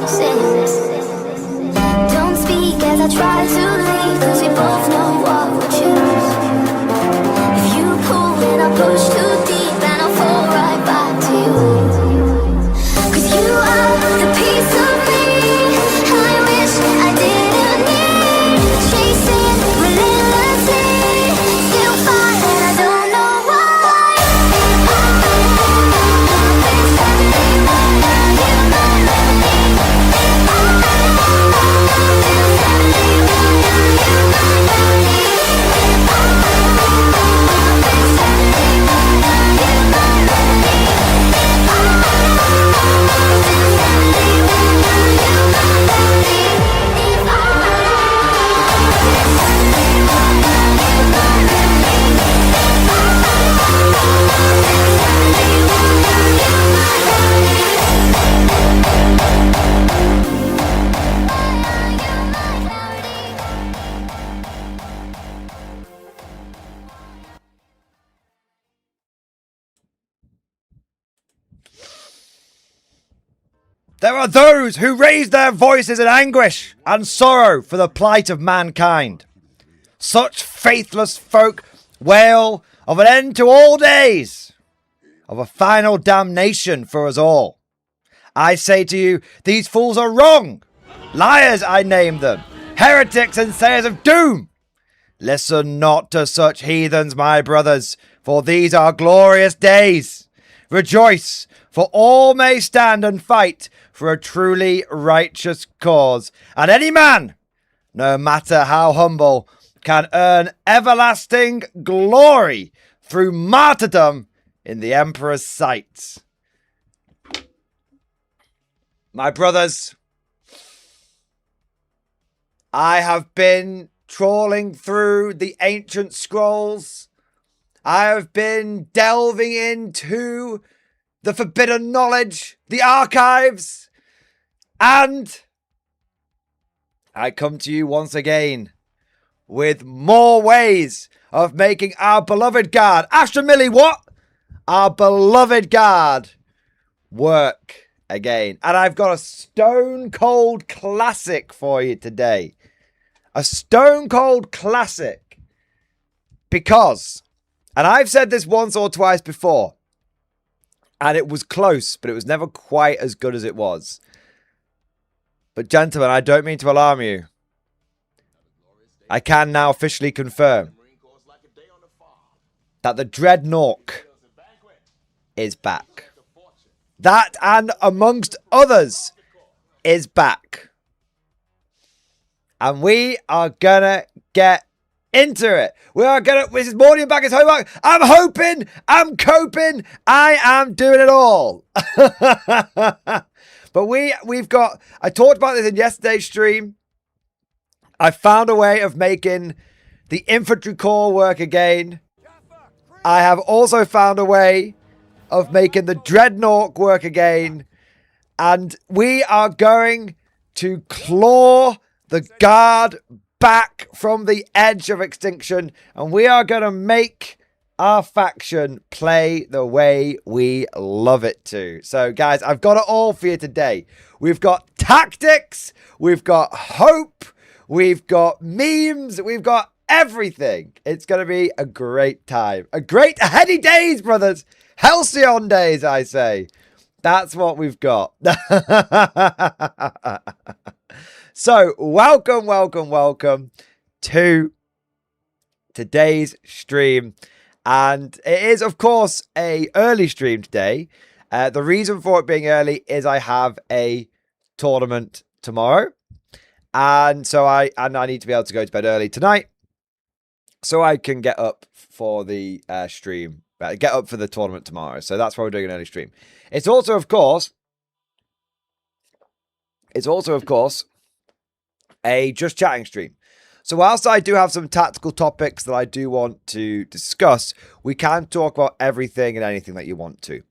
Don't speak as I try to leave, cause we both know what we'll choose. If you pull and I push too deep, then I'll fall right back to you. Cause you are the piece of me I wish I didn't need. Chasing relentlessly, still fight and I don't know why. There are those who raise their voices in anguish and sorrow for the plight of mankind. Such faithless folk wail of an end to all days, of a final damnation for us all. I say to you, these fools are wrong. Liars, I name them. Heretics and sayers of doom. Listen not to such heathens, my brothers, for these are glorious days. Rejoice, for all may stand and fight for a truly righteous cause. And any man, no matter how humble, can earn everlasting glory through martyrdom in the Emperor's sight. My brothers, I have been trawling through the ancient scrolls. I have been delving into the forbidden knowledge, the archives, and I come to you once again with more ways of making our beloved guard, Astra Millie, what? Our beloved guard work again. And I've got a stone cold classic for you today. A stone cold classic. Because, and I've said this once or twice before, and it was close, but it was never quite as good as it was. But gentlemen, I don't mean to alarm you. I can now officially confirm that the Dreadnought is back. That, and amongst others, is back. And we are gonna get into it. We are gonna, this is Mordian back his homework. I'm hoping, I'm coping, I am doing it all. But we've got, I talked about this in yesterday's stream. I found a way of making the infantry corps work again. I have also found a way of making the Dreadnought work again. And we are going to claw the guard back from the edge of extinction. And we are going to make our faction play the way we love it to. So, guys, I've got it all for you today. We've got tactics. We've got hope. We've got memes. We've got everything. It's going to be a great time. A heady days, brothers. Halcyon days, I say. That's what we've got. So, welcome to today's stream. And it is, of course, a early stream today. The reason for it being early is I have a tournament tomorrow. And so I need to be able to go to bed early tonight so I can get up for the stream. Get up for the tournament tomorrow. So that's why we're doing an early stream. It's also, of course, a just chatting stream. So whilst I do have some tactical topics that I do want to discuss, we can talk about everything and anything that you want to.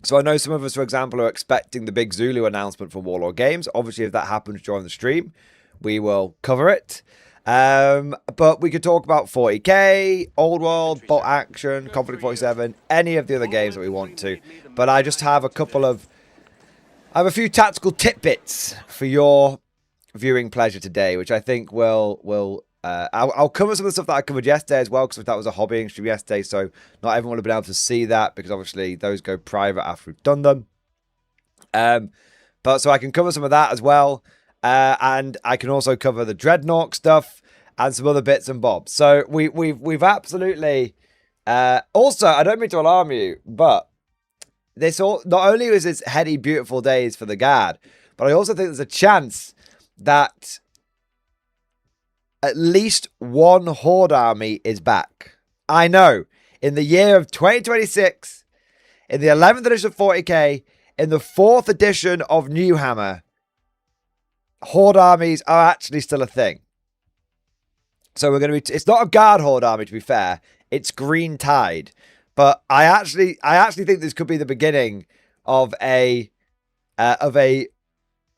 So I know some of us, for example, are expecting the big Zulu announcement for Warlord Games. Obviously, if that happens during the stream, we will cover it. But we could talk about 40k, Old World, Bolt Action, Conflict 47, any of the other games that we want to. But I just have a couple of I have a few tactical tidbits for your viewing pleasure today, which I think I'll cover some of the stuff that I covered yesterday as well, because that was a hobbying stream yesterday, so not everyone will have been able to see that, because obviously those go private after we've done them. But so I can cover some of that as well, and I can also cover the Dreadnought stuff and some other bits and bobs. So we've absolutely. Also, I don't mean to alarm you, but not only is this heady, beautiful days for the Guard, but I also think there's a chance that at least one Horde army is back. I know, in the year of 2026, in the 11th edition of 40k, in the 4th edition of Newhammer, Horde armies are actually still a thing. So we're going to be, it's not a Guard Horde army, to be fair, it's Green Tide. But I actually think this could be the beginning of a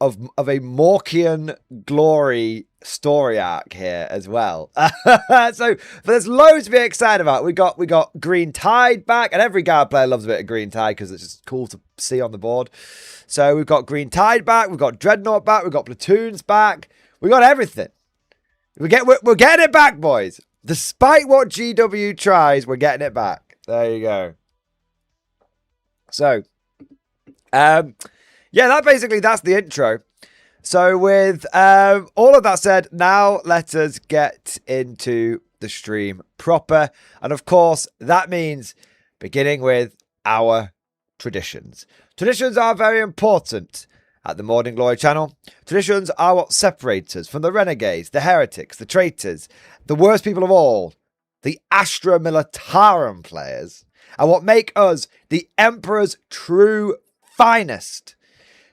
Morkian glory story arc here as well. So there's loads to be excited about. We got Green Tide back, and every Guard player loves a bit of Green Tide because it's just cool to see on the board. So we've got Green Tide back, we've got Dreadnought back, we've got Platoons back, we got everything. We're getting it back, boys. Despite what GW tries, we're getting it back. There you go. So, yeah, that's the intro. So with all of that said, now let us get into the stream proper. And of course, that means beginning with our traditions. Traditions are very important at the Morning Glory channel. Traditions are what separate us from the renegades, the heretics, the traitors, the worst people of all, the Astra Militarum players, and what make us the Emperor's true finest,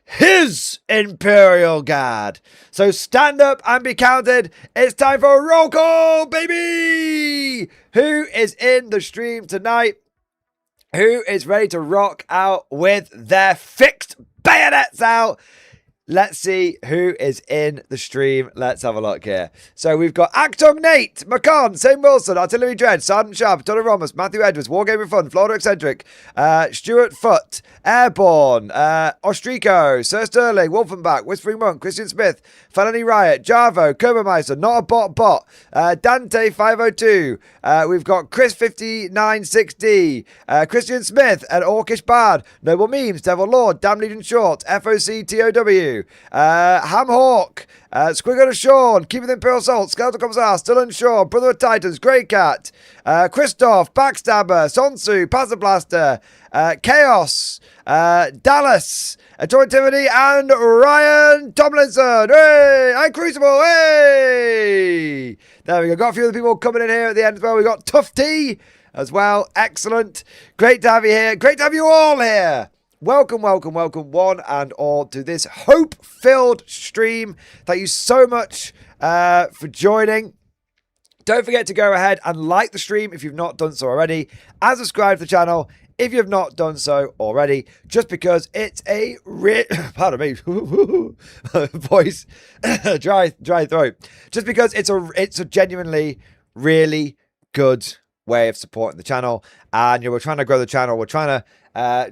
his Imperial Guard. So stand up and be counted. It's time for a roll call, baby! Who is in the stream tonight? Who is ready to rock out with their fixed bayonets out? Let's see who is in the stream. Let's have a look here. So we've got Actung Nate, McCon, Sam Wilson, Artillery Dread, Sergeant Sharp, Donald Ramos, Matthew Edwards, Wargaming Fun, Florida Eccentric, Stuart Foote, Airborne, Ostrico, Sir Sterling, Wolfenbach, Whispering Monk, Christian Smith, Felony Riot, Jarvo, Kerbermeister, Not a Bot, Dante 502. We've got Chris 5960, Christian Smith, and Orcish Bard, Noble Memes, Devil Lord, Damn Legion Short, FOC TOW. Ham Hawk, Squiggle of Sean, Keeping the Imperial Salt, Skeletal Commissar, Still Unsure, Brother of Titans, Grey Cat, Christoph, Backstabber, Sonsu, Pazza Blaster, Chaos, Dallas, Torrentivity, and Ryan Tomlinson. Hey! And Crucible. Hey! There we go. Got a few other people coming in here at the end as well. We got Tough T as well. Excellent. Great to have you here. Great to have you all here. Welcome, welcome, welcome, one and all, to this hope-filled stream. Thank you so much for joining. Don't forget to go ahead and like the stream if you've not done so already, and subscribe to the channel if you've not done so already, just because it's a pardon me, voice, dry throat. Just because it's a genuinely really good way of supporting the channel, and we're trying to grow the channel. We're trying to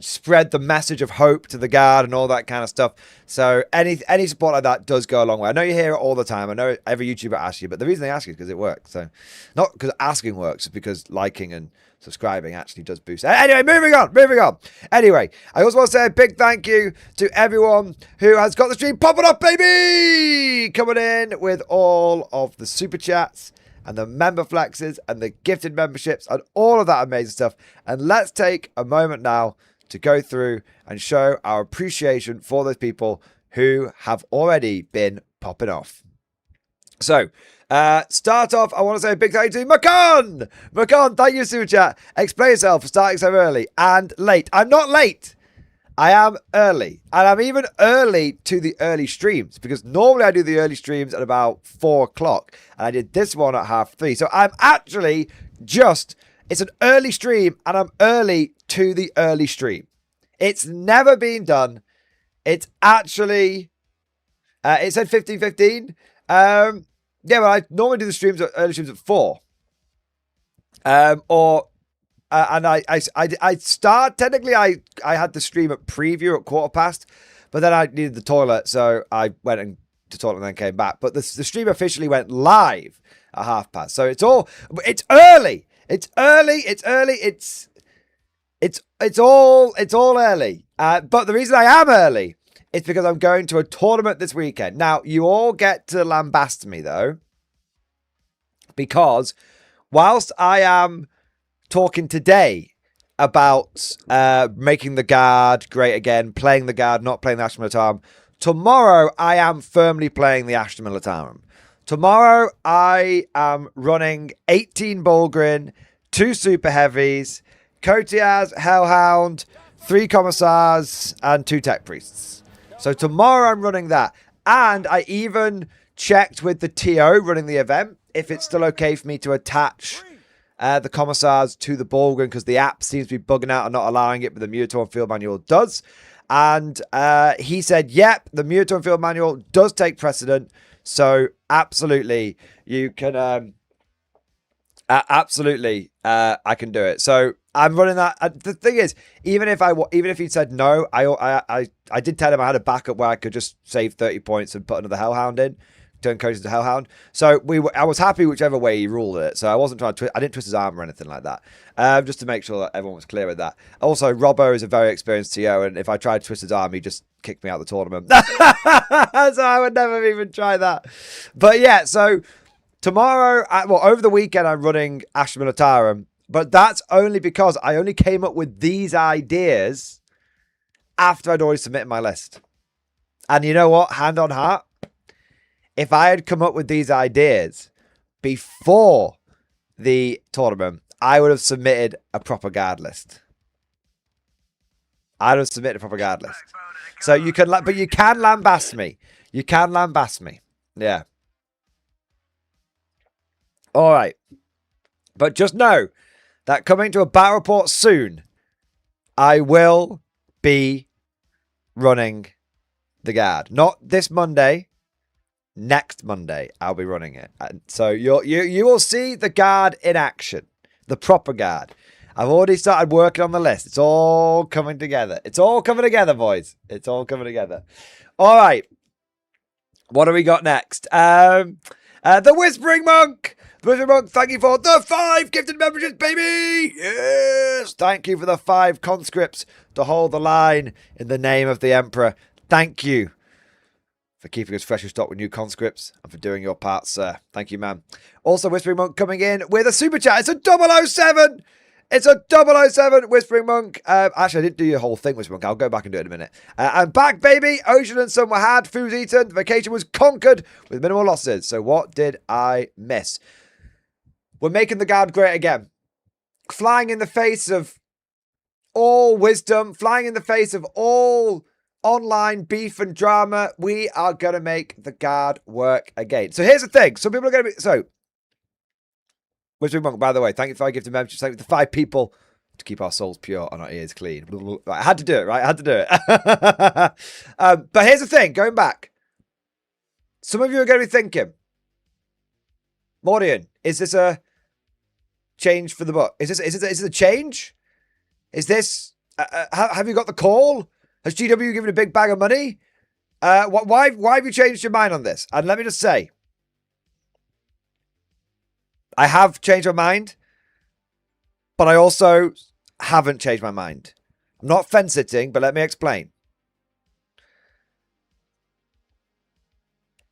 spread the message of hope to the Guard and all that kind of stuff. So any support like that does go a long way. I know you hear it all the time. I know every YouTuber asks you, but the reason they ask you is because it works. So not because asking works, it's because liking and subscribing actually does boost. Anyway, moving on. Anyway, I also want to say a big thank you to everyone who has got the stream popping up, baby! Coming in with all of the super chats and the member flexes and the gifted memberships and all of that amazing stuff. And let's take a moment now to go through and show our appreciation for those people who have already been popping off. So, start off, I want to say a big thank you to Macon! Macon, thank you, Super Chat. Explain yourself for starting so early and late. I'm not late. I am early, and I'm even early to the early streams, because normally I do the early streams at about 4 o'clock, and I did this one at 3:30. So I'm actually it's an early stream, and I'm early to the early stream. It's never been done. It's actually, it said 15:15. Yeah, but I normally do the early streams at 4. And I start, technically I had the stream at preview at 1:15, But then I needed the toilet, so I went to the toilet and then came back. But the stream officially went live at past. So it's early. It's early. It's all early. But the reason I am early is because I'm going to a tournament this weekend. Now, you all get to lambast me, though, because whilst I am talking today about making the guard great again, playing the guard, not playing the Astra Militarum, tomorrow I am firmly playing the Astra Militarum. Tomorrow I am running 18 Bulgrin, 2 Super Heavies, Kotias, Hellhound, 3 Commissars, and 2 Tech Priests. So tomorrow I'm running that. And I even checked with the TO running the event if it's still okay for me to attach the Commissars to the Bulgrin, because the app seems to be bugging out and not allowing it, but the Mutor Field Manual does. And he said, yep, the Mutor Field Manual does take precedent. So absolutely, you can... I can do it. So I'm running that. The thing is, even if he said no, I did tell him I had a backup where I could just save 30 points and put another Hellhound in, turn Cody into Hellhound. So I was happy whichever way he ruled it. So I wasn't trying to I didn't twist his arm or anything like that. Just to make sure that everyone was clear with that. Also, Robbo is a very experienced TO, and if I tried to twist his arm, he just kicked me out of the tournament. So I would never even try that. But yeah, so tomorrow, over the weekend, I'm running Astra Militarum, but that's only because I only came up with these ideas after I'd already submitted my list. And you know what? Hand on heart, if I had come up with these ideas before the tournament, I would have submitted a proper guard list. I'd have submitted a proper guard list. So you can, but you can lambast me. You can lambast me. Yeah. All right. But just know that coming to a battle report soon, I will be running the guard. Not this Monday. Next Monday, I'll be running it. And so you will see the guard in action. The proper guard. I've already started working on the list. It's all coming together. It's all coming together, boys. It's all coming together. All right. What do we got next? The Whispering Monk. The Whispering Monk, thank you for the 5 gifted memberships, baby. Yes. Thank you for the 5 conscripts to hold the line in the name of the Emperor. Thank you for keeping us fresh in stock with new conscripts and for doing your part, sir. Thank you, man. Also, Whispering Monk coming in with a super chat. It's a 007. It's a 007 Whispering Monk. Actually, I didn't do your whole thing, Whispering Monk. I'll go back and do it in a minute. I'm back, baby. Ocean and sun were had. Food's eaten. The vacation was conquered with minimal losses. So what did I miss? We're making the guard great again. Flying in the face of all wisdom. Flying in the face of all online beef and drama. We are going to make the guard work again. So here's the thing. Some people are going to be... So, Whispering Monk, by the way, thank you for our gift of membership. Thank you to the 5 people to keep our souls pure and our ears clean. I had to do it, right? I had to do it. But here's the thing. Going back. Some of you are going to be thinking, Mordian, is this a change for the book? Is this a change? Is this... have you got the call? Has GW given a big bag of money? Why have you changed your mind on this? And let me just say, I have changed my mind, but I also haven't changed my mind. I'm not fence-sitting, but let me explain.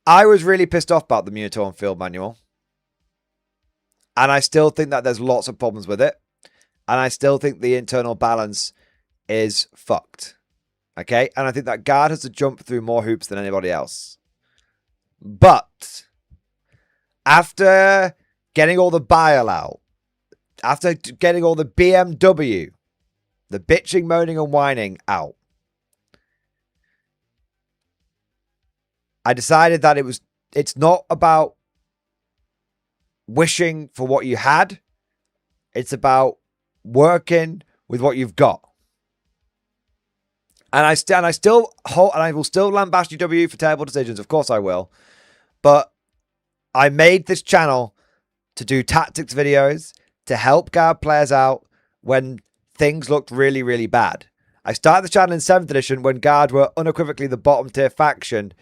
I was really pissed off about the Mutor Field Manual, and I still think that there's lots of problems with it, and I still think the internal balance is fucked. Okay, and I think that guard has to jump through more hoops than anybody else. But after getting all the bile out, after getting all the BMW, the bitching, moaning, and whining out, I decided that it's not about wishing for what you had. It's about working with what you've got. And I will still lambaste GW for terrible decisions. Of course I will. But I made this channel to do tactics videos, to help guard players out when things looked really, really bad. I started the channel in 7th edition when Guard were unequivocally the bottom tier faction.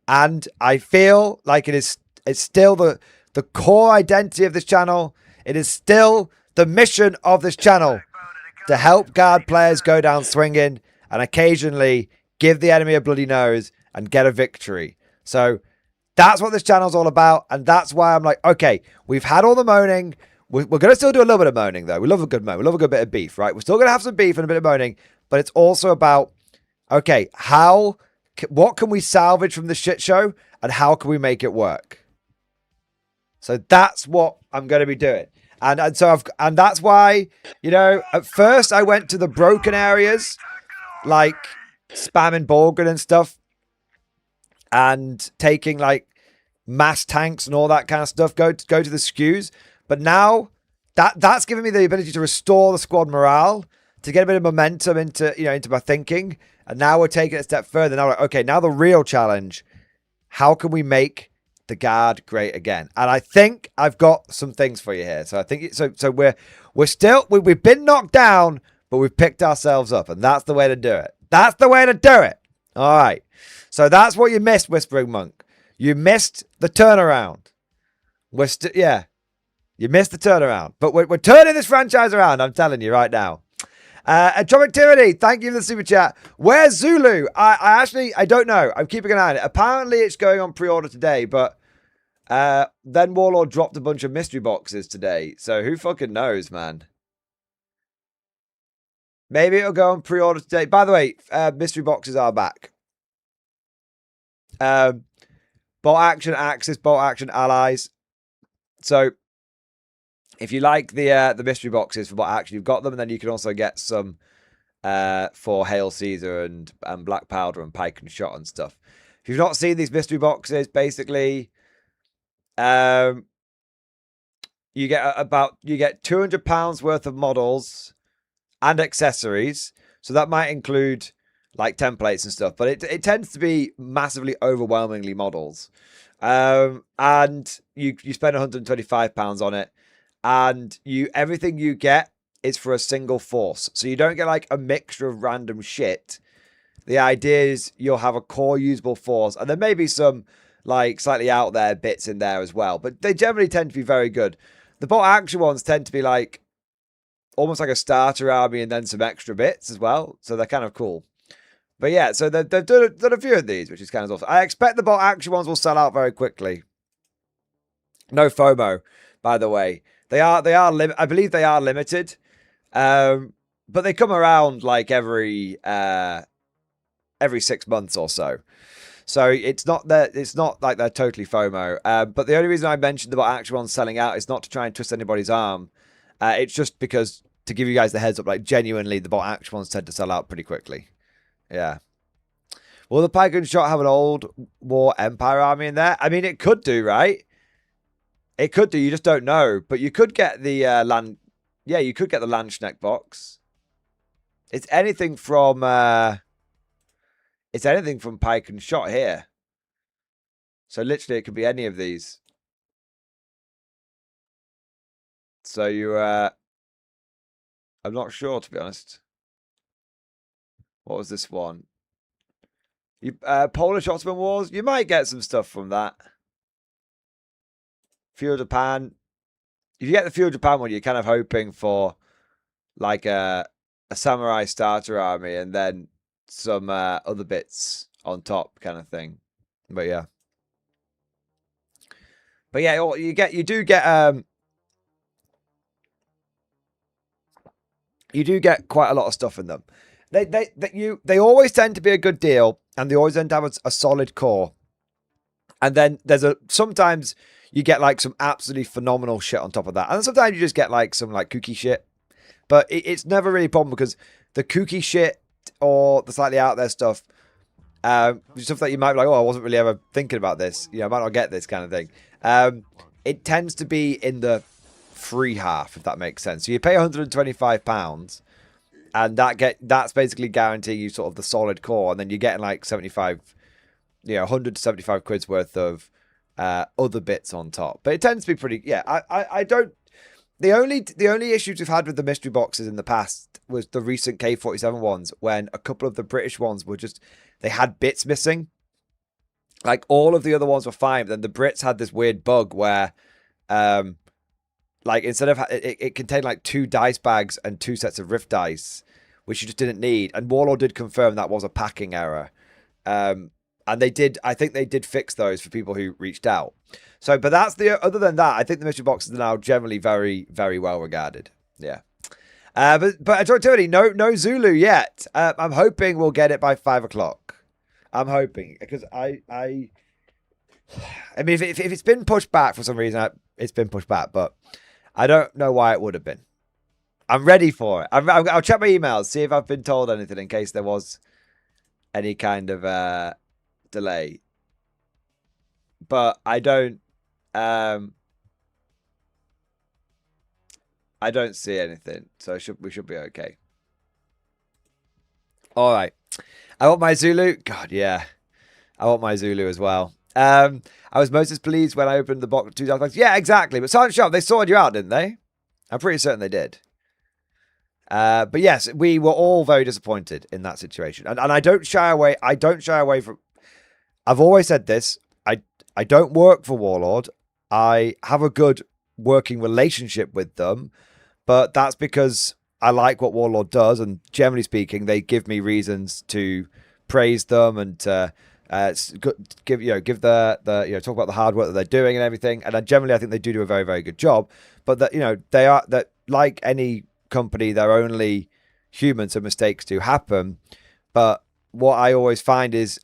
And I feel like it's still the core identity of this channel. It is still the mission of this channel to help Guard players go down swinging and occasionally give the enemy a bloody nose and get a victory. So that's what this channel's all about. And that's why I'm like, okay, we've had all the moaning. We're going to still do a little bit of moaning, though. We love a good moan. We love a good bit of beef, right? We're still going to have some beef and a bit of moaning. But it's also about, okay, what can we salvage from the shit show? And how can we make it work? So that's what I'm going to be doing. And that's why, you know, at first I went to the broken areas, like spamming Borgren and stuff, and taking like mass tanks and all that kind of stuff. Go to the skews, but now that's given me the ability to restore the squad morale, to get a bit of momentum into my thinking. And now we're taking it a step further. Now, okay, now the real challenge: how can we make the Guard great again? And I think I've got some things for you here. So I think we've been knocked down, but we've picked ourselves up, and that's the way to do it. That's the way to do it. All right. So that's what you missed, Whispering Monk. You missed the turnaround. You missed the turnaround. But we're turning this franchise around, I'm telling you right now. Atomic Tyranny, thank you for the super chat. Where's Zulu? I don't know. I'm keeping an eye on it. Apparently it's going on pre-order today, but then Warlord dropped a bunch of mystery boxes today. So who fucking knows, man? Maybe it'll go on pre-order today. By the way, mystery boxes are back. Bolt Action Axis, Bolt Action Allies. So if you like the mystery boxes for Bolt Action, you've got them, and then you can also get some for Hail Caesar and Black Powder and Pike and Shot and stuff. If you've not seen these mystery boxes, basically, you get £200 worth of models and accessories. So that might include like templates and stuff, but it tends to be massively overwhelmingly models. And you spend £125 on it, and everything you get is for a single force. So you don't get like a mixture of random shit. The idea is you'll have a core usable force, and there may be some like slightly out there bits in there as well, but they generally tend to be very good. The Bolt Action ones tend to be like almost like a starter army and then some extra bits as well, so they're kind of cool. But yeah, so they've done a few of these, which is kind of awesome. I expect the Bolt Action ones will sell out very quickly. No FOMO, by the way. I believe they are limited, but they come around like every 6 months or so. So it's not like they're totally FOMO. But the only reason I mentioned the Bolt Action ones selling out is not to try and twist anybody's arm. It's just because, to give you guys the heads up, like genuinely, the Bolt Action ones tend to sell out pretty quickly. Yeah. Will the Pike and Shot have an old war Empire army in there? I mean, it could do, right? It could do. You just don't know. But you could get the land. Yeah, you could get the Landsknecht box. It's anything from Pike and Shot here. So literally, it could be any of these. So I'm not sure, to be honest. What was this one? Polish Ottoman Wars. You might get some stuff from that. Feudal Japan. If you get the Feudal Japan one, you're kind of hoping for like a samurai starter army and then some other bits on top, kind of thing. But yeah. You do get quite a lot of stuff in them. They always tend to be a good deal, and they always tend to have a solid core. And then sometimes you get like some absolutely phenomenal shit on top of that, and sometimes you just get like some like kooky shit. But it's never really a problem, because the kooky shit or the slightly out there stuff, stuff that you might be like, oh, I wasn't really ever thinking about this. I might not get this kind of thing. It tends to be in the free half, if that makes sense. So you pay £125. And that's basically guaranteeing you sort of the solid core, and then you're getting like 100 to 75 quid's worth of other bits on top. But it tends to be pretty. Yeah, the only issues we've had with the mystery boxes in the past was the recent K47 ones, when a couple of the British ones were just, they had bits missing. Like, all of the other ones were fine, but then the Brits had this weird bug where, like, instead of, it contained like 2 dice bags and 2 sets of rift dice, which you just didn't need. And Warlord did confirm that was a packing error. And I think they did fix those for people who reached out. So, but other than that, I think the mystery boxes are now generally very, very well regarded. Yeah. But I told Tony, no Zulu yet. I'm hoping we'll get it by 5 o'clock. I'm hoping, because I mean, if it's been pushed back for some reason, it's been pushed back, but I don't know why it would have been. I'm ready for it. I'll check my emails, see if I've been told anything in case there was any kind of delay. But I don't see anything, so we should be okay. All right. I want my Zulu. God, yeah. I want my Zulu as well. I was most displeased when I opened the box 2 bags. Yeah, exactly. But Silent Shop, they sorted you out, didn't they? I'm pretty certain they did. But yes, we were all very disappointed in that situation. And I don't shy away. I don't shy away from... I've always said this. I don't work for Warlord. I have a good working relationship with them. But that's because I like what Warlord does. And generally speaking, they give me reasons to praise them and to give talk about the hard work that they're doing and everything. And I think they do a very, very good job. But that, they are, that like any company, they're only human, so mistakes do happen. But what I always find is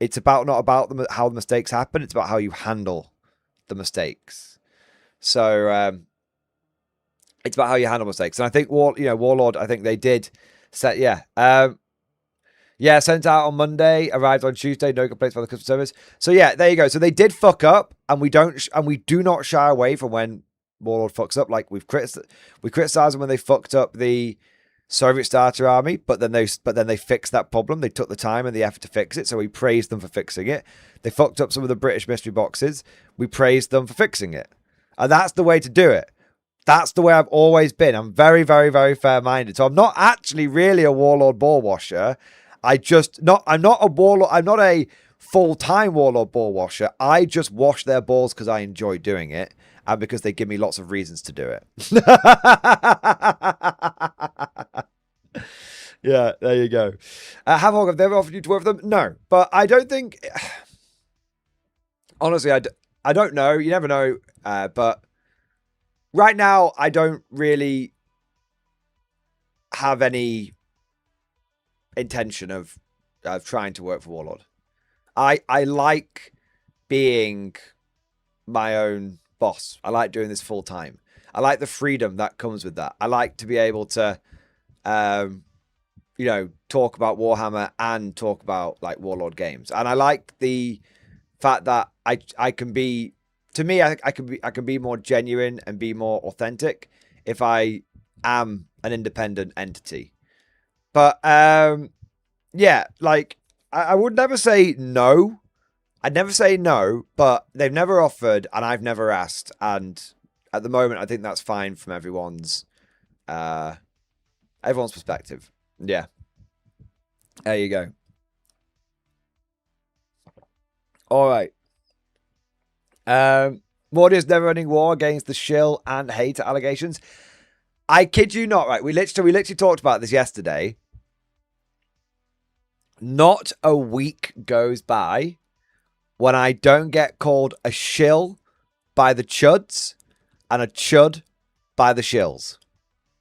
it's not about how the mistakes happen, it's about how you handle the mistakes. So it's about how you handle mistakes. And I think Warlord, I think they did set sent out on Monday, arrived on Tuesday, no complaints by the customer service. So yeah, there you go. So they did fuck up, and we do not shy away from when Warlord fucks up. Like, we criticized them when they fucked up the Soviet starter army, but then they fixed that problem. They took the time and the effort to fix it, so we praised them for fixing it. They fucked up some of the British mystery boxes. We praised them for fixing it. And that's the way to do it. That's the way I've always been. I'm very, very, very fair-minded. So I'm not actually really a Warlord ball washer. I'm not a full-time Warlord ball washer. I just wash their balls because I enjoy doing it and because they give me lots of reasons to do it. Yeah, there you go. Have they ever offered you to work for them? No, but I don't think... Honestly, I don't know. You never know. But right now, I don't really have any intention of trying to work for Warlord. I like being my own boss. I like doing this full time. I like the freedom that comes with that. I like to be able to talk about Warhammer and talk about like Warlord games. And I like the fact that I can be, to me, I can be more genuine and be more authentic if I am an independent entity. But yeah, like I would never say no. I'd never say no, but they've never offered and I've never asked. And at the moment, I think that's fine from everyone's perspective. Yeah. There you go. All right. Mordia's never-ending war against the shill and hater allegations. I kid you not, right? We literally talked about this yesterday. Not a week goes by when I don't get called a shill by the chuds and a chud by the shills.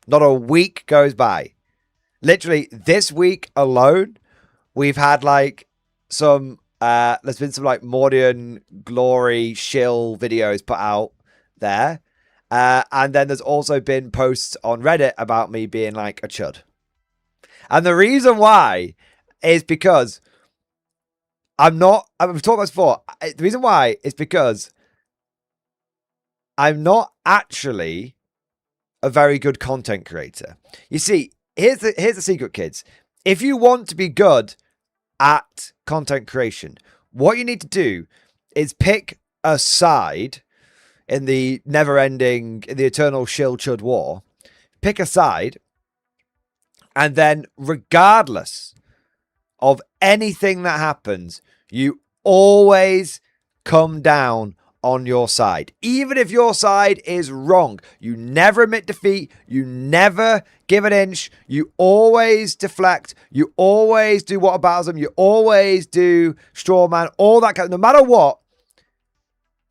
Not a week goes by. Literally, this week alone, we've had like some... there's been some like Mordian Glory shill videos put out there. And then there's also been posts on Reddit about me being like a chud. And the reason why is because we've talked about this before. The reason why is because I'm not actually a very good content creator. You see, here's the secret, kids. If you want to be good at content creation, what you need to do is pick a side. in the never-ending, in the eternal shill-chud war. Pick a side, and then regardless of anything that happens, you always come down on your side. Even if your side is wrong, you never admit defeat, you never give an inch, you always deflect, you always do whataboutism, you always do straw man, all that kind of, no matter what,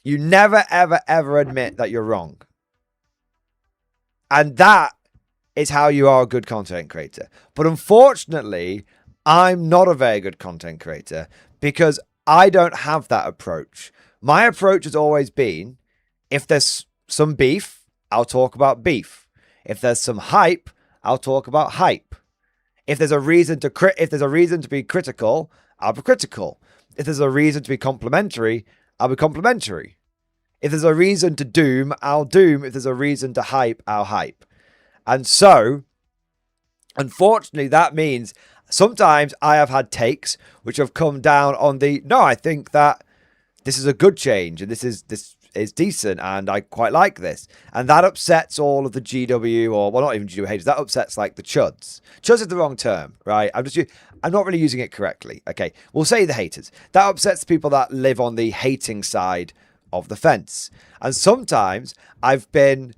you never, ever, ever admit that you're wrong. And that is how you are a good content creator. But unfortunately, I'm not a very good content creator because I don't have that approach. My approach has always been, if there's some beef, I'll talk about beef. If there's some hype, I'll talk about hype. If there's a reason to be critical, I'll be critical. If there's a reason to be complimentary, I'll be complimentary. If there's a reason to doom, I'll doom. If there's a reason to hype, I'll hype. And so, unfortunately, that means sometimes I have had takes which have come down on the, no, I think that this is a good change and this is decent and I quite like this. And that upsets all of the GW, or, well, not even GW haters. That upsets like the chuds. Chuds is the wrong term, right? I'm not really using it correctly. Okay, we'll say the haters. That upsets people that live on the hating side of the fence. And sometimes I've been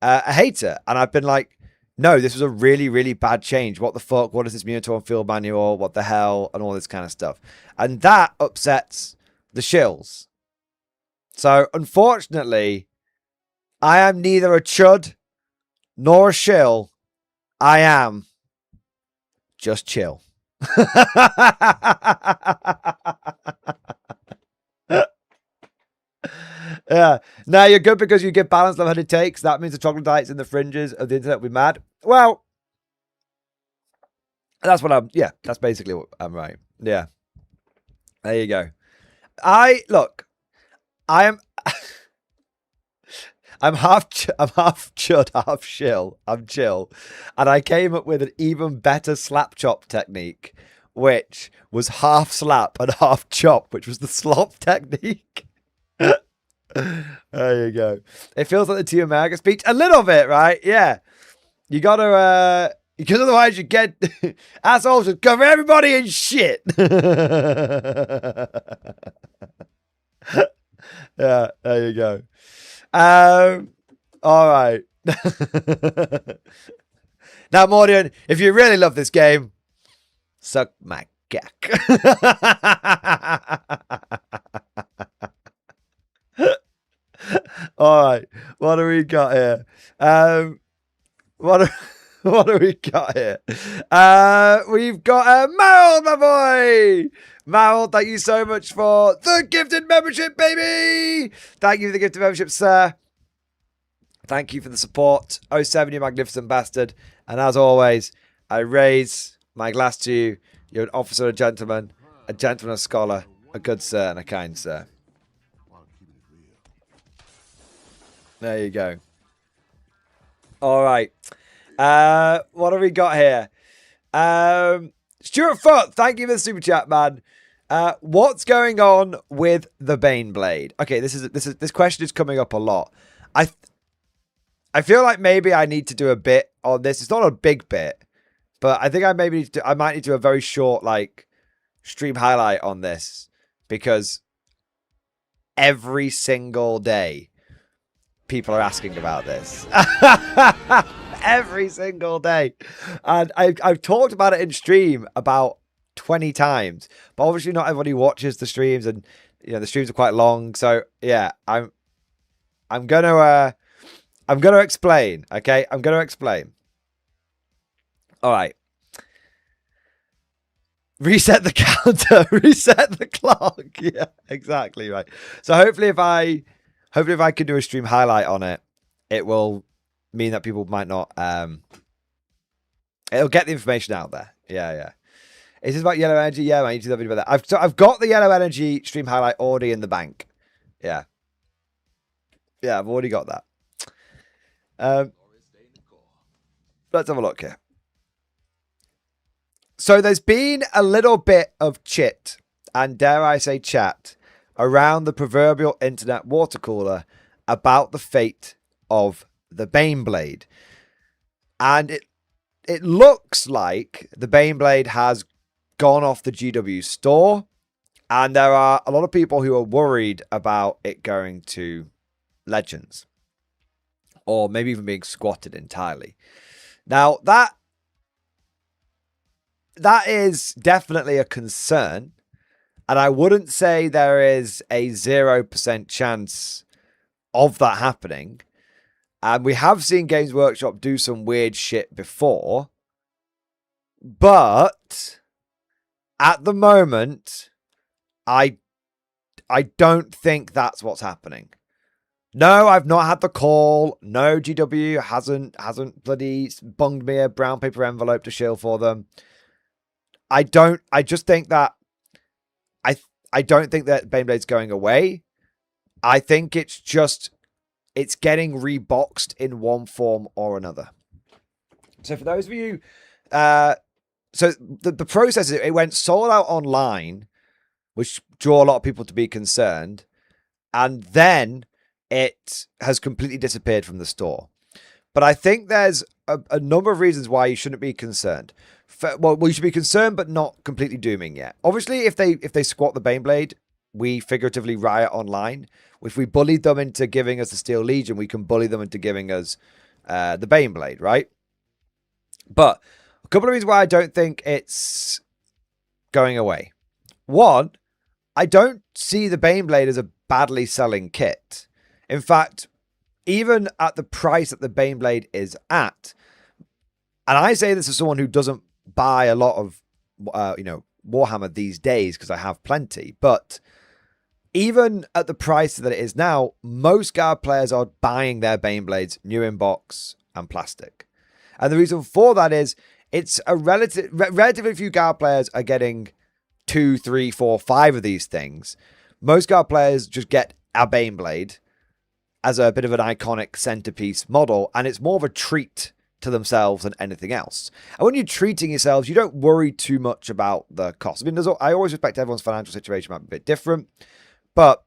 a hater and I've been like, no, this was a really, really bad change. What the fuck? What is this Minotaur field manual? What the hell? And all this kind of stuff. And that upsets the shills. So, unfortunately, I am neither a chud nor a shill. I am just chill. Yeah. Now you're good because you give balanced level-headed takes. That means the troglodytes in the fringes of the internet will be mad. Well, that's what I'm. Yeah, that's basically what I'm right. Yeah. There you go. I am. I'm half chud, half shill. I'm chill, and I came up with an even better slap chop technique, which was half slap and half chop, which was the slop technique. There you go. It feels like the Team America speech a little bit, right? Yeah. You gotta, because otherwise you get assholes just cover everybody in shit. Yeah, there you go. All right. Now, Mordian, if you really love this game, suck my cock. All right, what do we got here? What do we got here? We've got Meryl, my boy. Meryl, thank you so much for the gifted membership, baby. Thank you for the gifted membership, sir. Thank you for the support. 07, you magnificent bastard. And as always, I raise my glass to you. You're an officer, a gentleman, a scholar, a good sir, and a kind sir. There you go. All right. What have we got here? Stuart Foot, thank you for the super chat, man. What's going on with the Baneblade? Okay, this question is coming up a lot. I feel like maybe I need to do a bit on this. It's not a big bit, but I think I might need to do a very short like stream highlight on this because every single day people are asking about this. Every single day. And I've talked about it in stream about 20 times, but obviously not everybody watches the streams, and you know the streams are quite long. So yeah, I'm gonna explain. Okay, I'm gonna explain. All right. Reset the counter. Reset the clock. Yeah, exactly right. So hopefully if I can do a stream highlight on it, it will mean that people might not it'll get the information out there. Yeah. Is this about yellow energy? Yeah, I need to do a video about that. I've got the yellow energy stream highlight already in the bank. Yeah, I've already got that. Let's have a look here. So there's been a little bit of chit and dare I say chat around the proverbial internet water cooler about the fate of the Baneblade. And it looks like the Baneblade has gone off the GW store. And there are a lot of people who are worried about it going to Legends. Or maybe even being squatted entirely. Now, that is definitely a concern. And I wouldn't say there is a 0% chance of that happening. And we have seen Games Workshop do some weird shit before. But at the moment, I don't think that's what's happening. No, I've not had the call. No, GW hasn't bloody bunged me a brown paper envelope to shill for them. I just think that I don't think that Baneblade's going away. I think it's getting reboxed in one form or another. So for those of you, so the process is it went sold out online, which drew a lot of people to be concerned, and then it has completely disappeared from the store. But I think there's a number of reasons why you shouldn't be concerned. Well, you should be concerned, but not completely dooming yet. Obviously, if they squat the Baneblade, we figuratively riot online. If we bullied them into giving us the Steel Legion, we can bully them into giving us the Baneblade, right? But a couple of reasons why I don't think it's going away. One, I don't see the Baneblade as a badly selling kit. In fact, even at the price that the Baneblade is at, and I say this as someone who doesn't buy a lot of, Warhammer these days because I have plenty, but even at the price that it is now, most Guard players are buying their Baneblades new in box and plastic. And the reason for that is it's a relatively few Guard players are getting 2, 3, 4, 5 of these things. Most Guard players just get a Baneblade as a bit of an iconic centerpiece model, and it's more of a treat to themselves than anything else. And when you're treating yourselves, you don't worry too much about the cost. I mean, I always respect everyone's financial situation might be a bit different, but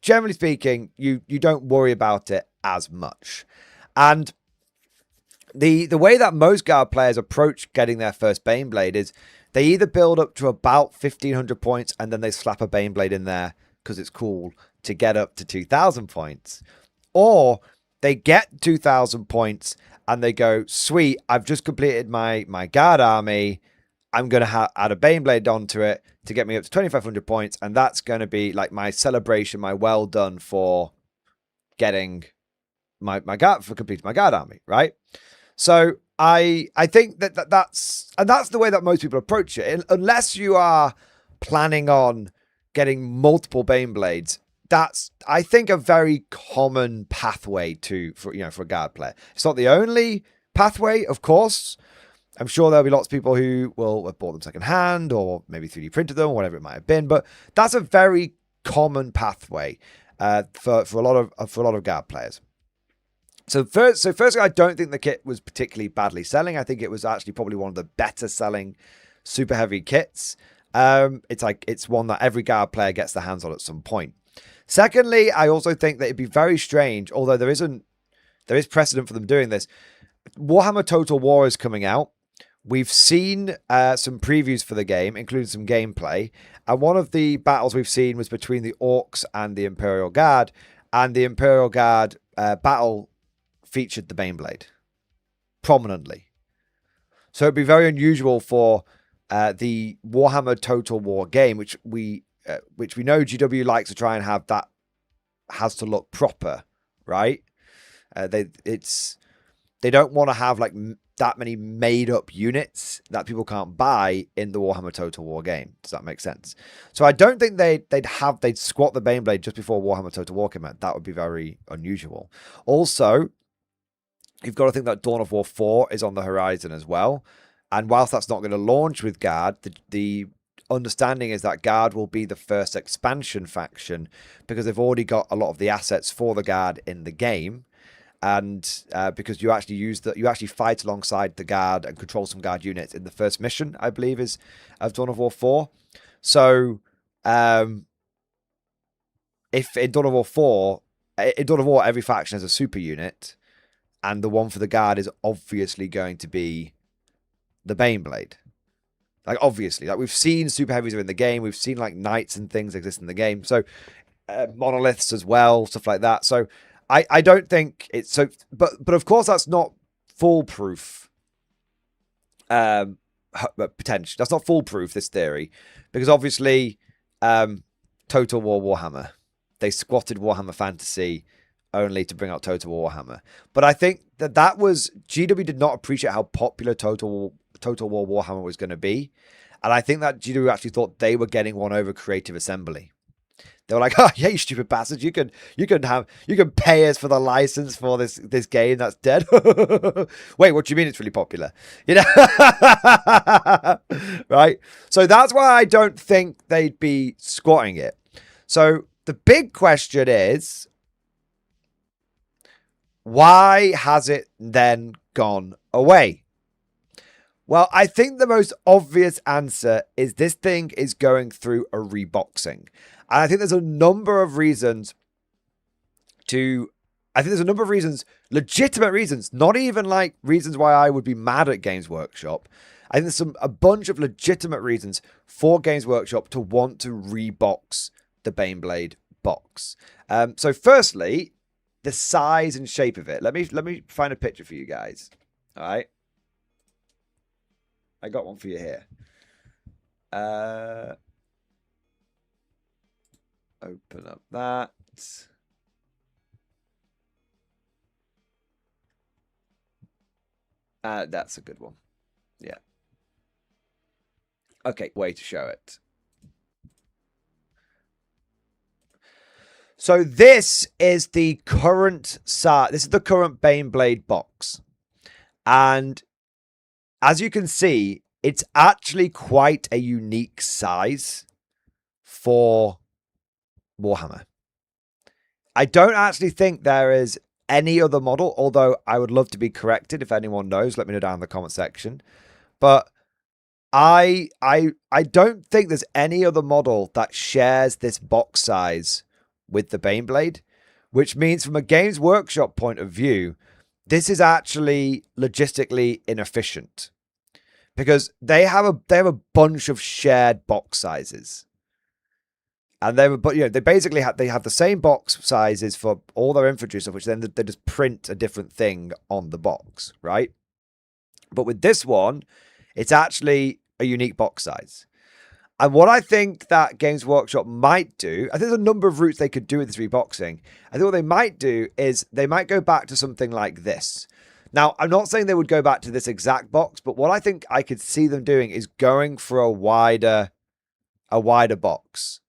generally speaking, you don't worry about it as much. And the way that most Guard players approach getting their first Baneblade is they either build up to about 1,500 points and then they slap a Baneblade in there because it's cool to get up to 2,000 points. Or they get 2,000 points and they go, sweet, I've just completed my Guard army. I'm going to add a Baneblade onto it to get me up to 2,500 points. And that's going to be like my celebration, my well done for getting my Guard, for completing my Guard army, right? So I think that's the way that most people approach it. Unless you are planning on getting multiple Baneblades, that's, I think, a very common pathway for a Guard player. It's not the only pathway, of course. I'm sure there'll be lots of people who will have bought them secondhand or maybe 3D printed them or whatever it might have been. But that's a very common pathway for a lot of Guard players. So firstly, I don't think the kit was particularly badly selling. I think it was actually probably one of the better selling super heavy kits. It's one that every Guard player gets their hands on at some point. Secondly, I also think that it'd be very strange, although there is precedent for them doing this. Warhammer Total War is coming out. We've seen some previews for the game, including some gameplay. And one of the battles we've seen was between the Orcs and the Imperial Guard. And the Imperial Guard battle featured the Baneblade prominently. So it'd be very unusual for the Warhammer Total War game, which we know GW likes to try and have that has to look proper, right? They don't want to have like that many made up units that people can't buy in the Warhammer Total War game. Does that make sense? So I don't think they'd squat the Baneblade just before Warhammer Total War came out. That would be very unusual. Also, you've got to think that Dawn of War 4 is on the horizon as well. And whilst that's not going to launch with Guard, the understanding is that Guard will be the first expansion faction because they've already got a lot of the assets for the Guard in the game. And because you actually fight alongside the Guard and control some Guard units in the first mission, I believe, is of Dawn of War 4. So if in Dawn of War 4, in Dawn of War, every faction has a super unit, and the one for the guard is obviously going to be the Baneblade. Like, obviously, like we've seen super heavies are in the game. We've seen like knights and things exist in the game. So monoliths as well, stuff like that. So I don't think it's so, but of course that's not foolproof. Potential. That's not foolproof, this theory, because obviously Total War Warhammer, they squatted Warhammer Fantasy only to bring out Total War Warhammer. But I think that was, GW did not appreciate how popular Total War Warhammer was going to be. And I think that GW actually thought they were getting one over Creative Assembly. They were like, oh yeah, you stupid bastards, you can pay us for the license for this game that's dead. Wait, what do you mean it's really popular? You know, right? So that's why I don't think they'd be squatting it. So the big question is, why has it then gone away? Well, I think the most obvious answer is this thing is going through a reboxing. And I think there's a number of reasons legitimate reasons, not even like reasons why I would be mad at Games Workshop. I think there's a bunch of legitimate reasons for Games Workshop to want to rebox the Baneblade box. So firstly, the size and shape of it. Let me find a picture for you guys. All right. I got one for you here. Open up that. That's a good one. Yeah. Okay, way to show it. So this is the current size. This is the current Baneblade box. And as you can see, it's actually quite a unique size for Warhammer. I don't actually think there is any other model, although I would love to be corrected. If anyone knows, let me know down in the comment section. But I don't think there's any other model that shares this box size with the Baneblade, which means from a Games Workshop point of view, this is actually logistically inefficient because they have a bunch of shared box sizes. And they basically have the same box sizes for all their infantry stuff, which then they just print a different thing on the box, right? But with this one, it's actually a unique box size. And what I think that Games Workshop might do, I think there's a number of routes they could do with this reboxing. I think what they might do is they might go back to something like this. Now, I'm not saying they would go back to this exact box, but what I think I could see them doing is going for a wider box.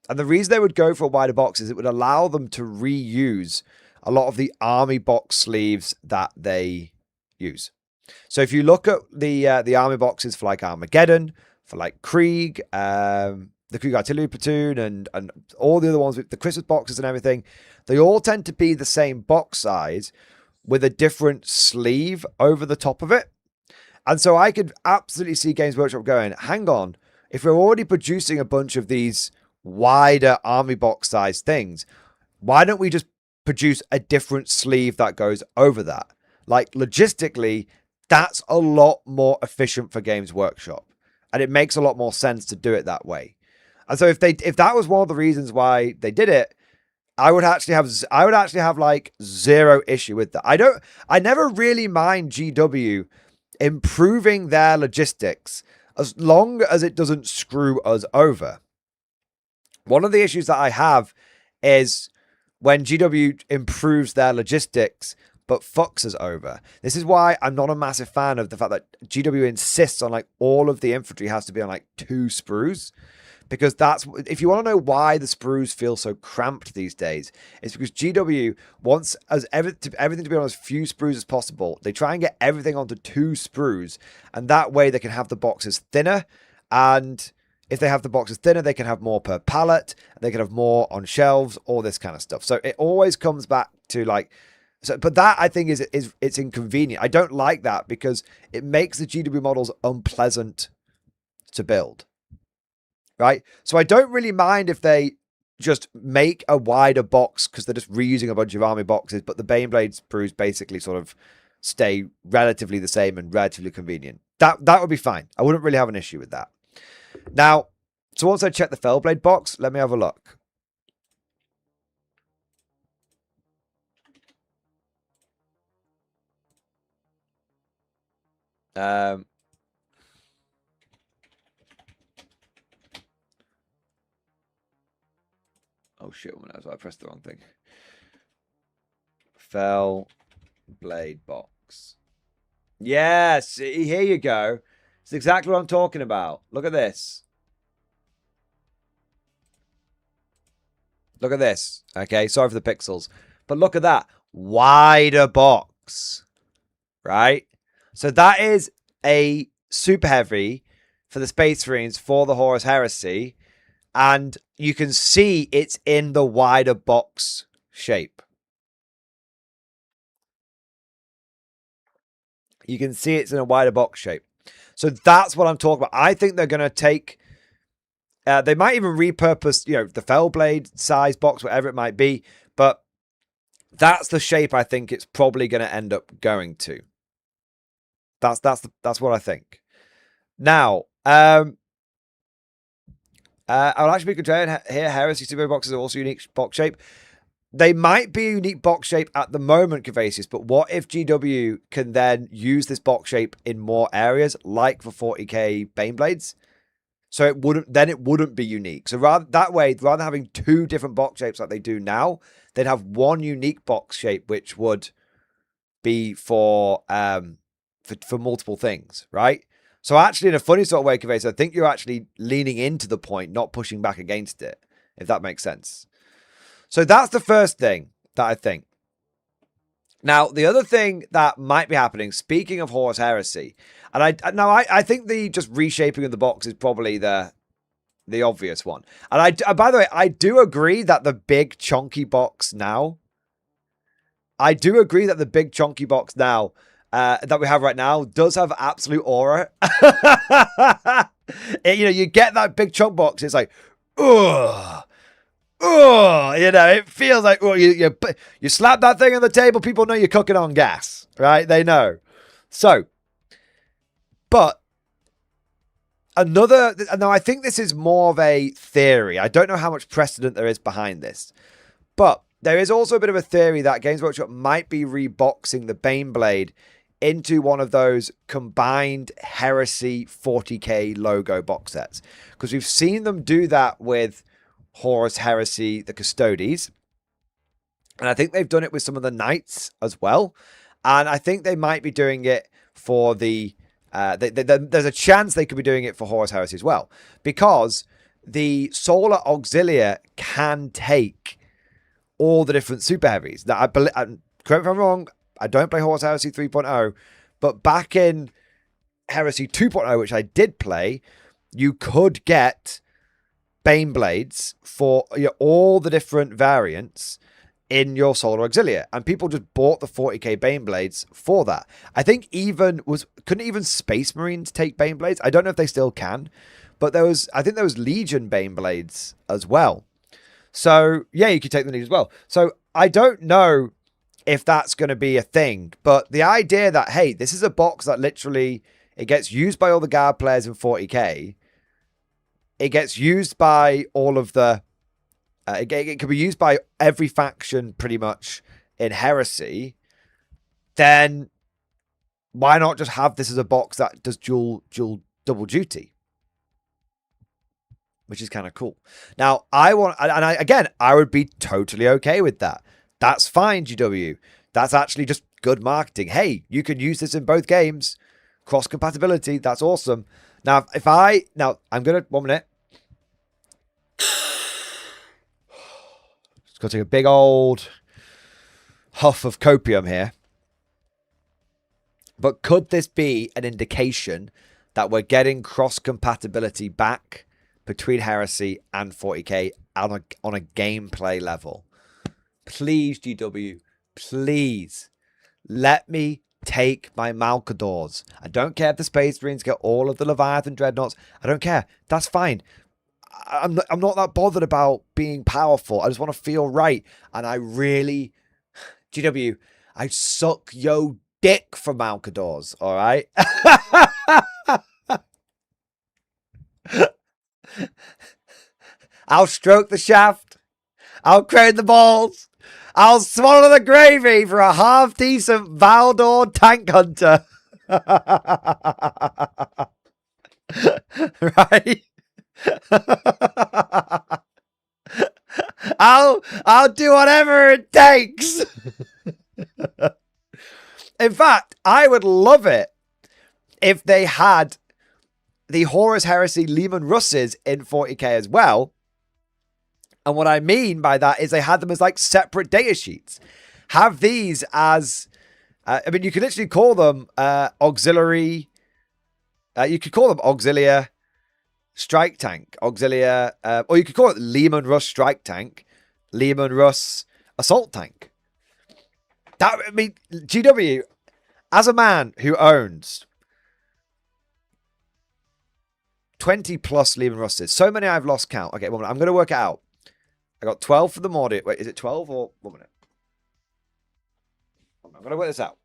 And the reason they would go for a wider box is it would allow them to reuse a lot of the army box sleeves that they use. So if you look at the army boxes for like Armageddon, for like Krieg, the Krieg Artillery Platoon, and all the other ones with the Christmas boxes and everything, they all tend to be the same box size with a different sleeve over the top of it. And so I could absolutely see Games Workshop going, hang on, if we're already producing a bunch of these wider army box size things, why don't we just produce a different sleeve that goes over that? Like, logistically, that's a lot more efficient for Games Workshop, and it makes a lot more sense to do it that way. And so if that was one of the reasons why they did it, I would actually have like zero issue with that. I never really mind GW improving their logistics as long as it doesn't screw us over. One of the issues that I have is when GW improves their logistics but fucks us over. This is why I'm not a massive fan of the fact that GW insists on like all of the infantry has to be on like 2 sprues. Because if you want to know why the sprues feel so cramped these days, it's because GW wants everything to be on as few sprues as possible. They try and get everything onto 2 sprues, and that way they can have the boxes thinner. And if they have the boxes thinner, they can have more per pallet, they can have more on shelves, all this kind of stuff. So it always comes back to like, but that I think is it's inconvenient. I don't like that because it makes the GW models unpleasant to build. Right? So I don't really mind if they just make a wider box because they're just reusing a bunch of army boxes, but the Baneblade sprues basically sort of stay relatively the same and relatively convenient. That would be fine. I wouldn't really have an issue with that. Now, to also check the Fellblade box, let me have a look. Oh shit, I pressed the wrong thing. Fellblade box. Yes, here you go. It's exactly what I'm talking about. Look at this. Look at this. Okay, sorry for the pixels. But look at that. Wider box. Right? So that is a super heavy for the Space Marines for the Horus Heresy. And you can see it's in the wider box shape. You can see it's in a wider box shape. So that's what I'm talking about. I think they're going to take... they might even repurpose, the Fellblade size box, whatever it might be. But that's the shape I think it's probably going to end up going to. That's what I think. Now, I'll actually be contrarian here. Heresy Super boxes are also unique box shape. They might be a unique box shape at the moment, Cavasius, but what if GW can then use this box shape in more areas, like for 40k Baneblades? So it wouldn't be unique. So rather than having two different box shapes like they do now, they'd have one unique box shape, which would be for multiple things, right? So actually, in a funny sort of way, Cavasius, I think you're actually leaning into the point, not pushing back against it, if that makes sense. So that's the first thing that I think. Now, the other thing that might be happening, speaking of Horus Heresy, and I think the just reshaping of the box is probably the obvious one. And by the way, I do agree that the big chunky box now, that we have right now does have absolute aura. You get that big chunk box, it's like, ugh. Oh, it feels like you slap that thing on the table, people know you're cooking on gas, right? They know. So, but now I think this is more of a theory. I don't know how much precedent there is behind this, but there is also a bit of a theory that Games Workshop might be reboxing the Baneblade into one of those combined Heresy 40k logo box sets, because we've seen them do that with Horus Heresy, the Custodes. And I think they've done it with some of the Knights as well. And I think they might be doing it for the... there's a chance they could be doing it for Horus Heresy as well. Because the Solar Auxilia can take all the different Super Heavies. Now, correct me if I'm wrong, I don't play Horus Heresy 3.0. But back in Heresy 2.0, which I did play, you could get Baneblades for all the different variants in your Solar Auxilia, and people just bought the 40k Baneblades for that. I think couldn't even Space Marines take Baneblades? I don't know if they still can, but I think there was Legion Baneblades as well. So yeah, you could take them as well. So I don't know if that's going to be a thing, but the idea that, hey, this is a box that literally it gets used by all the guard players in 40k. It gets used by all of the... it can be used by every faction pretty much in Heresy. Then why not just have this as a box that does dual double duty? Which is kind of cool. Now, I would be totally okay with that. That's fine, GW. That's actually just good marketing. Hey, you can use this in both games. Cross compatibility. That's awesome. Now, I'm going to... 1 minute. Just got to take a big old huff of copium here. But could this be an indication that we're getting cross compatibility back between Heresy and 40k on a gameplay level? Please, GW, please let me take my Malcadors. I don't care if the Space Marines get all of the Leviathan Dreadnoughts. I don't care. That's fine. I'm not that bothered about being powerful. I just want to feel right. And I really, GW, I suck yo dick for Malcadors, all right? I'll stroke the shaft. I'll crane the balls. I'll swallow the gravy for a half-decent Valdor tank hunter. Right? I'll do whatever it takes. In fact, I would love it if they had the Horus Heresy Lehman Russes in 40k as well. And what I mean by that is they had them as like separate data sheets. Have these as, I mean, you could literally call them auxiliary. You could call them Auxilia Strike Tank, Auxilia, or you could call it Lehman Russ Strike Tank, Lehman Russ Assault Tank. That, I mean, GW, as a man who owns 20 plus Lehman Russes, so many I've lost count. Okay, 1 minute, I'm going to work it out. I got 12 for the Mordi. Wait, is it 12 or 1 minute? I'm going to work this out.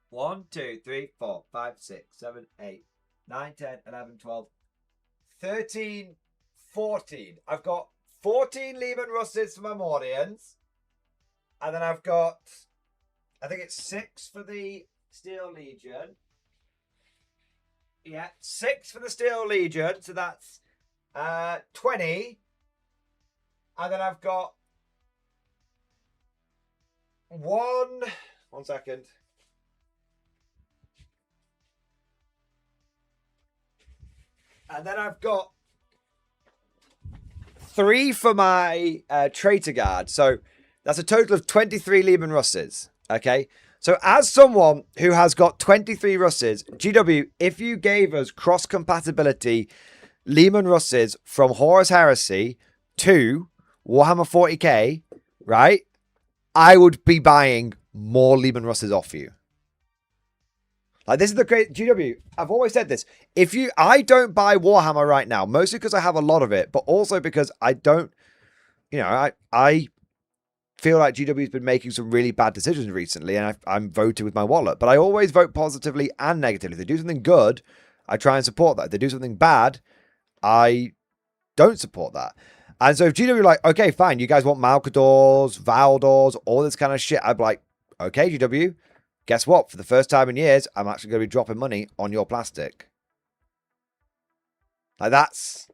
1, 2, 3, 4, 5, 6, 7, 8, 9, 10, 11, 12, 13, 14. I've got 14 Lehman Russes for my Mordians. And then I've got, I think it's 6 for the Steel Legion. Yeah, 6 for the Steel Legion. So that's 20. And then I've got 1 second. And then I've got 3 for my Traitor Guard. So that's a total of 23 Lehman Russes. Okay. So as someone who has got 23 Russes, GW, if you gave us cross-compatibility Lehman Russes from Horus Heresy to Warhammer 40k, right? I would be buying more Lehman Russes off you. Like, this is the great GW. I've always said this. I don't buy Warhammer right now, mostly because I have a lot of it, but also because I don't, I feel like GW's been making some really bad decisions recently, and I'm voting with my wallet. But I always vote positively and negatively. If they do something good, I try and support that. If they do something bad, I don't support that. And so if GW are like, okay, fine, you guys want Malcadors, Valdors, all this kind of shit, I'd be like, okay, GW, guess what? For the first time in years, I'm actually going to be dropping money on your plastic. Like, that's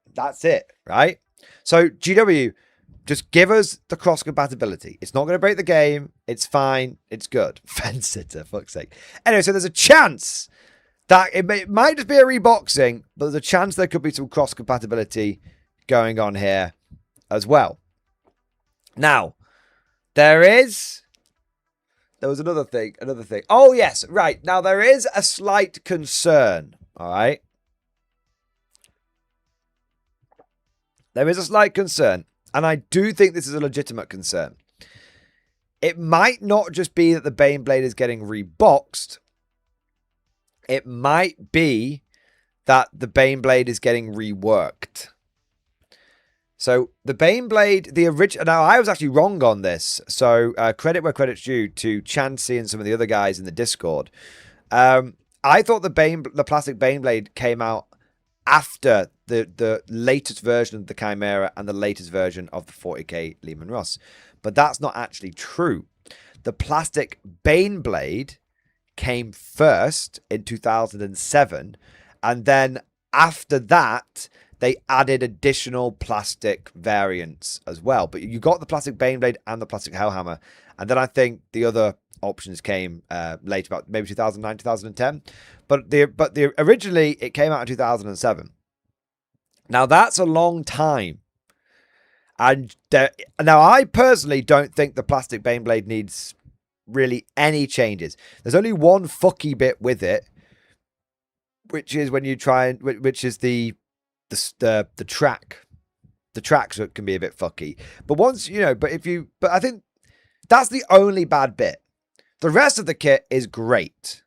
it, right? So GW, just give us the cross compatibility. It's not going to break the game. It's fine. It's good. Fence sitter, fuck's sake. Anyway, so there's a chance that it might just be a reboxing, but there's a chance there could be some cross compatibility going on here as well. Now, there was another thing. Oh, yes, right. Now, there is a slight concern, all right? There is a slight concern, and I do think this is a legitimate concern. It might not just be that the Baneblade is getting reboxed. It might be that the Baneblade is getting reworked. So the Baneblade, the original. Now I was actually wrong on this. So credit where credit's due to Chansey and some of the other guys in the Discord. I thought the plastic Baneblade came out after the latest version of the Chimera and the latest version of the 40k Lehman Russ, but that's not actually true. The plastic Baneblade came first in 2007, and then after that, they added additional plastic variants as well. But you got the plastic Baneblade and the plastic Hellhammer. And then I think the other options came later, about maybe 2009, 2010. But originally, it came out in 2007. Now, that's a long time. And now, I personally don't think the plastic Baneblade needs really any changes. There's only one fucky bit with it, which is when you which is the track. The tracks can be a bit fucky. But I think that's the only bad bit. The rest of the kit is great.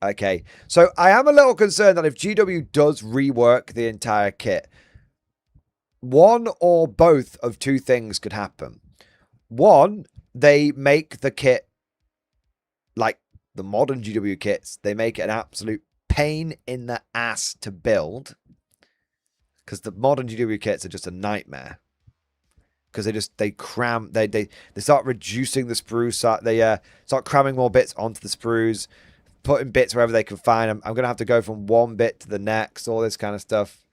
Okay, so I am a little concerned that if GW does rework the entire kit, one or both of two things could happen. One, they make the kit like the modern GW kits, they make it an absolute pain in the ass to build, because the modern GW kits are just a nightmare. Because they cram, they start reducing the sprues, they start cramming more bits onto the sprues, putting bits wherever they can find. I'm going to have to go from one bit to the next, all this kind of stuff.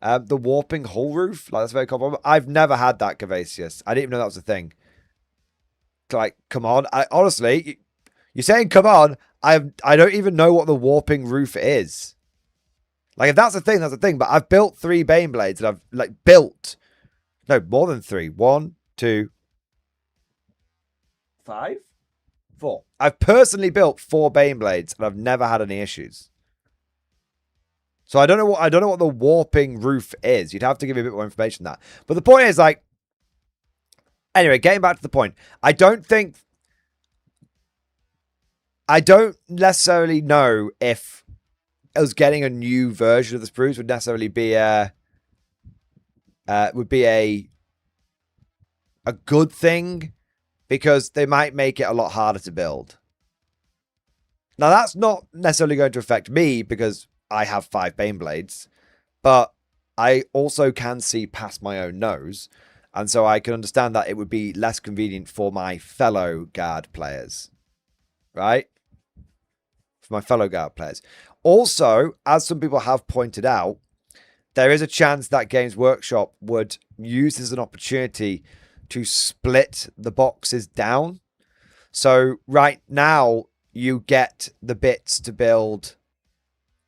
The warping hull roof, like, that's very common. I've never had that, Cavasius. I didn't even know that was a thing. Like, come on. Honestly, you're saying come on. I don't even know what the warping roof is. Like, if that's a thing, that's a thing. But I've built 3 Baneblades, and I've, like, built... No, more than 3. 1, 2... 5? 4. I've personally built 4 Baneblades, and I've never had any issues. So I don't know what the warping roof is. You'd have to give me a bit more information on that. But the point is, like... Anyway, getting back to the point. I don't necessarily know if us getting a new version of the sprues would necessarily be a good thing, because they might make it a lot harder to build. Now, that's not necessarily going to affect me because I have 5 Baneblades, but I also can see past my own nose, and so I can understand that it would be less convenient for my fellow guard players, right? For my fellow guard players. Also, as some people have pointed out, there is a chance that Games Workshop would use this as an opportunity to split the boxes down. So right now, you get the bits to build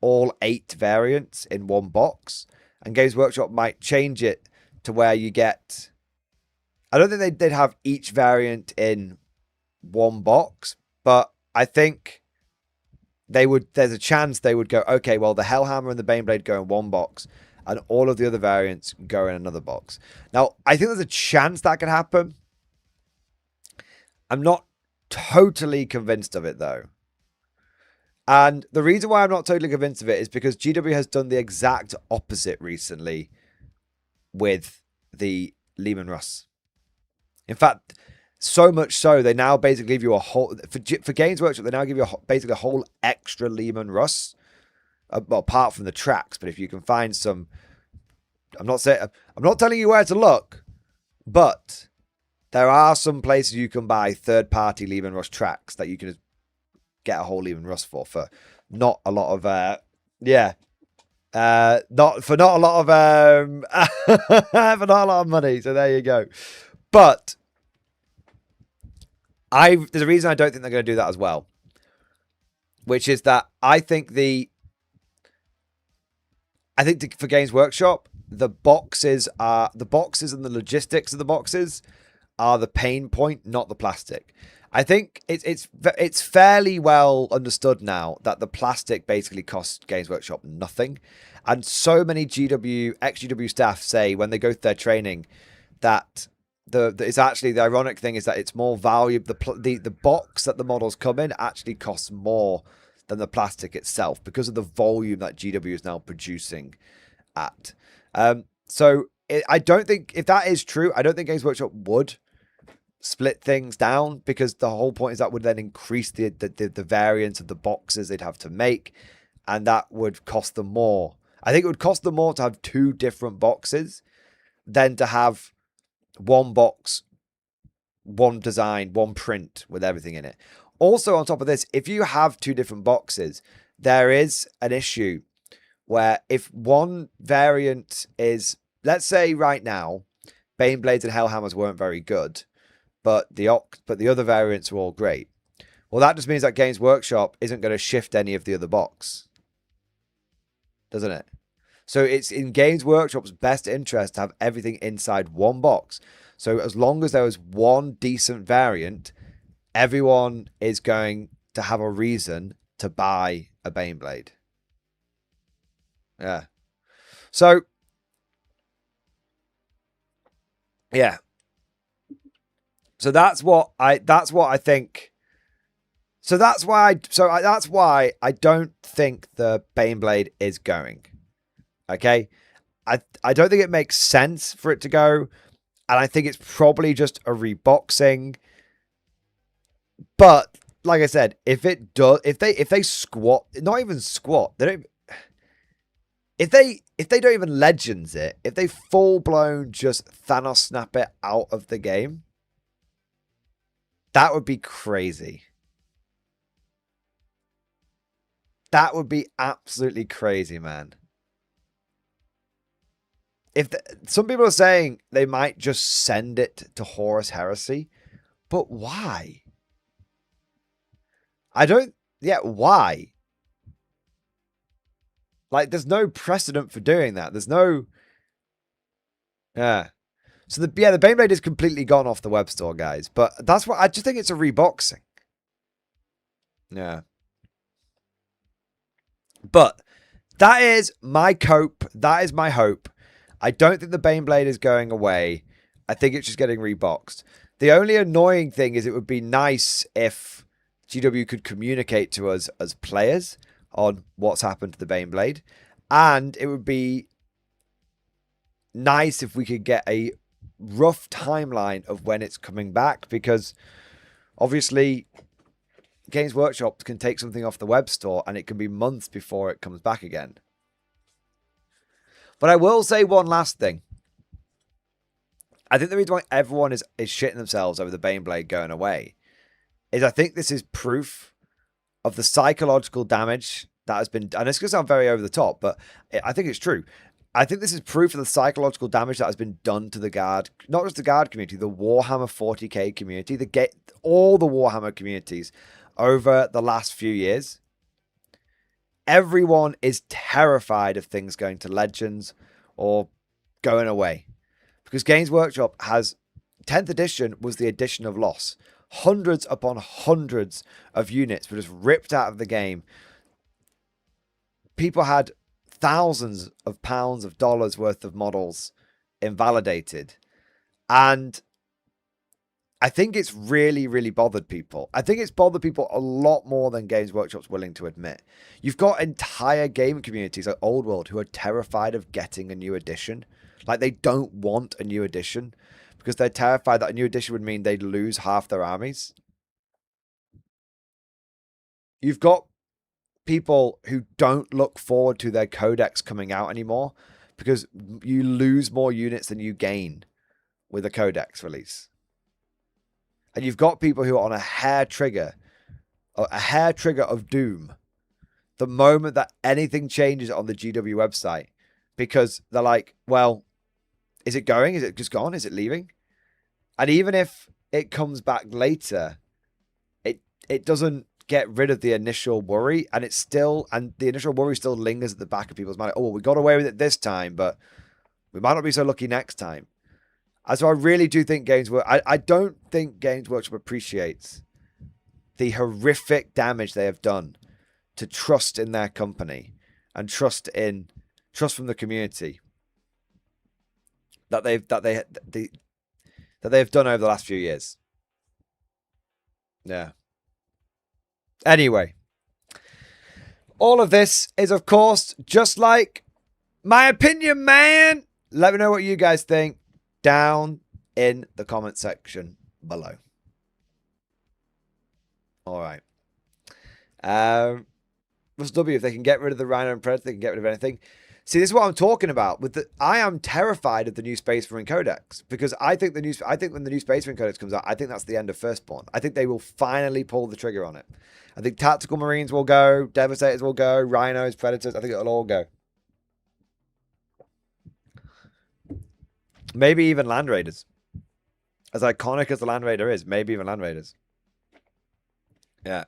all 8 variants in one box. And Games Workshop might change it to where you get... I don't think they'd have each variant in one box, but I think they would... There's a chance they would go, okay, well, the Hellhammer and the Baneblade go in one box, and all of the other variants go in another box. Now, I think there's a chance that could happen. I'm not totally convinced of it, though. And the reason why I'm not totally convinced of it is because GW has done the exact opposite recently with the Lehman Russ. In fact, so much so, they now basically give you a whole... For Games Workshop, they now give you basically a whole extra Lehman Russ. Well, apart from the tracks, but if you can find some... I'm not telling you where to look, but there are some places you can buy third-party Lehman Russ tracks that you can get a whole Lehman Russ for not a lot of for not a lot of money. So there you go. But there's a reason I don't think they're going to do that as well, which is that I think for Games Workshop, the boxes and the logistics of the boxes are the pain point, not the plastic. I think it's fairly well understood now that the plastic basically costs Games Workshop nothing. And so many ex-GW staff say when they go through their training that it's actually the ironic thing is that it's more valuable. The box that the models come in actually costs more than the plastic itself because of the volume that GW is now producing at. So I don't think, if that is true, I don't think Games Workshop would split things down, because the whole point is that would then increase the variance of the boxes they'd have to make, and that would cost them more. I think it would cost them more to have 2 different boxes than to have one box, one design, one print with everything in it. Also, on top of this, if you have 2 different boxes, there is an issue where if one variant is, let's say right now, Baneblades and Hellhammers weren't very good, but the other variants were all great. Well, that just means that Games Workshop isn't going to shift any of the other box, doesn't it? So it's in Games Workshop's best interest to have everything inside one box. So as long as there is one decent variant, everyone is going to have a reason to buy a Baneblade. Yeah. So, yeah. So that's what I think So that's why. That's why I don't think the Baneblade is going. Okay, I don't think it makes sense for it to go, and I think it's probably just a reboxing. But like I said, if it does, if they squat, not even squat, they don't. If they don't even legends it, if they full blown just Thanos snap it out of the game, that would be crazy. That would be absolutely crazy, man. Some people are saying they might just send it to Horus Heresy, but why? Why? Like, there's no precedent for doing that. There's no... Yeah. So, the Baneblade is completely gone off the web store, guys. But that's what... I just think it's a reboxing. Yeah. But that is my cope. That is my hope. I don't think the Baneblade is going away. I think it's just getting reboxed. The only annoying thing is it would be nice if GW could communicate to us as players on what's happened to the Baneblade. And it would be nice if we could get a rough timeline of when it's coming back, because obviously Games Workshop can take something off the web store and it can be months before it comes back again. But I will say one last thing. I think the reason why everyone is shitting themselves over the Baneblade going away is I think this is proof of the psychological damage that has been... And it's going to sound very over the top, but I think it's true. I think this is proof of the psychological damage that has been done to the Guard, not just the Guard community, the Warhammer 40k community, all the Warhammer communities over the last few years. Everyone is terrified of things going to Legends or going away. Because Games Workshop has... 10th edition was the edition of loss. Hundreds upon hundreds of units were just ripped out of the game. People had thousands of pounds of dollars worth of models invalidated. And I think it's really, really bothered people. I think it's bothered people a lot more than Games Workshop's willing to admit. You've got entire game communities like Old World who are terrified of getting a new edition. Like, they don't want a new edition because they're terrified that a new edition would mean they'd lose half their armies. You've got people who don't look forward to their codex coming out anymore because you lose more units than you gain with a codex release. And you've got people who are on a hair trigger of doom the moment that anything changes on the GW website, because they're like, well, is it going? Is it just gone? Is it leaving? And even if it comes back later, it doesn't get rid of the initial worry, and the initial worry still lingers at the back of people's mind. Oh, well, we got away with it this time, but we might not be so lucky next time. And so I really do think I don't think Games Workshop appreciates the horrific damage they have done to trust in their company and trust from the community that they've done over the last few years. Yeah. Anyway, all of this is, of course, just like my opinion, man. Let me know what you guys think down in the comment section below. All right. What's W? If they can get rid of the Rhino and Predator, they can get rid of anything. See, this is what I'm talking about. I am terrified of the new Space Marine Codex, because I think when the new Space Marine Codex comes out, I think that's the end of Firstborn. I think they will finally pull the trigger on it. I think Tactical Marines will go, Devastators will go, Rhinos, Predators. I think it'll all go. Maybe even Land Raiders. As iconic as the Land Raider is, maybe even Land Raiders. Yeah.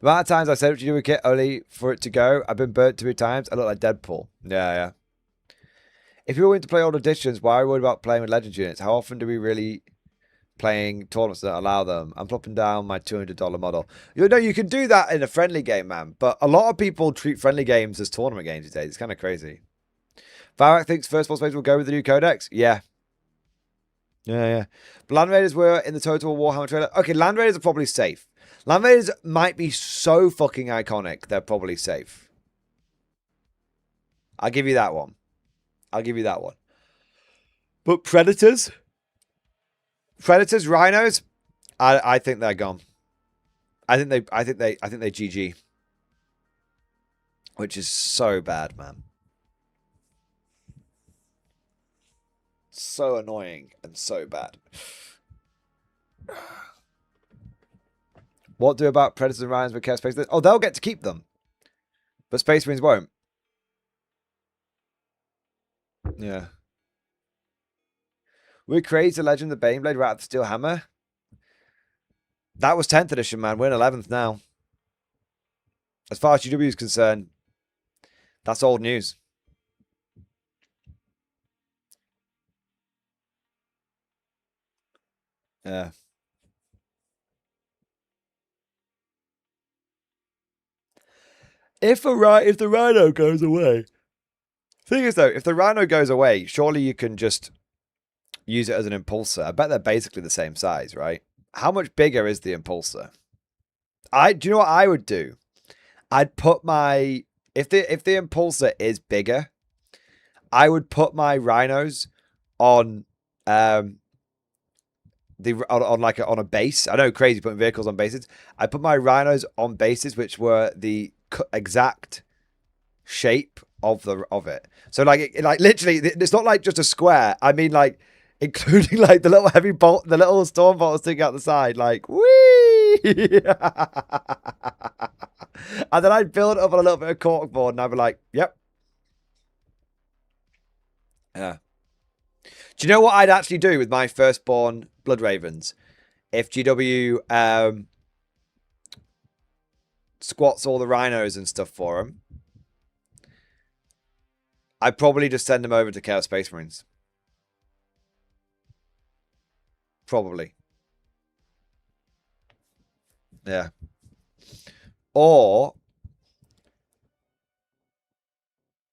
The amount of times I said what you do with kit only for it to go, I've been burnt 2 times. I look like Deadpool. Yeah. If you're willing to play old editions, why are we worried about playing with Legends units? How often do we really playing tournaments that allow them? I'm plopping down my $200 model. You know, you can do that in a friendly game, man. But a lot of people treat friendly games as tournament games these days. It's kind of crazy. Varak thinks First Ball Space will go with the new codex. Yeah. Yeah. But Land Raiders were in the Total Warhammer trailer. Okay, Land Raiders are probably safe. Land Raiders might be so fucking iconic, they're probably safe. I'll give you that one. But Predators? Rhinos? I think they're gone. I think they GG. Which is so bad, man. So annoying and so bad. What do about Predators and Rhinos with Chaos Space? Oh, they'll get to keep them. But Space Marines won't. Yeah. We created the Legend of the Baneblade right at the Steel Hammer. That was 10th edition, man. We're in 11th now. As far as GW is concerned, that's old news. Yeah. If the Rhino goes away. Thing is, though, if the Rhino goes away, surely you can just use it as an impulsor. I bet they're basically the same size, right? How much bigger is the impulsor? Do you know what I would do? I'd put my if the impulsor is bigger, I would put my Rhinos on on a base. I know, crazy putting vehicles on bases. I put my Rhinos on bases which were the exact shape of it. So like literally, it's not like just a square. I mean like including like the little heavy bolt, the little storm bolt sticking out the side, like whee. And then I'd build up on a little bit of corkboard, and I'd be like, yep. Yeah. Do you know what I'd actually do with my firstborn Blood Ravens? If GW squats all the Rhinos and stuff for them, I'd probably just send them over to Chaos Space Marines. Probably. Yeah. Or,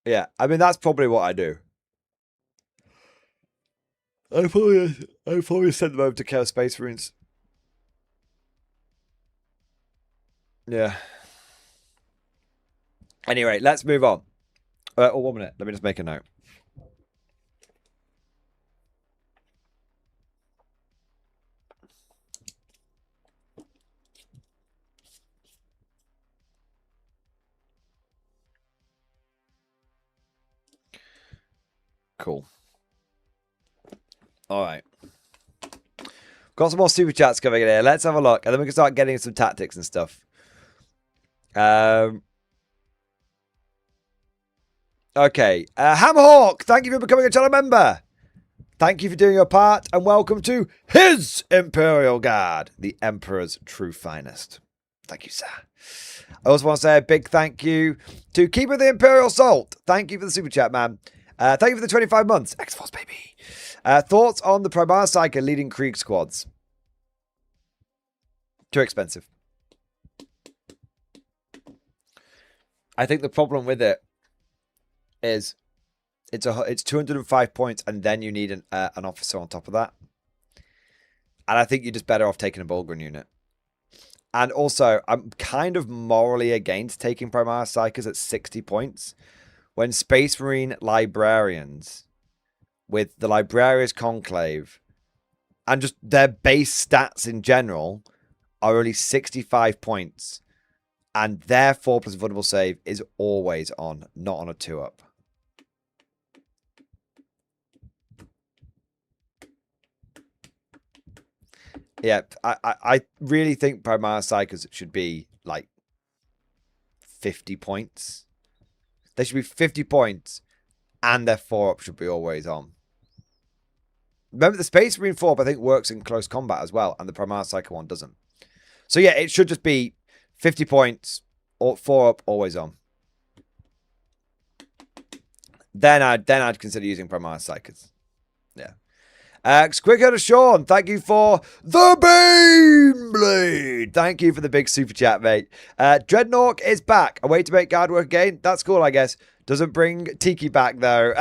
yeah, I mean, that's probably what I do. I'd probably send them over to Chaos Space Marines. Yeah. Anyway, let's move on. 1 minute. Let me just make a note. Cool. All right. Got some more super chats coming in here. Let's have a look. And then we can start getting some tactics and stuff. Okay. Hammerhawk, thank you for becoming a channel member. Thank you for doing your part. And welcome to His Imperial Guard, the Emperor's true finest. Thank you, sir. I also want to say a big thank you to Keeper the Imperial Salt. Thank you for the super chat, man. Thank you for the 25 months. X-Force, baby. Thoughts on the Primaris Psyker leading Krieg squads? Too expensive. I think the problem with it is it's 205 points, and then you need an officer on top of that. And I think you're just better off taking a Bulgren unit. And also, I'm kind of morally against taking Primaris Psykers at 60 points. When Space Marine Librarians, with the Librarius Conclave, and just their base stats in general, are only 65 points. And their 4+ vulnerable save is always on, not on a 2-up. Yeah, I really think Primaris Psykers should be like 50 points. They should be 50 points, and their 4-up should be always on. Remember, the Space Marine 4-up, I think, works in close combat as well, and the Primaris Psyker one doesn't. So yeah, it should just be 50 points, or 4-up, always on. Then I'd consider using Primaris Psykers. Yeah. Quicker Sean, thank you for the Baneblade. Thank you for the big super chat, mate. Dreadnought is back. A way to make guard work again. That's cool, I guess. Doesn't bring Tiki back, though.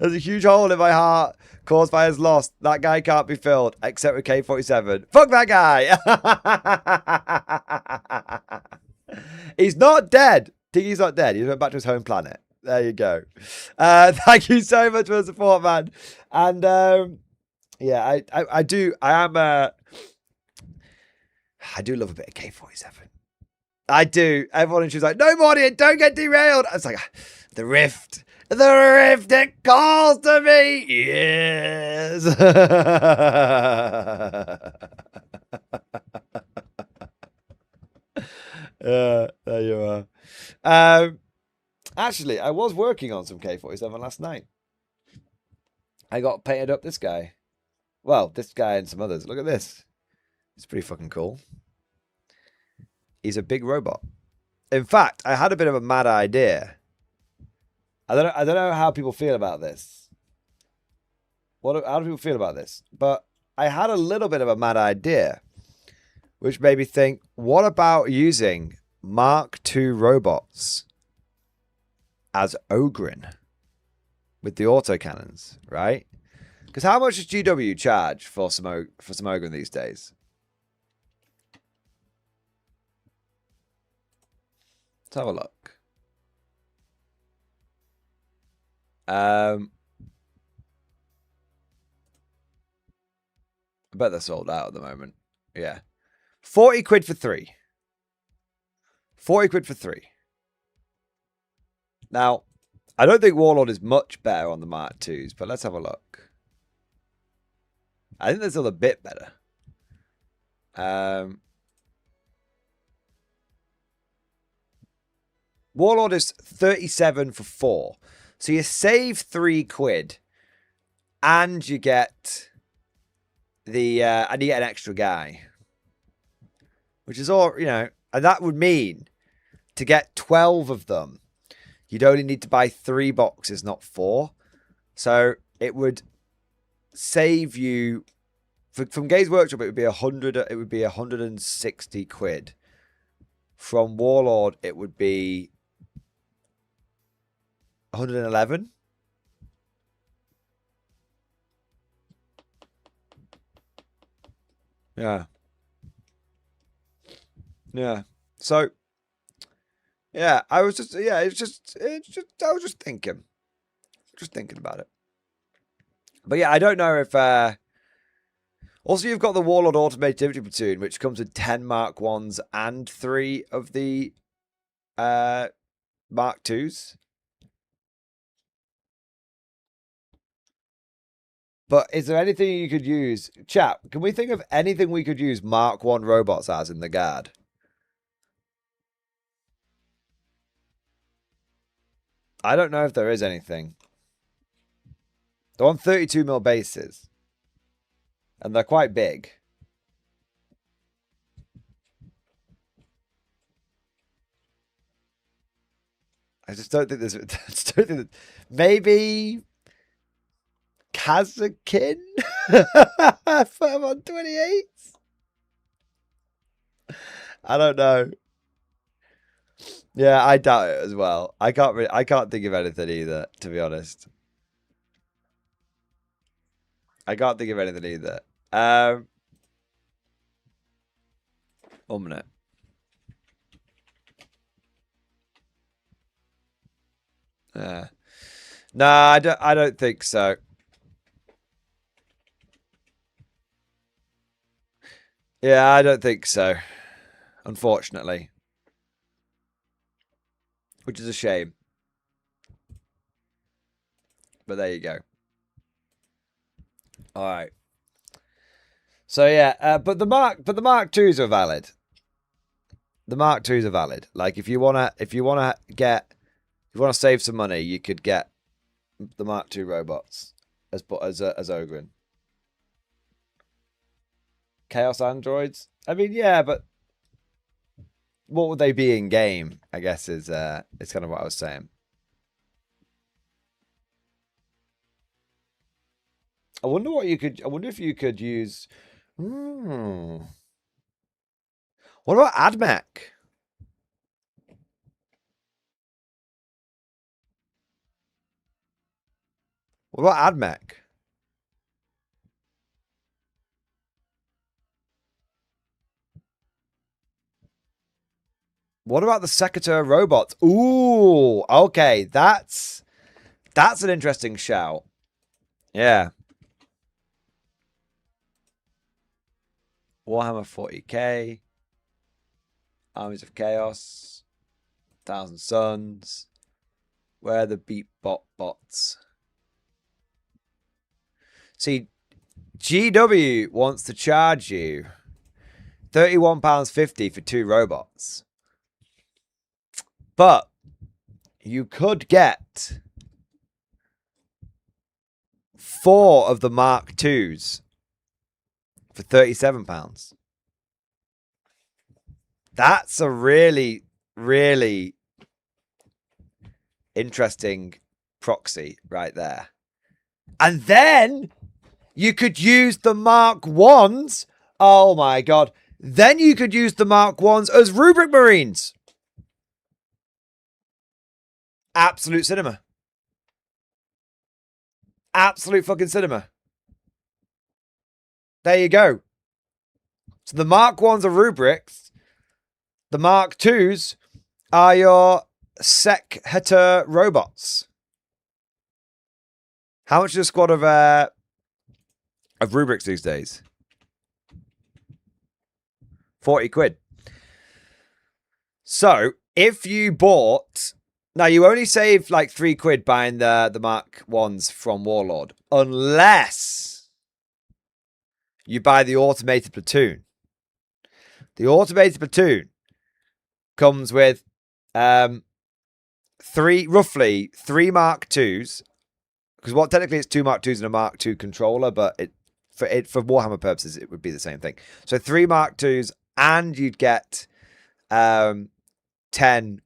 There's a huge hole in my heart caused by his loss. That guy can't be filled, except with K-47. Fuck that guy! He's not dead. Tiki's not dead. He went back to his home planet. There you go. Thank you so much for the support, man. And yeah, I do love a bit of K-47. I do. Everyone in she's like, no more, don't get derailed. I was like, the rift, it calls to me. Yes. There you are. Actually, I was working on some K-47 last night. I got painted up this guy. Well, this guy and some others. Look at this. It's pretty fucking cool. He's a big robot. In fact, I had a bit of a mad idea. I don't know how people feel about this. How do people feel about this? But I had a little bit of a mad idea, which made me think, what about using Mark II robots as Ogren with the autocannons, right? Because how much does GW charge for some Ogren these days? Let's have a look. I bet they're sold out at the moment. Yeah. 40 quid for 3. 40 quid for 3. Now, I don't think Warlord is much better on the Mark IIs, but let's have a look. I think they're still a bit better. Warlord is 37 for 4. So you save 3 quid and you get the and you get an extra guy. Which is all, you know, and that would mean to get 12 of them, you'd only need to buy 3 boxes, not 4. So it would save you from Games Workshop, it would be 160 quid. From Warlord, it would be 111. Yeah. Yeah. So yeah, I was just I was just thinking about it. But yeah, I don't know if also you've got the Warlord Automated Infantry Platoon, which comes with 10 Mark 1s and 3 of the Mark 2s. But is there anything you could use? Chat, can we think of anything we could use Mark 1 robots as in the Guard? I don't know if there is anything. They're on 32mm bases. And they're quite big. I just don't think there's... Maybe... Kazakin? Firm on 28? I don't know. Yeah, I doubt it as well. I can't think of anything either, to be honest. I can't think of anything either. 1 minute. No, I don't think so. Yeah, I don't think so. Unfortunately. Which is a shame. But there you go. All right. So yeah, but the Mark IIs are valid. The Mark IIs are valid. Like if you wanna save some money, you could get the Mark II robots as Ogren. Chaos androids. I mean, yeah, but what would they be in game? I guess is kind of what I was saying. I wonder if you could use. What about AdMech? What about AdMech? What about the Secretary robots? Ooh, okay, that's an interesting shout. Yeah. Warhammer 40k. Armies of Chaos. Thousand Suns. Where are the Beatbot bots? See, GW wants to charge you £31.50 for 2 robots. But you could get 4 of the Mark IIs for £37. That's a really, really interesting proxy right there. And then you could use the Mark 1s. Oh my God. Then you could use the Mark 1s as Rubric Marines. Absolute cinema. Absolute fucking cinema. There you go. So the Mark 1s are rubrics. The Mark 2s are your Sec-Heter robots. How much is a squad of rubrics these days? 40 quid. So if you bought... Now, you only save like 3 quid buying the Mark 1s from Warlord. Unless you buy the automated platoon. The automated platoon comes with roughly 3 Mark 2s. Because technically it's 2 Mark 2s and a Mark 2 controller, but for Warhammer purposes, it would be the same thing. So 3 Mark 2s, and you'd get 10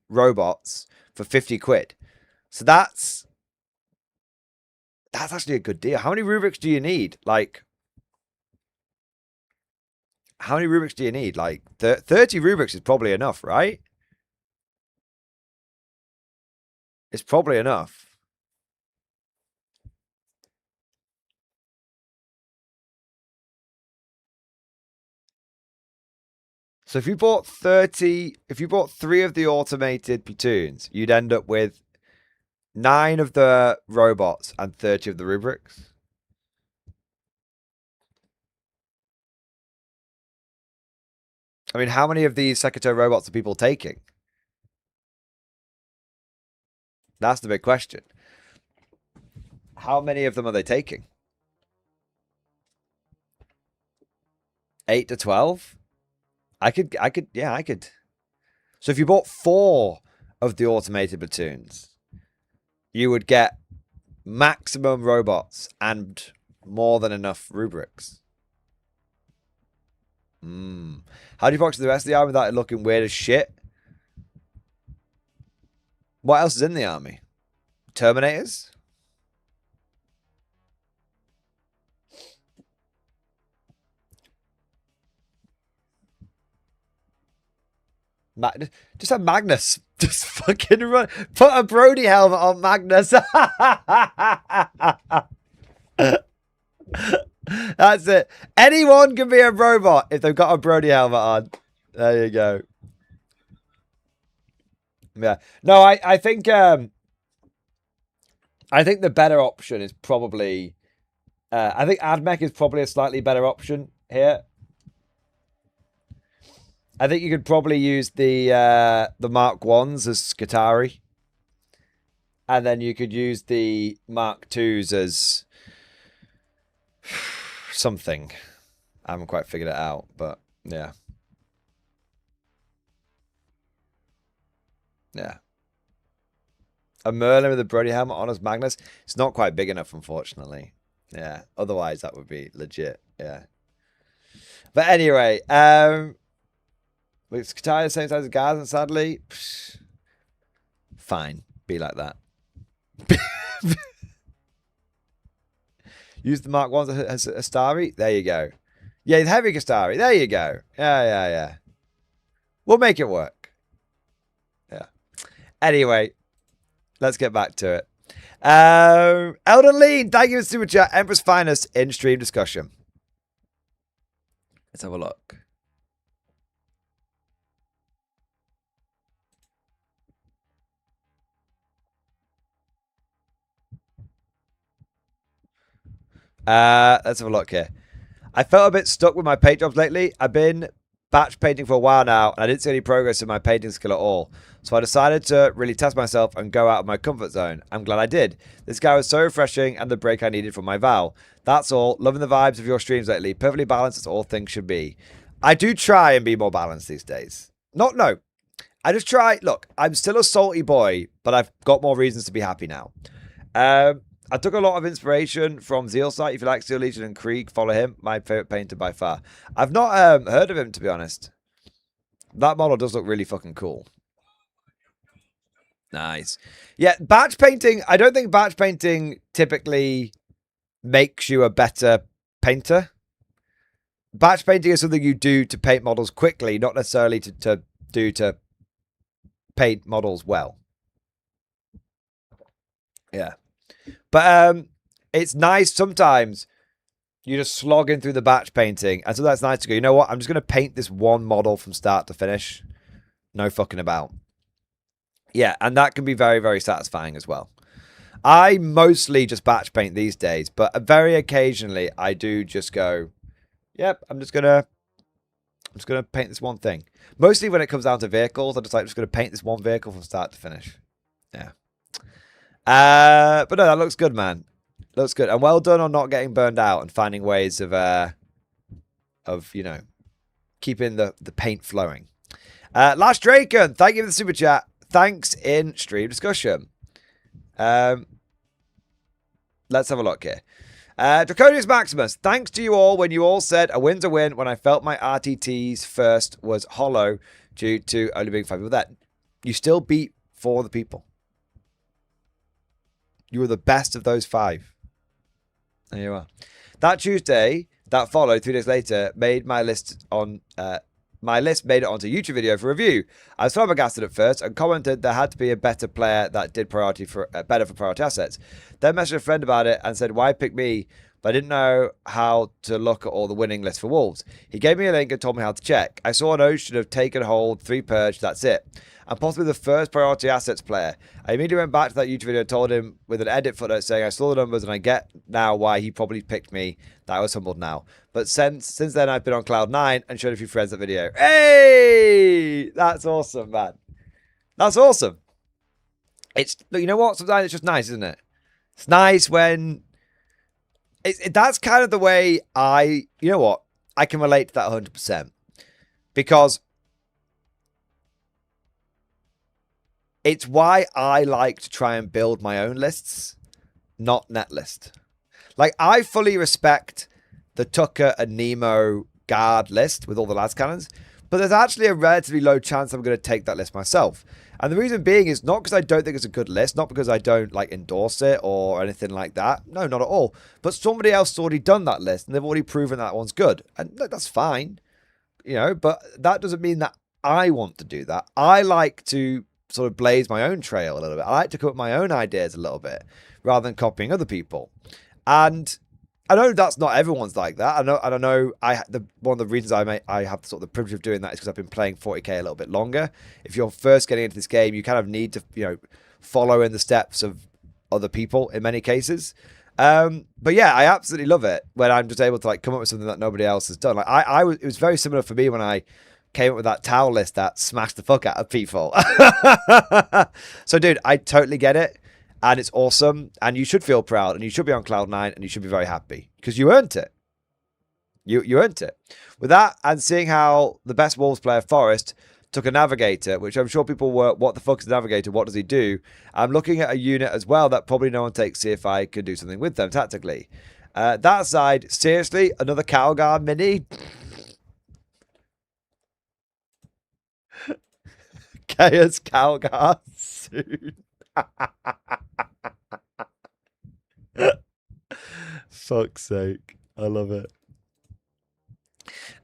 robots for 50 quid. So that's actually a good deal. How many rubrics do you need? Like, how many rubrics do you need? Like, 30 rubrics is probably enough, right? It's probably enough. So if you bought 3 of the automated platoons, you'd end up with 9 of the robots and 30 of the rubrics. I mean, how many of these Secretary robots are people taking? That's the big question. How many of them are they taking? 8 to 12? I could. So if you bought 4 of the automated platoons, you would get maximum robots and more than enough rubrics. How do you proxy the rest of the army without it looking weird as shit? What else is in the army? Terminators? Just have Magnus. Just fucking run. Put a Brody helmet on Magnus. That's it. Anyone can be a robot if they've got a Brody helmet on. There you go. Yeah. No, I think the better option is probably I think AdMech is probably a slightly better option here. I think you could probably use the Mark 1s as Skitarii. And then you could use the Mark 2s as something. I haven't quite figured it out, but yeah. Yeah. A Merlin with a Brody helmet on as Magnus. It's not quite big enough, unfortunately. Yeah. Otherwise, that would be legit. Yeah. But anyway, with Skitarii the same size as Gaza, sadly. Fine. Be like that. Use the Mark 1s as a Starry. There you go. Yeah, the heavy Starry. There you go. Yeah. We'll make it work. Yeah. Anyway, let's get back to it. Elden Lean, thank you for super chat. Empress Finest in stream discussion. Let's have a look. Let's have a look here. I felt a bit stuck with my paint jobs lately. I've been batch painting for a while now, and I didn't see any progress in my painting skill at all. So I decided to really test myself and go out of my comfort zone. I'm glad I did. This guy was so refreshing and the break I needed from my vow. That's all. Loving the vibes of your streams lately. Perfectly balanced as all things should be. I do try and be more balanced these days. No. I just try. Look, I'm still a salty boy, but I've got more reasons to be happy now. I took a lot of inspiration from Zealsight. If you like Steel Legion and Krieg, follow him. My favorite painter by far. I've not heard of him, to be honest. That model does look really fucking cool. Nice. Yeah, batch painting. I don't think batch painting typically makes you a better painter. Batch painting is something you do to paint models quickly, not necessarily to do to paint models well. Yeah. But it's nice sometimes you just slogging through the batch painting. And so that's nice to go, you know what? I'm just going to paint this one model from start to finish. No fucking about. Yeah, and that can be very, very satisfying as well. I mostly just batch paint these days, but very occasionally I do just go, yep, I'm just gonna paint this one thing. Mostly when it comes down to vehicles, I'm just gonna paint this one vehicle from start to finish. Yeah. But no, that looks good, man. Looks good. And well done on not getting burned out and finding ways of you know, keeping the paint flowing. Last Draken, thank you for the super chat. Thanks in stream discussion. Let's have a look here. Draconius Maximus, thanks to you all when you all said a win's a win when I felt my RTT's first was hollow due to only being 5 people there. You still beat 4 of the people. You were the best of those 5. There you are. That Tuesday, that followed 3 days later, made my list on... my list made it onto a YouTube video for review. I was flabbergasted at first and commented there had to be a better player that did priority for better for priority assets. Then messaged a friend about it and said, why pick me? But I didn't know how to look at all the winning lists for Wolves. He gave me a link and told me how to check. I saw an ocean of Take and Hold, 3 Purge, that's it. I'm possibly the first priority assets player. I immediately went back to that YouTube video and told him with an edit footnote saying I saw the numbers and I get now why he probably picked me. That I was humbled now. But since then I've been on cloud 9 and showed a few friends that video. Hey! That's awesome, man. That's awesome. Look, you know what? Sometimes it's just nice, isn't it? It's nice when... that's kind of the way you know what? I can relate to that 100%. Because... it's why I like to try and build my own lists, not netlist. Like, I fully respect the Tucker and Nemo guard list with all the las cannons, but there's actually a relatively low chance I'm going to take that list myself. And the reason being is not because I don't think it's a good list, not because I don't like endorse it or anything like that. No, not at all. But somebody else has already done that list and they've already proven that one's good. And that's fine, you know, but that doesn't mean that I want to do that. I like to sort of blaze my own trail a little bit. I like to come up with my own ideas a little bit rather than copying other people. And I know that's not everyone's like that. I know one of the reasons I have sort of the privilege of doing that is because I've been playing 40k a little bit longer. If you're first getting into this game, you kind of need to, you know, follow in the steps of other people in many cases. But yeah, I absolutely love it when I'm just able to like come up with something that nobody else has done. Like it was very similar for me when I came up with that towel list that smashed the fuck out of people. So dude, I totally get it. And it's awesome. And you should feel proud. And you should be on cloud 9. And you should be very happy. Because you earned it. You earned it. With that, and seeing how the best Wolves player, Forrest, took a Navigator, which I'm sure people were, what the fuck is a Navigator? What does he do? I'm looking at a unit as well that probably no one takes, see if I could do something with them tactically. That aside, seriously, another Calgar mini? Chaos Calgar soon. Fuck's sake. I love it.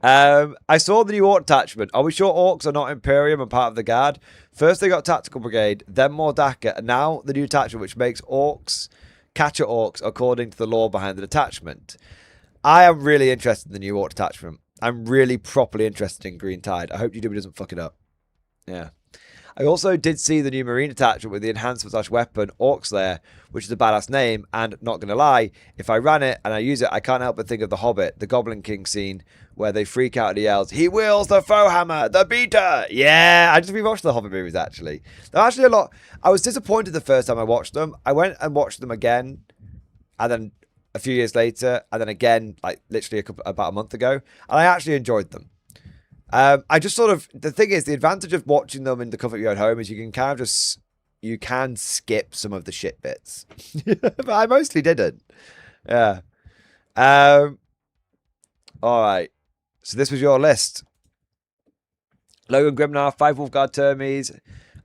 I saw the new orc attachment. Are we sure orcs are not Imperium and part of the Guard? First they got Tactical Brigade, then Mordaka, and now the new attachment which makes orcs catcher orcs according to the lore behind the detachment. I am really interested in the new orc detachment. I'm really properly interested in Green Tide. I hope GW doesn't fuck it up. Yeah. I also did see the new Marine attachment with the enhancement / weapon Orc Slayer, which is a badass name, and not gonna lie, if I ran it and I use it, I can't help but think of The Hobbit, the Goblin King scene, where they freak out and he yells, "He wields the foe hammer, the beater!" Yeah, I just rewatched the Hobbit movies, actually. They're actually a lot. I was disappointed the first time I watched them. I went and watched them again, and then a few years later, and then again, like literally about a month ago, and I actually enjoyed them. I just sort of, the thing is, the advantage of watching them in the comfort of your own home is you can kind of just, you can skip some of the shit bits. But I mostly didn't. Yeah. All right. So this was your list. Logan Grimnar, 5 Wolfguard Termies,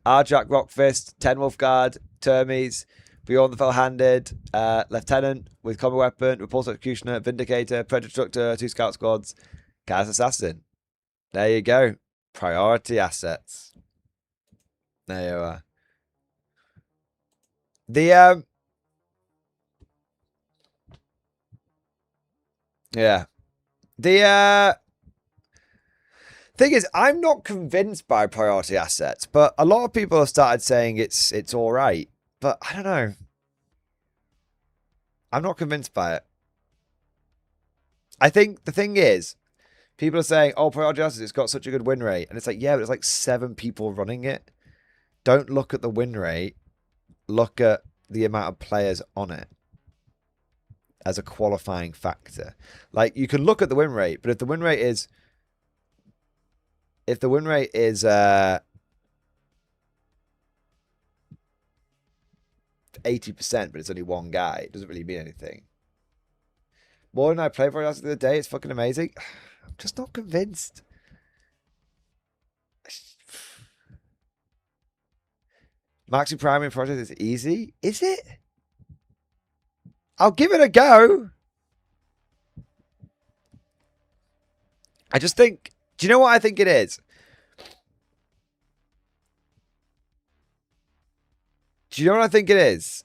Arjak Rockfist, 10 Wolfguard Termies, Beyond the Fell-Handed, Lieutenant with Combat Weapon, Repulsor Executioner, Vindicator, Predator Destructor, 2 Scout Squads, Chaos Assassin. There you go. Priority assets. There you are. Yeah. The thing is, I'm not convinced by priority assets, but a lot of people have started saying it's all right. But I don't know. I'm not convinced by it. I think the thing is, people are saying, oh, priority assets, it's got such a good win rate. And it's like, yeah, but it's like 7 people running it. Don't look at the win rate. Look at the amount of players on it as a qualifying factor. Like, you can look at the win rate, but if the win rate is 80%, but it's only one guy, it doesn't really mean anything. More than I played for us the other day, it's fucking amazing. I'm just not convinced. Maxi Primary Project is easy. Is it? I'll give it a go. I just think, do you know what I think it is? Do you know what I think it is?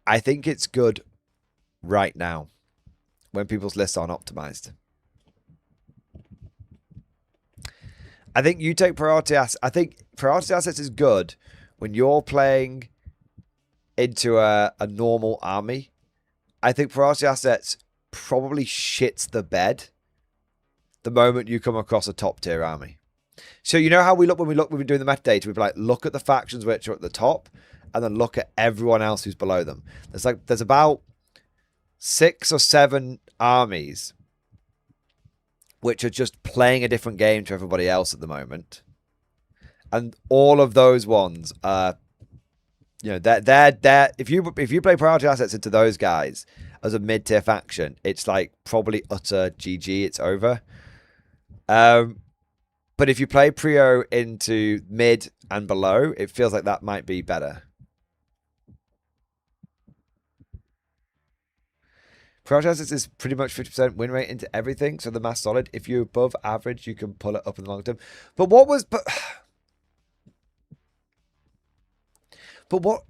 I think it's good right now when people's lists aren't optimized. I think you take priority assets. I think priority assets is good when you're playing into a normal army. I think priority assets probably shits the bed the moment you come across a top tier army. So you know how we look when we've been doing the metadata, we'd be like, look at the factions which are at the top and then look at everyone else who's below them. There's about 6 or 7 armies which are just playing a different game to everybody else at the moment. And all of those ones are, you know, they're if you play priority assets into those guys as a mid-tier faction, it's like probably utter GG, it's over. But if you play Prio into mid and below, it feels like that might be better. Priority assets is pretty much 50% win rate into everything, so the mass solid. If you're above average, you can pull it up in the long term. But what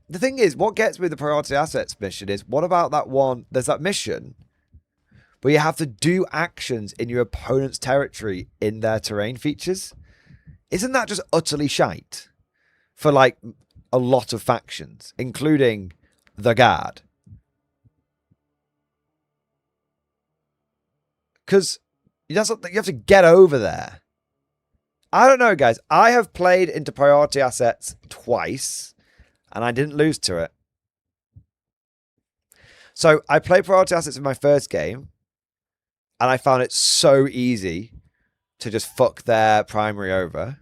the thing is, what gets me the priority assets mission is, what about that one? There's that mission where you have to do actions in your opponent's territory in their terrain features. Isn't that just utterly shite for like a lot of factions, including the Guard? Because you have to get over there. I don't know, guys. I have played into priority assets twice, and I didn't lose to it. So I played priority assets in my first game, and I found it so easy to just fuck their primary over.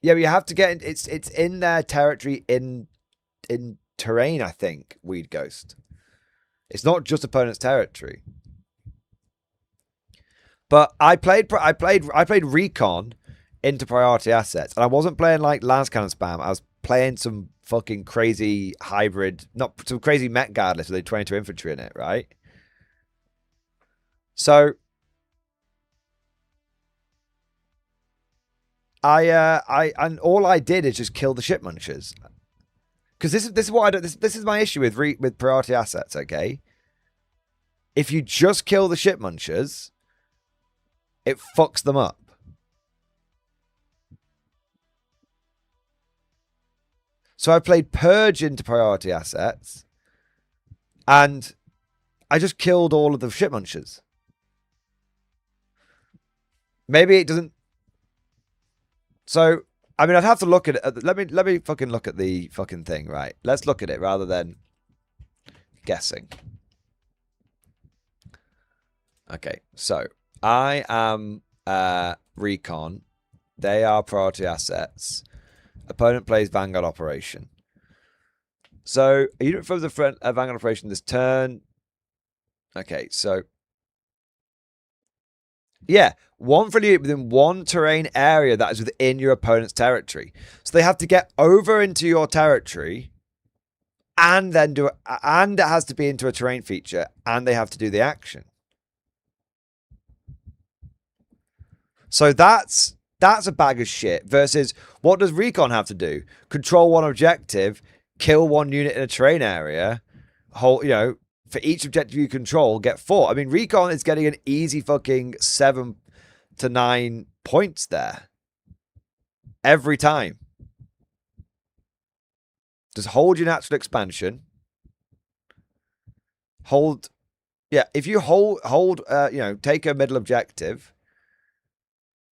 Yeah, but you have to get in, it's in their territory in terrain, I think, Weed Ghost. It's not just opponent's territory. But I played recon into priority assets, and I wasn't playing like lance cannon spam. I was playing some fucking crazy hybrid, not some crazy mech guardless with a 22 infantry in it, right? So and all I did is just kill the ship munchers. Because this is what I do. This is my issue with priority assets. Okay, if you just kill the ship munchers, it fucks them up. So I played Purge into priority assets, and I just killed all of the ship munchers. Maybe it doesn't. So I mean, I'd have to look at it. Let me fucking look at the fucking thing, right? Let's look at it rather than guessing. Okay, so I am recon. They are priority assets. Opponent plays Vanguard Operation. So a unit from the Vanguard Operation this turn. Okay, so yeah, one for unit within one terrain area that is within your opponent's territory. So they have to get over into your territory, and then and it has to be into a terrain feature, and they have to do the action. So that's a bag of shit. Versus, what does Recon have to do? Control one objective, kill one unit in a terrain area, hold, for each objective you control, get 4. I mean, Recon is getting an easy fucking 7 to 9 points there. Every time. Just hold your natural expansion. Hold, yeah, if you take a middle objective,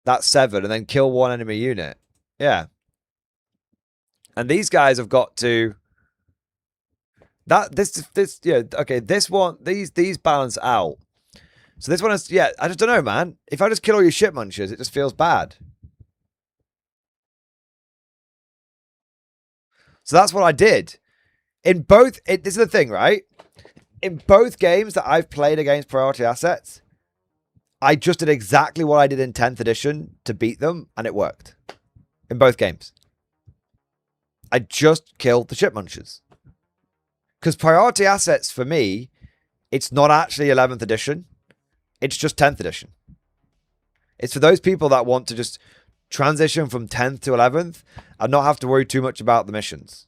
that's 7, and then kill one enemy unit. Yeah. And these guys have got to... These balance out. So this one is, I just don't know, man. If I just kill all your ship munchers, it just feels bad. So that's what I did. In both, this is the thing, right? In both games that I've played against priority assets, I just did exactly what I did in 10th edition to beat them, and it worked. In both games. I just killed the ship munchers. Because priority assets, for me, it's not actually 11th edition. It's just 10th edition. It's for those people that want to just transition from 10th to 11th and not have to worry too much about the missions.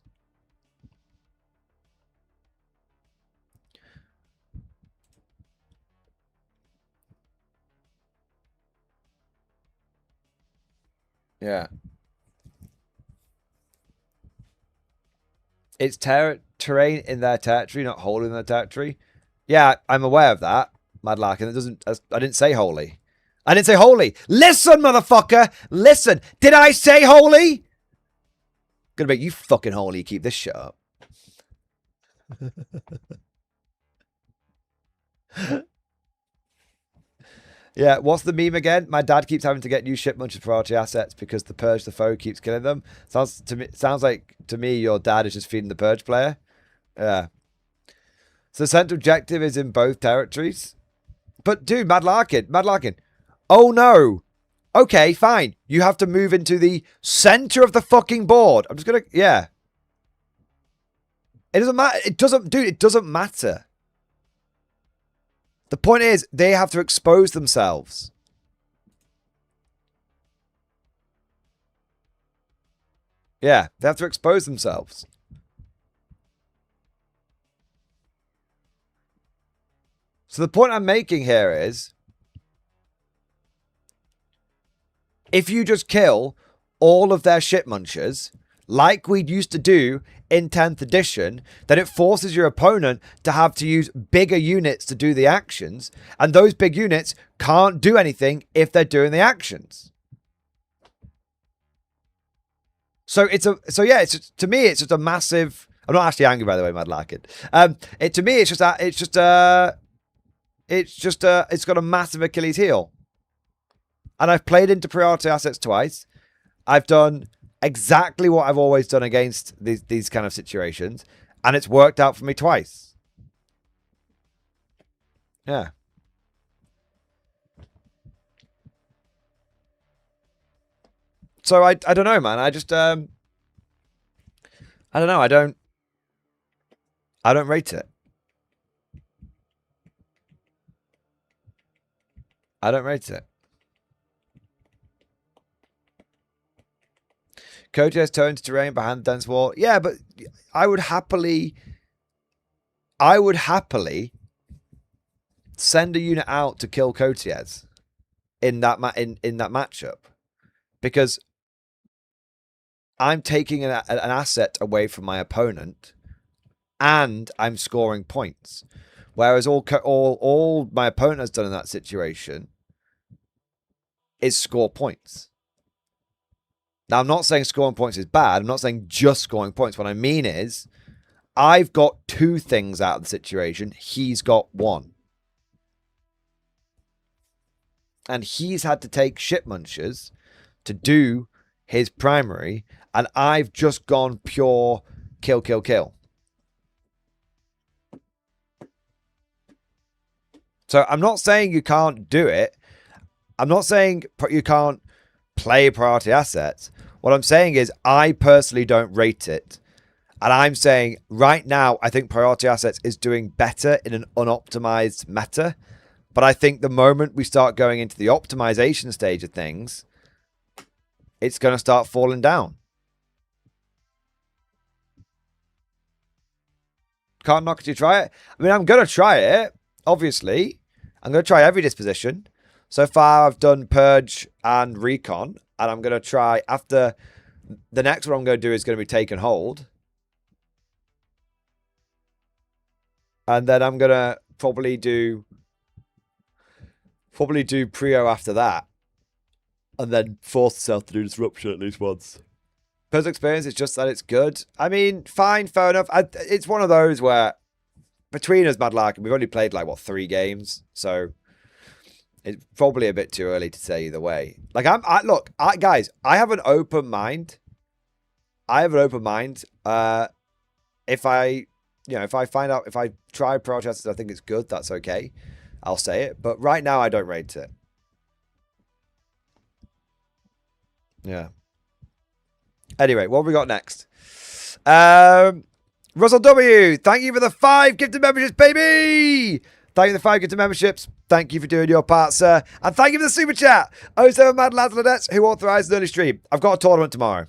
Yeah. It's terrain in their territory, not wholly in their territory. Yeah, I'm aware of that, Madlarkin. It doesn't. I didn't say holy. I didn't say holy. Listen, motherfucker. Listen. Did I say holy? Gonna make you fucking holy. Keep this shit up. Yeah, what's the meme again? My dad keeps having to get new ship munchers priority assets because the Purge the foe keeps killing them. Sounds like to me your dad is just feeding the Purge player. Yeah. So central objective is in both territories. But dude, Madlarkin. Oh no. Okay, fine. You have to move into the center of the fucking board. I'm just gonna, yeah. It doesn't matter. It doesn't matter. The point is, they have to expose themselves. Yeah, they have to expose themselves. So the point I'm making here is, if you just kill all of their ship munchers, like we used to do in 10th edition, then it forces your opponent to have to use bigger units to do the actions, and those big units can't do anything if they're doing the actions. So to me it's just a massive. I'm not actually angry, by the way, Madlarkin. To me it's got a massive Achilles heel, and I've played into priority assets twice. I've done exactly what I've always done against these kind of situations, and it's worked out for me twice. Yeah. So I don't know, man. I just I don't know. I don't rate it. I don't rate it. Cody has turns terrain behind the dense wall. Yeah, but I would happily send a unit out to kill Cotiez in that matchup, because I'm taking an asset away from my opponent and I'm scoring points, whereas all my opponent has done in that situation is score points. Now, I'm not saying scoring points is bad. I'm not saying just scoring points. What I mean is, I've got 2 things out of the situation. He's got 1. And he's had to take shit munchers to do his primary. And I've just gone pure kill, kill, kill. So I'm not saying you can't do it. I'm not saying you can't play priority assets. What I'm saying is I personally don't rate it. And I'm saying right now, I think priority assets is doing better in an unoptimized meta. But I think the moment we start going into the optimization stage of things, it's going to start falling down. Can't knock it till you try it. I mean, I'm going to try it, obviously. I'm going to try every disposition. So far, I've done Purge and Recon. And I'm going to try, after the next one I'm going to do is going to be Take and Hold. And then I'm going to probably do Prio after that. And then force myself to do Disruption at least once. Personal experience is just that it's good. I mean, fine, fair enough. It's one of those where, between us, Mad Larkin, we've only played like, 3 games? So it's probably a bit too early to say either way. Like, guys, I have an open mind. If I find out, if I try protests, I think it's good, that's okay. I'll say it. But right now, I don't rate it. Yeah. Anyway, what have we got next? Russell W, thank you for the 5 gifted memberships, baby! Thank you for the 5 gifted memberships. Thank you for doing your part, sir. And thank you for the super chat. 07 Mad Lads Ladettes, who authorised an early stream. I've got a tournament tomorrow.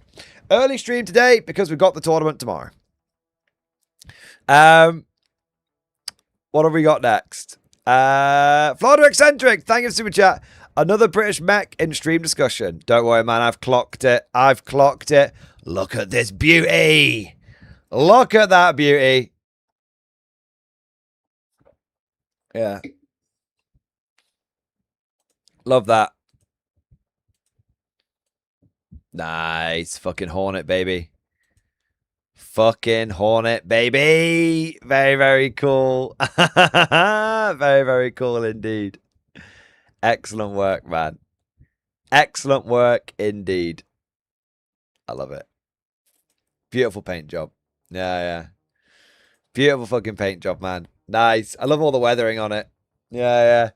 Early stream today because we've got the tournament tomorrow. What have we got next? Florida Eccentric, thank you for super chat. Another British mech in stream discussion. Don't worry, man. I've clocked it. Look at this beauty. Look at that beauty. Yeah. Love that. Nice. Fucking Hornet, baby. Fucking Hornet, baby. Very, very cool. Very, very cool indeed. Excellent work, man. Excellent work indeed. I love it. Beautiful paint job. Yeah. Beautiful fucking paint job, man. Nice. I love all the weathering on it. Yeah.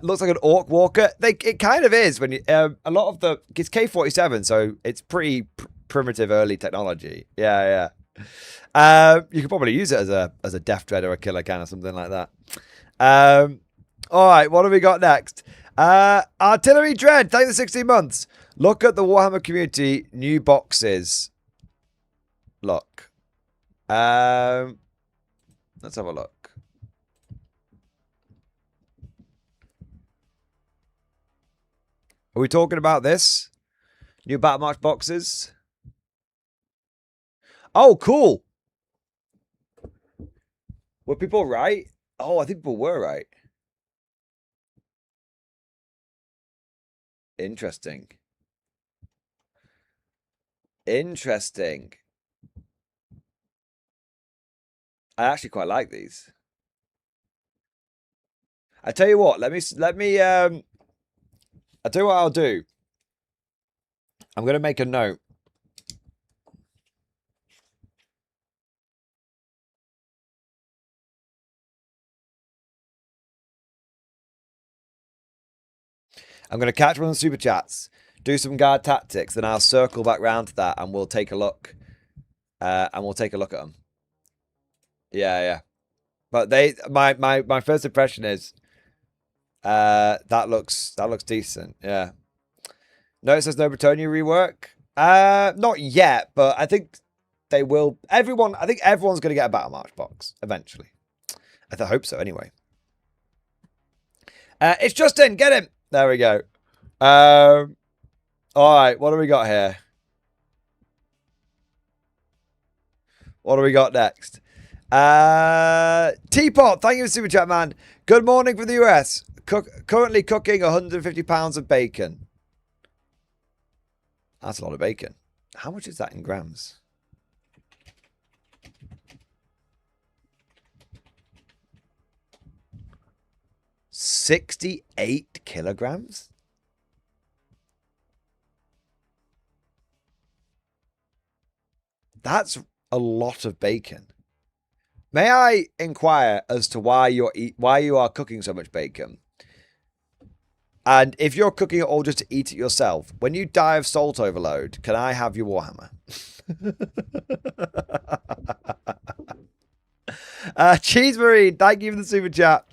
Looks like an Orc Walker. It kind of is when you a lot of it's K47, so it's pretty primitive early technology. Yeah. You could probably use it as a Death Dread or a Killer Can or something like that. All right, what have we got next? Artillery Dread, thank you for 16 months. Look at the Warhammer community new boxes. Look. Let's have a look. Are we talking about this? New Battle March boxes? Oh, cool. Were people right? Oh, I think people were right. Interesting. I actually quite like these. I tell you what, I'll tell you what I'll do. I'm going to make a note. I'm going to catch one of the super chats, do some guard tactics, then I'll circle back round to that and we'll take a look and we'll take a look at them. Yeah. But my first impression is that looks decent. Yeah. No, it says no Bretonia rework. Not yet, but I think they will. I think everyone's going to get a Battle March box eventually. I hope so. Anyway, it's Justin. Get him. There we go. All right. What do we got here? What do we got next? Teapot, thank you for super chat, man. Good morning from the US. Currently cooking 150 pounds of bacon. That's a lot of bacon. How much is that in grams? $68 kilograms? That's a lot of bacon. May I inquire as to why you are cooking so much bacon? And if you're cooking it all just to eat it yourself, when you die of salt overload, can I have your Warhammer? Cheese Marine, thank you for the super chat.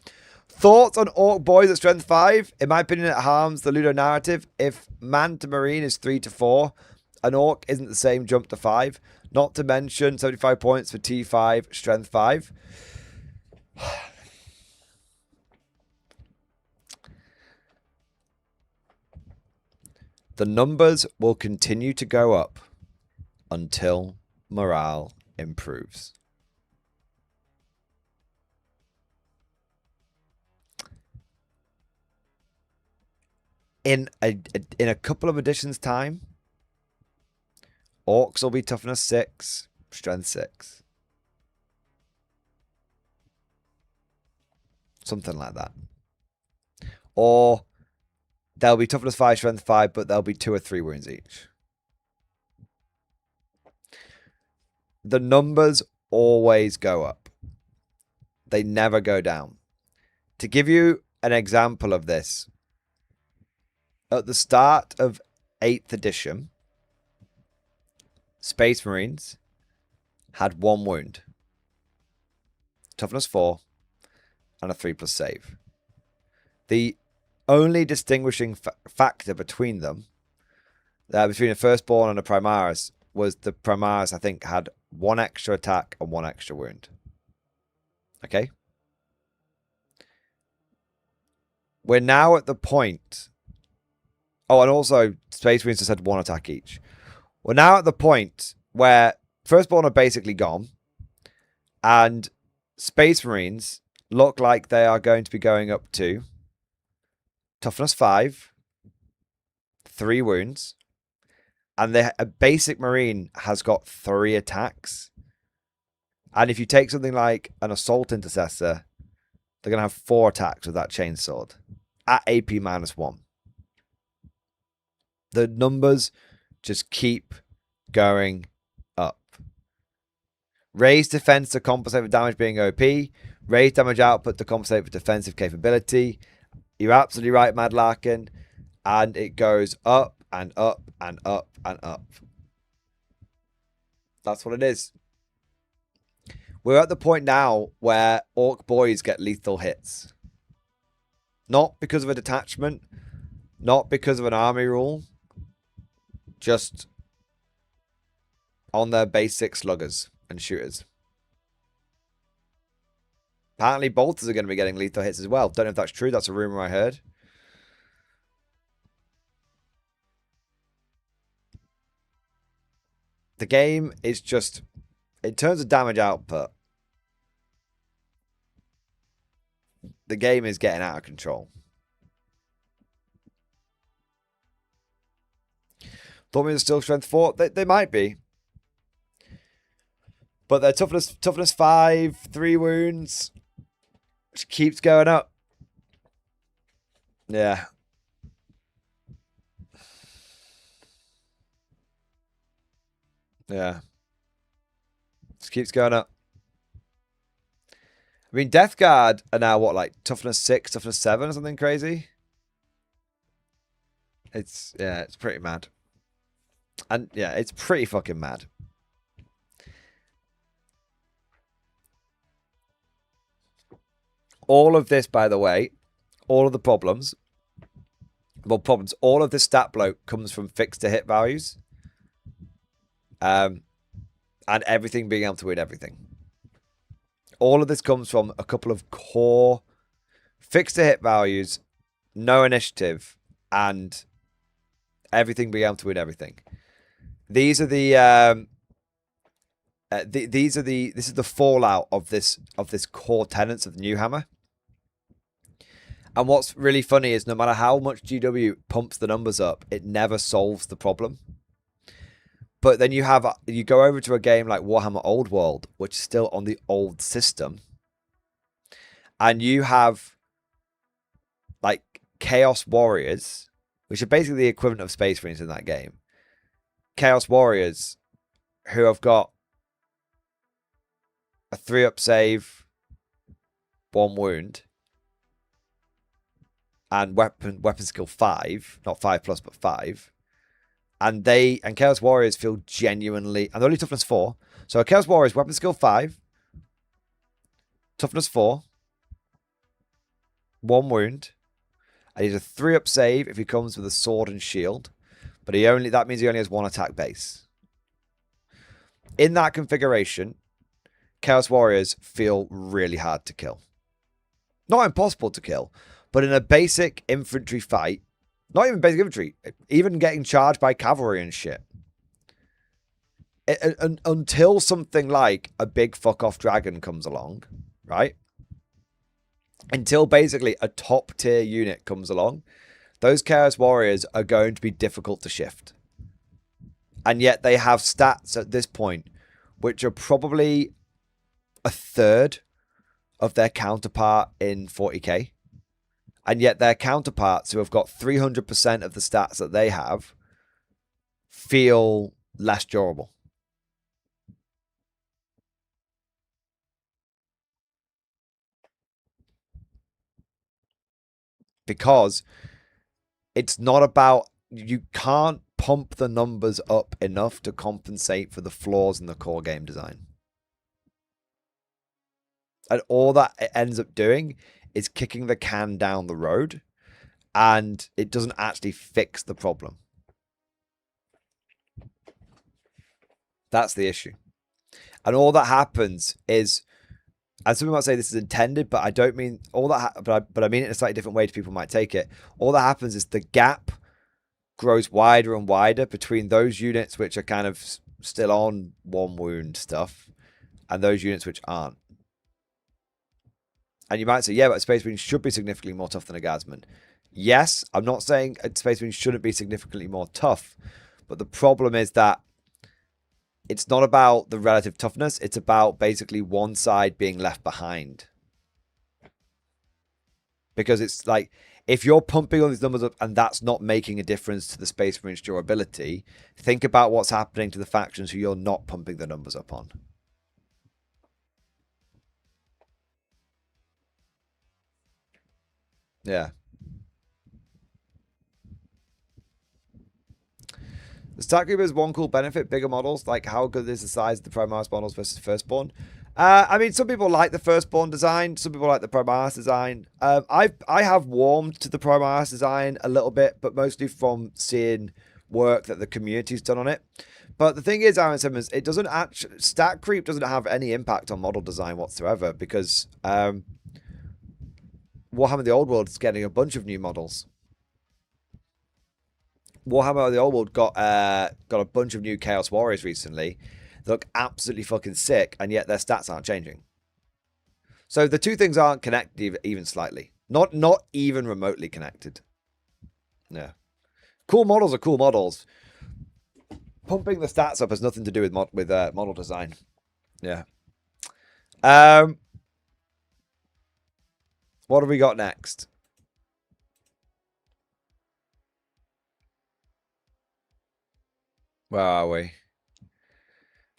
Thoughts on Orc Boys at Strength 5? In my opinion, it harms the Ludo narrative. If Man to Marine is 3 to 4, an Orc isn't the same jump to 5. Not to mention 75 points for T5, Strength 5. The numbers will continue to go up until morale improves. In a couple of editions' time, Orcs will be toughness 6, strength 6. Something like that. Or they'll be toughness 5, strength 5, but they'll be 2 or 3 wounds each. The numbers always go up. They never go down. To give you an example of this, at the start of 8th edition, Space Marines had 1 wound, toughness 4, and a 3+ save. The only distinguishing factor between them, between a Firstborn and a Primaris, was the Primaris, I think, had 1 extra attack and 1 extra wound. Okay? We're now at the point... Oh, and also, Space Marines just had 1 attack each. We're now at the point where Firstborn are basically gone, and Space Marines look like they are going to be going up to toughness 5, 3 wounds, and a basic Marine has got 3 attacks. And if you take something like an Assault Intercessor, they're going to have 4 attacks with that chainsword at AP -1. The numbers just keep going up. Raise defense to compensate for damage being OP. Raise damage output to compensate for defensive capability. You're absolutely right, Mad Larkin. And it goes up and up and up and up. That's what it is. We're at the point now where Orc Boys get lethal hits. Not because of a detachment. Not because of an army rule. Just on their basic sluggers and shooters. Apparently bolters are going to be getting lethal hits as well. Don't know if that's true. That's a rumor I heard. The game is just, in terms of damage output, the game is getting out of control. Thought we were still strength 4. They might be. But their toughness 5, 3 wounds, which keeps going up. Yeah. Yeah. Just keeps going up. I mean, Death Guard are now what, like toughness 6, toughness 7 or something crazy? It's pretty mad. And yeah, it's pretty fucking mad. All of this, by the way, all of the problems, all of this stat bloat comes from fixed to hit values. And everything being able to win everything. All of this comes from a couple of core fixed to hit values, no initiative, and everything being able to win everything. These are the this is the fallout of this core tenets of the new hammer. And what's really funny is no matter how much GW pumps the numbers up, it never solves the problem. But then you go over to a game like Warhammer Old World, which is still on the old system, and you have like Chaos Warriors, which are basically the equivalent of Space Marines in that game. Chaos Warriors who have got a 3-up save, 1 wound, and weapon skill 5, not 5+, but 5. And Chaos Warriors feel genuinely, and they're only toughness 4. So a Chaos Warriors weapon skill 5, toughness 4, 1 wound, and he's a 3-up save if he comes with a sword and shield. But that means he only has 1 attack base. In that configuration, Chaos Warriors feel really hard to kill. Not impossible to kill, but in a basic infantry fight, not even basic infantry, even getting charged by cavalry and shit. Until something like a big fuck-off dragon comes along, right? Until basically a top-tier unit comes along, those Chaos Warriors are going to be difficult to shift. And yet they have stats at this point which are probably a third of their counterpart in 40k. And yet their counterparts who have got 300% of the stats that they have feel less durable. Because it's not about, you can't pump the numbers up enough to compensate for the flaws in the core game design. And all that it ends up doing is kicking the can down the road, and it doesn't actually fix the problem. That's the issue. And all that happens is, and some people might say this is intended, but I don't mean all that, but I mean it in a slightly different way to people might take it. All that happens is the gap grows wider and wider between those units which are kind of still on 1 wound stuff and those units which aren't. And you might say, yeah, but a Space Marine should be significantly more tough than a Guardsman. Yes, I'm not saying a Space Marine shouldn't be significantly more tough, but the problem is that it's not about the relative toughness. It's about basically one side being left behind. Because it's like, if you're pumping all these numbers up and that's not making a difference to the Space Marine's durability, think about what's happening to the factions who you're not pumping the numbers up on. Yeah. The Stat Group has one cool benefit, bigger models. Like, how good is the size of the Primaris models versus Firstborn? I mean, some people like the Firstborn design. Some people like the Primaris design. I have warmed to the Primaris design a little bit, but mostly from seeing work that the community's done on it. But the thing is, Aaron Simmons, it doesn't actually, stat creep doesn't have any impact on model design whatsoever, because Warhammer the Old World is getting a bunch of new models. Warhammer the Old World got a bunch of new Chaos Warriors recently. They look absolutely fucking sick, and yet their stats aren't changing. So the two things aren't connected even slightly. Not even remotely connected. Yeah. Cool models are cool models. Pumping the stats up has nothing to do with model design. Yeah. What have we got next? Where are we?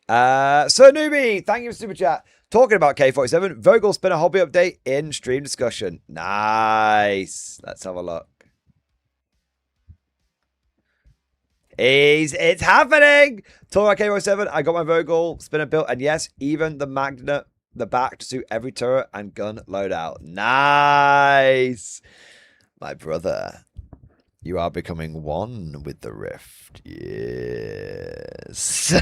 So Newbie, thank you for super chat. Talking about K47, Vogel spin a hobby update in stream discussion. Nice. Let's have a look. It's happening. Talking about K47, I got my Vogel spinner built, and yes, even the magnet the back to suit every turret and gun loadout. Nice! My brother, you are becoming one with the Rift. Yes.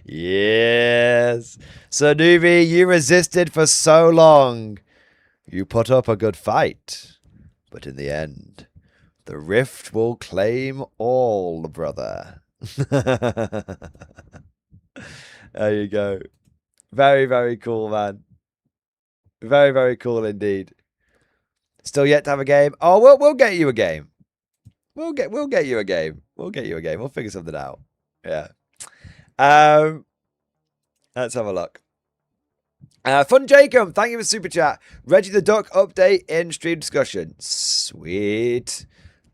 Yes. So, Nuvi, you resisted for so long. You put up a good fight. But in the end, the Rift will claim all, brother. There you go. Very, very cool, man. Very, very cool indeed. Still yet to have a game. Oh, we'll get you a game. We'll get you a game. We'll get you a game. We'll figure something out. Yeah. Let's have a look. Fun Jacob, thank you for super chat. Reggie the Duck update in stream discussion. Sweet.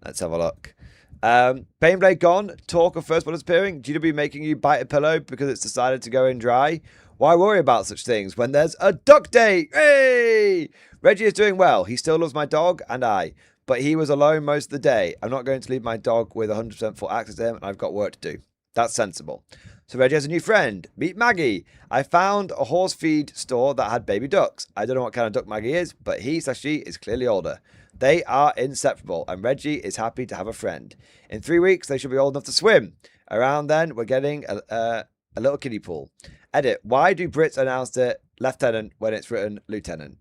Let's have a look. Painblade gone. Talk of first bullets appearing. GW making you bite a pillow because it's decided to go in dry. Why worry about such things when there's a duck date? Hey! Reggie is doing well. He still loves my dog and I. But he was alone most of the day. I'm not going to leave my dog with 100% full access to him, and I've got work to do. That's sensible. So Reggie has a new friend. Meet Maggie. I found a horse feed store that had baby ducks. I don't know what kind of duck Maggie is, but he/she is clearly older. They are inseparable, and Reggie is happy to have a friend. In 3 weeks, they should be old enough to swim. Around then, we're getting a little kiddie pool. Edit. Why do Brits announce it lieutenant when it's written lieutenant?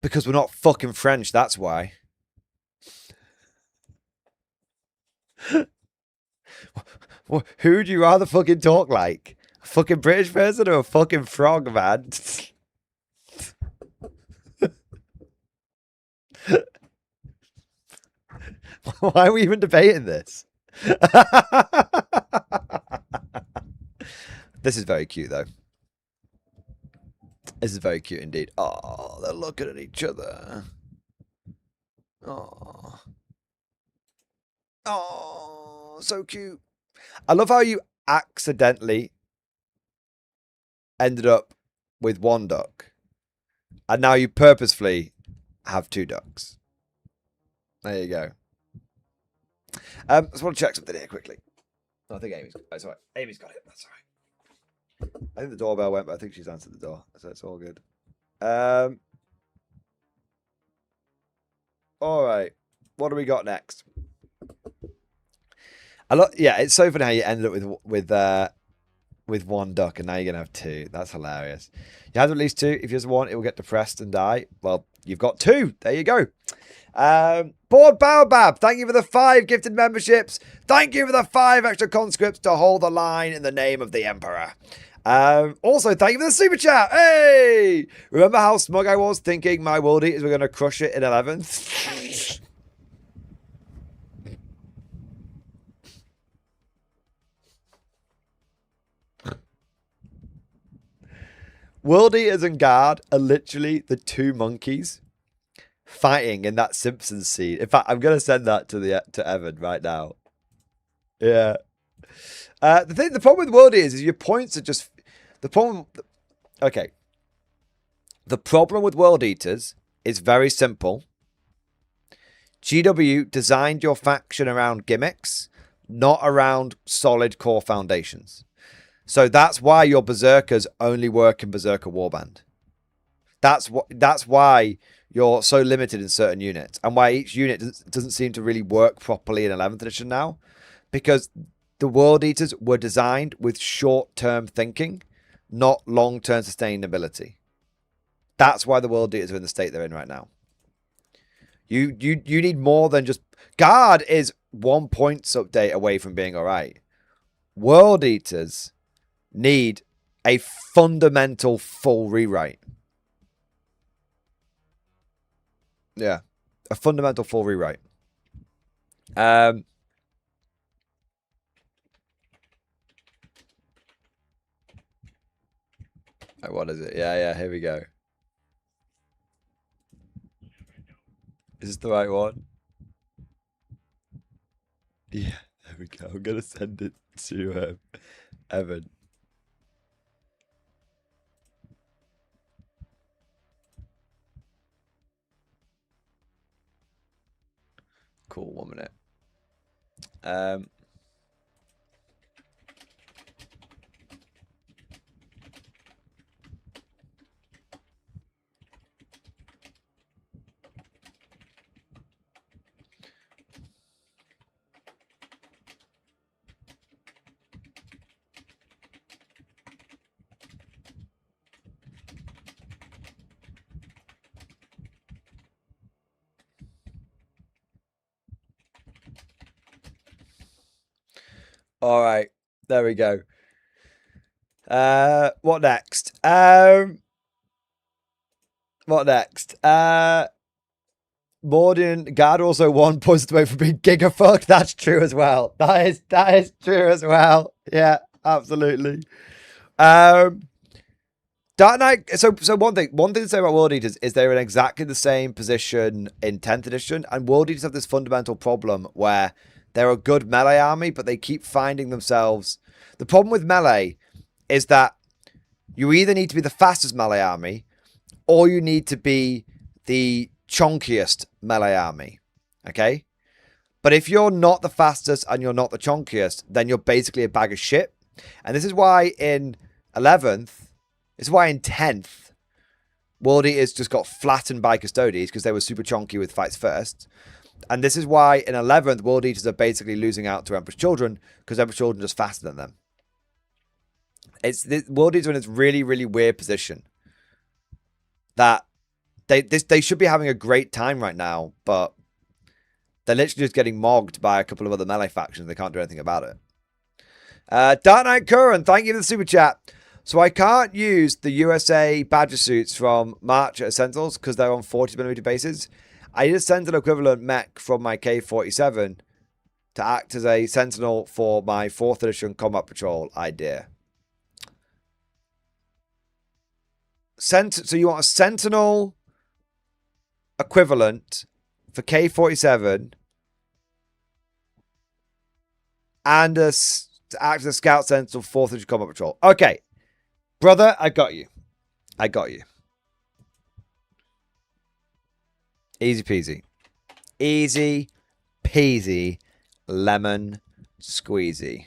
Because we're not fucking French, that's why. Who would you rather fucking talk like? A fucking British person or a fucking frog, man? Why are we even debating this? This is very cute, though. This is very cute indeed. Oh, they're looking at each other. Oh. Oh, so cute. I love how you accidentally ended up with one duck. And now you purposefully have 2 ducks. There you go. I just want to check something here quickly. Oh, I think Amy's... Oh, sorry. Amy's got it. That's all right. I think the doorbell went, but I think she's answered the door. So it's all good. All right. What do we got next? Yeah, it's so funny how you ended up with 1 duck and now you're gonna have 2. That's hilarious. You have at least 2. If you just one, it will get depressed and die. Well, you've got 2. There you go. Board Baobab, thank you for the 5 gifted memberships. Thank you for the 5 extra conscripts to hold the line in the name of the Emperor. Also, thank you for the super chat. Hey! Remember how smug I was thinking my world eaters were going to crush it in 11th? World Eaters and Guard are literally the 2 monkeys fighting in that Simpsons scene. In fact, I'm going to send that to Evan right now. Yeah. The problem with World Eaters is your points are just... The problem... Okay. The problem with World Eaters is very simple. GW designed your faction around gimmicks, not around solid core foundations. So that's why your Berserkers only work in Berserker Warband. That's why you're so limited in certain units, and why each unit doesn't seem to really work properly in 11th edition now, because the World Eaters were designed with short-term thinking, not long-term sustainability. That's why the World Eaters are in the state they're in right now. You need more than just... Guard is 1 points update away from being all right. World Eaters need a fundamental full rewrite. Yeah. A fundamental full rewrite. What is it? Yeah, here we go. Is this the right one? Yeah, there we go. I'm going to send it to Evan. Cool, 1 minute. All right. There we go. What next? What next? Morden God also one points away from being gigafucked. That's true as well. That is true as well. Yeah, absolutely. Dark Knight. So one thing to say about World Eaters is they're in exactly the same position in 10th edition, and World Eaters have this fundamental problem where they're a good melee army, but they keep finding themselves. The problem with melee is that you either need to be the fastest melee army, or you need to be the chonkiest melee army. Okay? But if you're not the fastest and you're not the chonkiest, then you're basically a bag of shit. And this is why in 11th, this is why in 10th, World Eaters just got flattened by Custodies because they were super chonky with fights first. And this is why in 11th, World Eaters are basically losing out to Emperor's Children because Emperor's Children are just faster than them. World Eaters are in this really, really weird position that they should be having a great time right now, but they're literally just getting mogged by a couple of other melee factions. They can't do anything about it. Dark Knight Curran, thank you for the super chat. So I can't use the USA Badger suits from March at Sentinels because they're on 40mm bases. I need a Sentinel equivalent mech from my K-47 to act as a Sentinel for my 4th edition combat patrol idea. So you want a Sentinel equivalent for K-47 and to act as a Scout Sentinel 4th edition combat patrol. Okay. Brother, I got you. I got you. Easy peasy. Easy peasy. Lemon squeezy.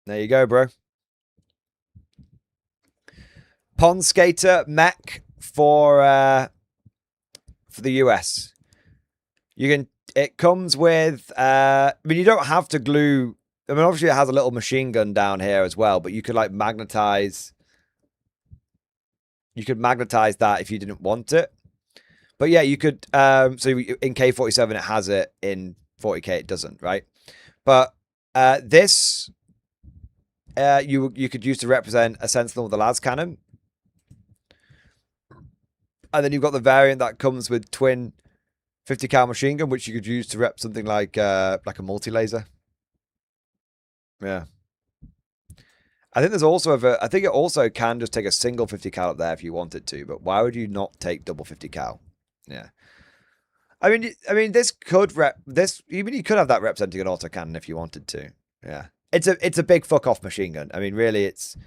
There you go, bro. Pond Skater mech for the US. It comes with I mean, you don't have to glue. I mean, obviously it has a little machine gun down here as well, but you could like magnetize. You could magnetize that if you didn't want it. But yeah, you could so in K-47 it has it, in 40K it doesn't, right? But this you could use to represent a Sentinel with a las cannon. And then you've got the variant that comes with twin 50 cal machine gun, which you could use to rep something like a multi-laser. Yeah. I think there's also I think it also can just take a single 50 cal up there if you wanted to, but why would you not take double 50 cal? Yeah. I mean, this could even you could have that representing an autocannon if you wanted to. Yeah. It's a big fuck off machine gun. I mean, really, it's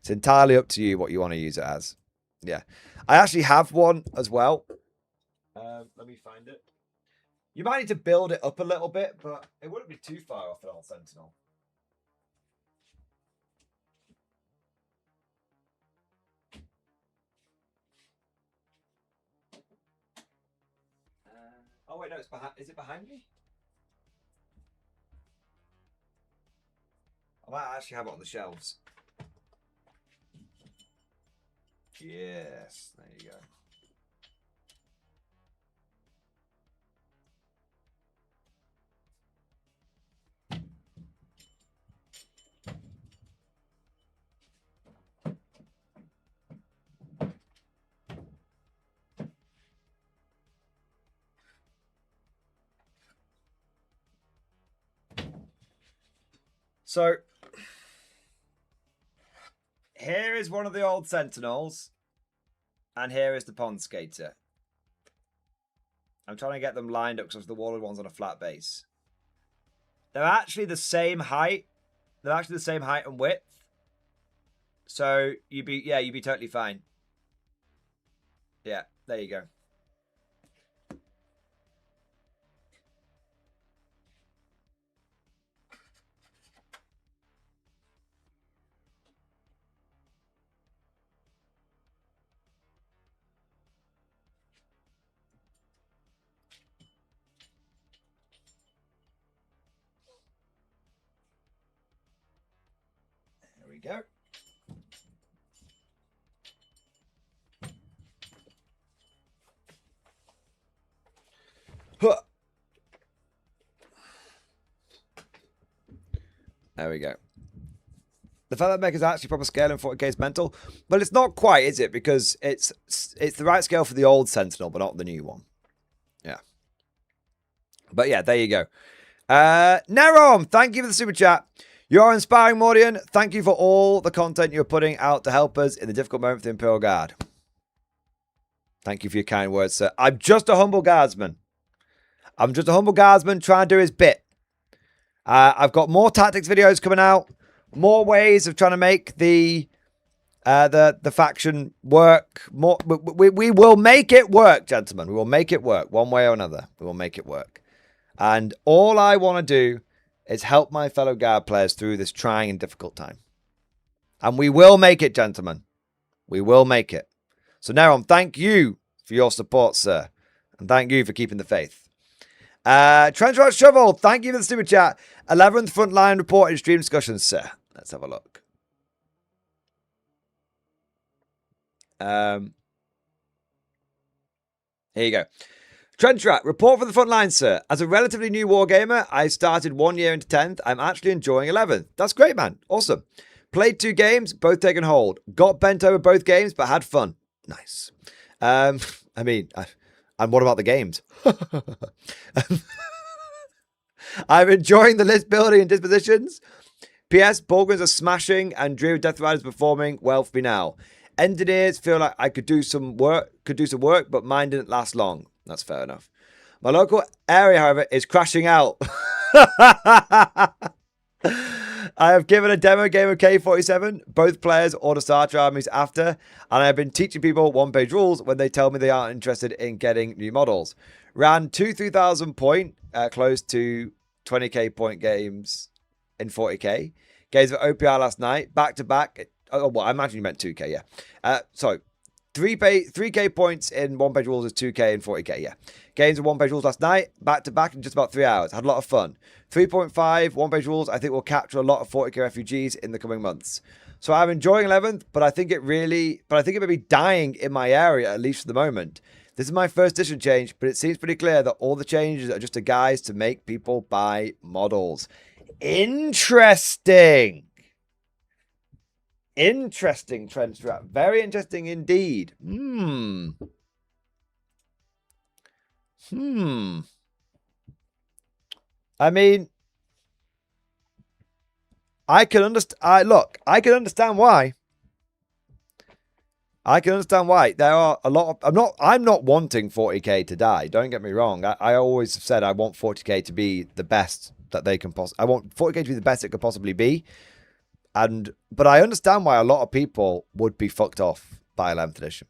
entirely up to you what you want to use it as. Yeah. I actually have one as well. Let me find it. You might need to build it up a little bit, but it wouldn't be too far off an old Sentinel. Oh wait, no, it's behind. Is it behind me? I might actually have it on the shelves. Yes, there you go. So here is one of the old Sentinels, and here is the Pond Skater. I'm trying to get them lined up because the walled one's on a flat base. They're actually the same height. They're actually the same height and width. So you'd be totally fine. Yeah, there you go. we go. Huh. There we go. The fact that Mega's actually proper scale in 40k is mental. Well, it's not quite, is it? Because it's the right scale for the old Sentinel, but not the new one. Yeah. But yeah, there you go. Nerom, thank you for the super chat. You are inspiring, Mordian. Thank you for all the content you're putting out to help us in the difficult moment for the Imperial Guard. Thank you for your kind words, sir. I'm just a humble guardsman. I'm just a humble guardsman trying to do his bit. I've got more tactics videos coming out. More ways of trying to make the faction work. More, we will make it work, gentlemen. We will make it work one way or another. We will make it work. And all I want to do is help my fellow guard players through this trying and difficult time. And we will make it, gentlemen. We will make it. So, Neron, thank you for your support, sir. And thank you for keeping the faith. Trenchrock Shovel, thank you for the super chat. 11th frontline report in stream discussions, sir. Let's have a look. Here you go. Trenchrat, report for the front line, sir. As a relatively new wargamer, I started 1 year into 10th. I'm actually enjoying 11th. That's great, man. Awesome. Played 2 games, both taken hold. Got bent over both games, but had fun. Nice. I mean, and what about the games? I'm enjoying the list building and dispositions. P.S. Borgans are smashing and Drew Death Riders performing well for me now. Engineers feel like I could do some work, but mine didn't last long. That's fair enough. My local area, however, is crashing out. I have given a demo game of K47. Both players order starter armies after, and I have been teaching people one-page rules when they tell me they aren't interested in getting new models. Ran 2 3,000 point, close to 20k point games in 40k. Games of OPR last night, back-to-back. Oh, well, I imagine you meant 2k, yeah. Sorry. 3k points in one-page rules is 2k in 40k, yeah. Games of one-page rules last night, back-to-back in just about 3 hours. Had a lot of fun. 3.5 one-page rules, I think will capture a lot of 40k refugees in the coming months. So I'm enjoying 11th, but I think it may be dying in my area, at least for the moment. This is my first edition change, but it seems pretty clear that all the changes are just a guise to make people buy models. Interesting. Interesting, Trendstrap. Very interesting indeed. I mean, I can understand. Look, I can understand why. I can understand why. There are a lot of. I'm not wanting 40k to die. Don't get me wrong. I always have said I want 40k to be the best that they can possibly. I want 40k to be the best it could possibly be. But I understand why a lot of people would be fucked off by 11th edition.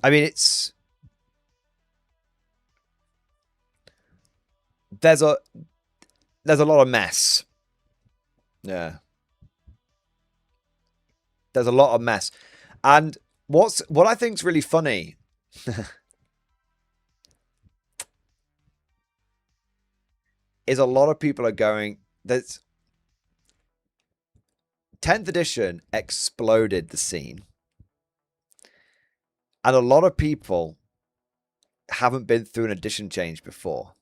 I mean, there's a lot of mess. Yeah. There's a lot of mess. And what I think is really funny is a lot of people are going, there's 10th edition exploded the scene. And a lot of people haven't been through an edition change before.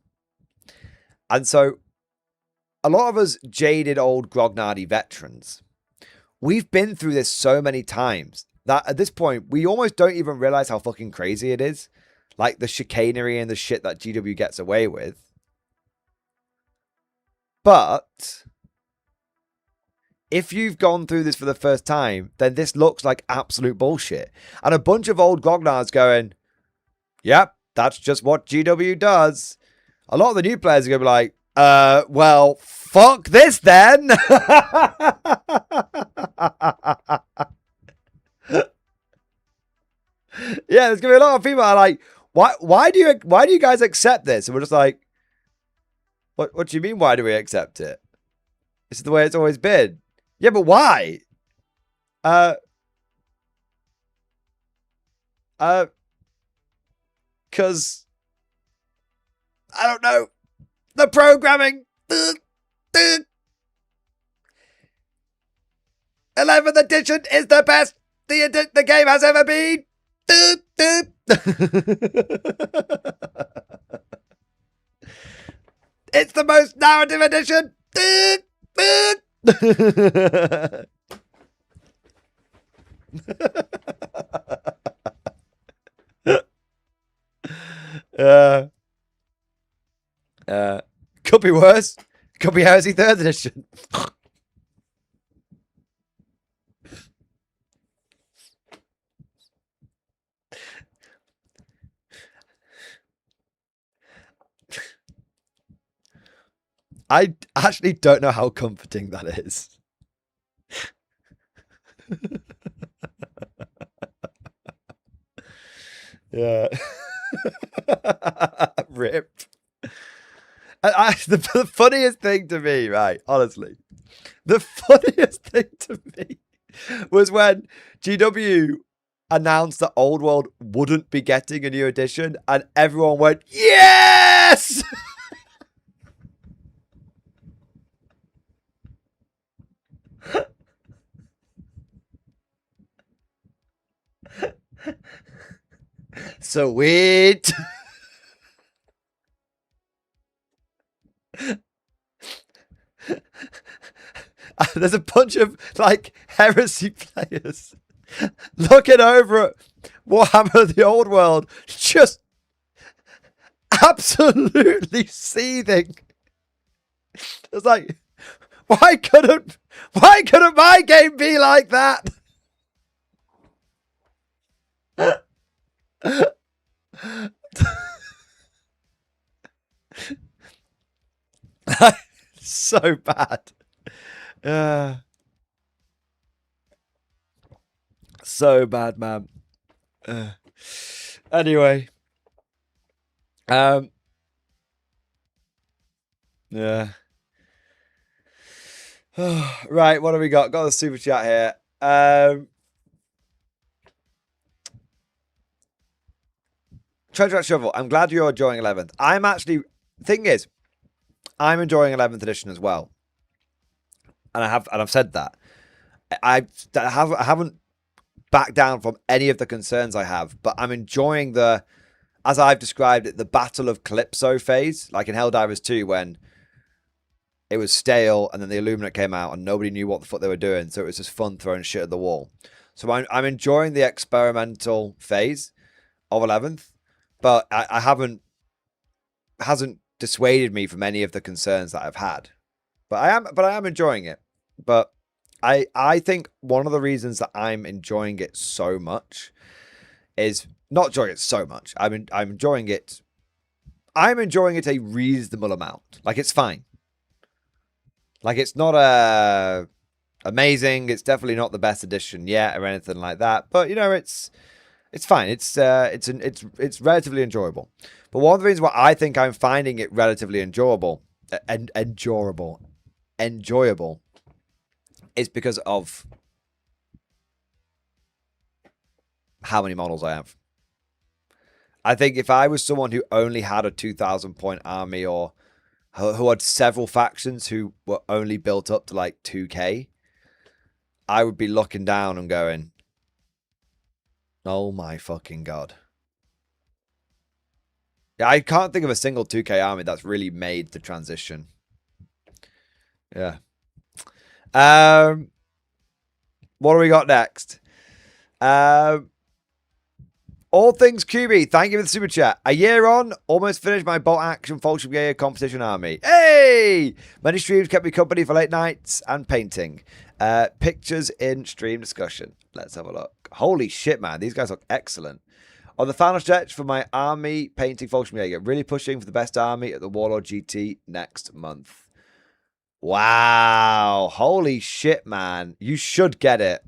And so a lot of us jaded old grognardy veterans, we've been through this so many times that at this point, we almost don't even realize how fucking crazy it is. Like the chicanery and the shit that GW gets away with. But if you've gone through this for the first time, then this looks like absolute bullshit. And a bunch of old grognards going, yep, that's just what GW does. A lot of the new players are going to be like, well, fuck this then. Yeah, there's going to be a lot of people that are like, why do you guys accept this? And we're just like, what do you mean, why do we accept it? This is the way it's always been. Yeah, but why? Because I don't know. The programming. 11th edition is the best the game has ever been. Doop, doop. It's the most narrative edition. Doop, doop. Could be worse. Could be Heresy 3rd edition. I actually don't know how comforting that is. Yeah. Ripped. The funniest thing to me, right, honestly, the funniest thing to me was when GW announced that Old World wouldn't be getting a new edition, and everyone went, yes! Sweet. There's a bunch of like heresy players looking over at Warhammer the Old World, just absolutely seething. It's like, why couldn't my game be like that? So bad. So bad, man. Anyway. Yeah. Right, what have we got? Got the super chat here. Treasure at Shovel. I'm glad you're enjoying 11th. I'm actually... Thing is, I'm enjoying 11th edition as well. And I've said that. I haven't backed down from any of the concerns I have, but I'm enjoying the, as I've described it, the Battle of Calypso phase, like in Helldivers 2 when it was stale and then the Illuminate came out and nobody knew what the fuck they were doing, so it was just fun throwing shit at the wall. So I'm enjoying the experimental phase of 11th, but I hasn't dissuaded me from any of the concerns that I've had. But I am enjoying it. But I think one of the reasons that I'm enjoying it so much is not enjoying it so much. I'm enjoying it. I'm enjoying it a reasonable amount. Like, it's fine. Like, it's not amazing. It's definitely not the best edition yet or anything like that. But you know, it's fine. It's relatively enjoyable. But one of the reasons why I think I'm finding it relatively enjoyable is because of how many models I have. I think if I was someone who only had a 2,000 point army or who had several factions who were only built up to like 2k, I would be looking down and going, oh my fucking God. Yeah, I can't think of a single 2k army that's really made the transition. Yeah. What do we got next? All Things QB, thank you for the super chat. A year on, almost finished my bolt action Fallschirmjäger competition army. Hey! Many streams kept me company for late nights and painting. Pictures in stream discussion. Let's have a look. Holy shit, man. These guys look excellent. On the final stretch for my army painting Fallschirmjäger. Really pushing for the best army at the Warlord GT next month. Wow. Holy shit, man. You should get it.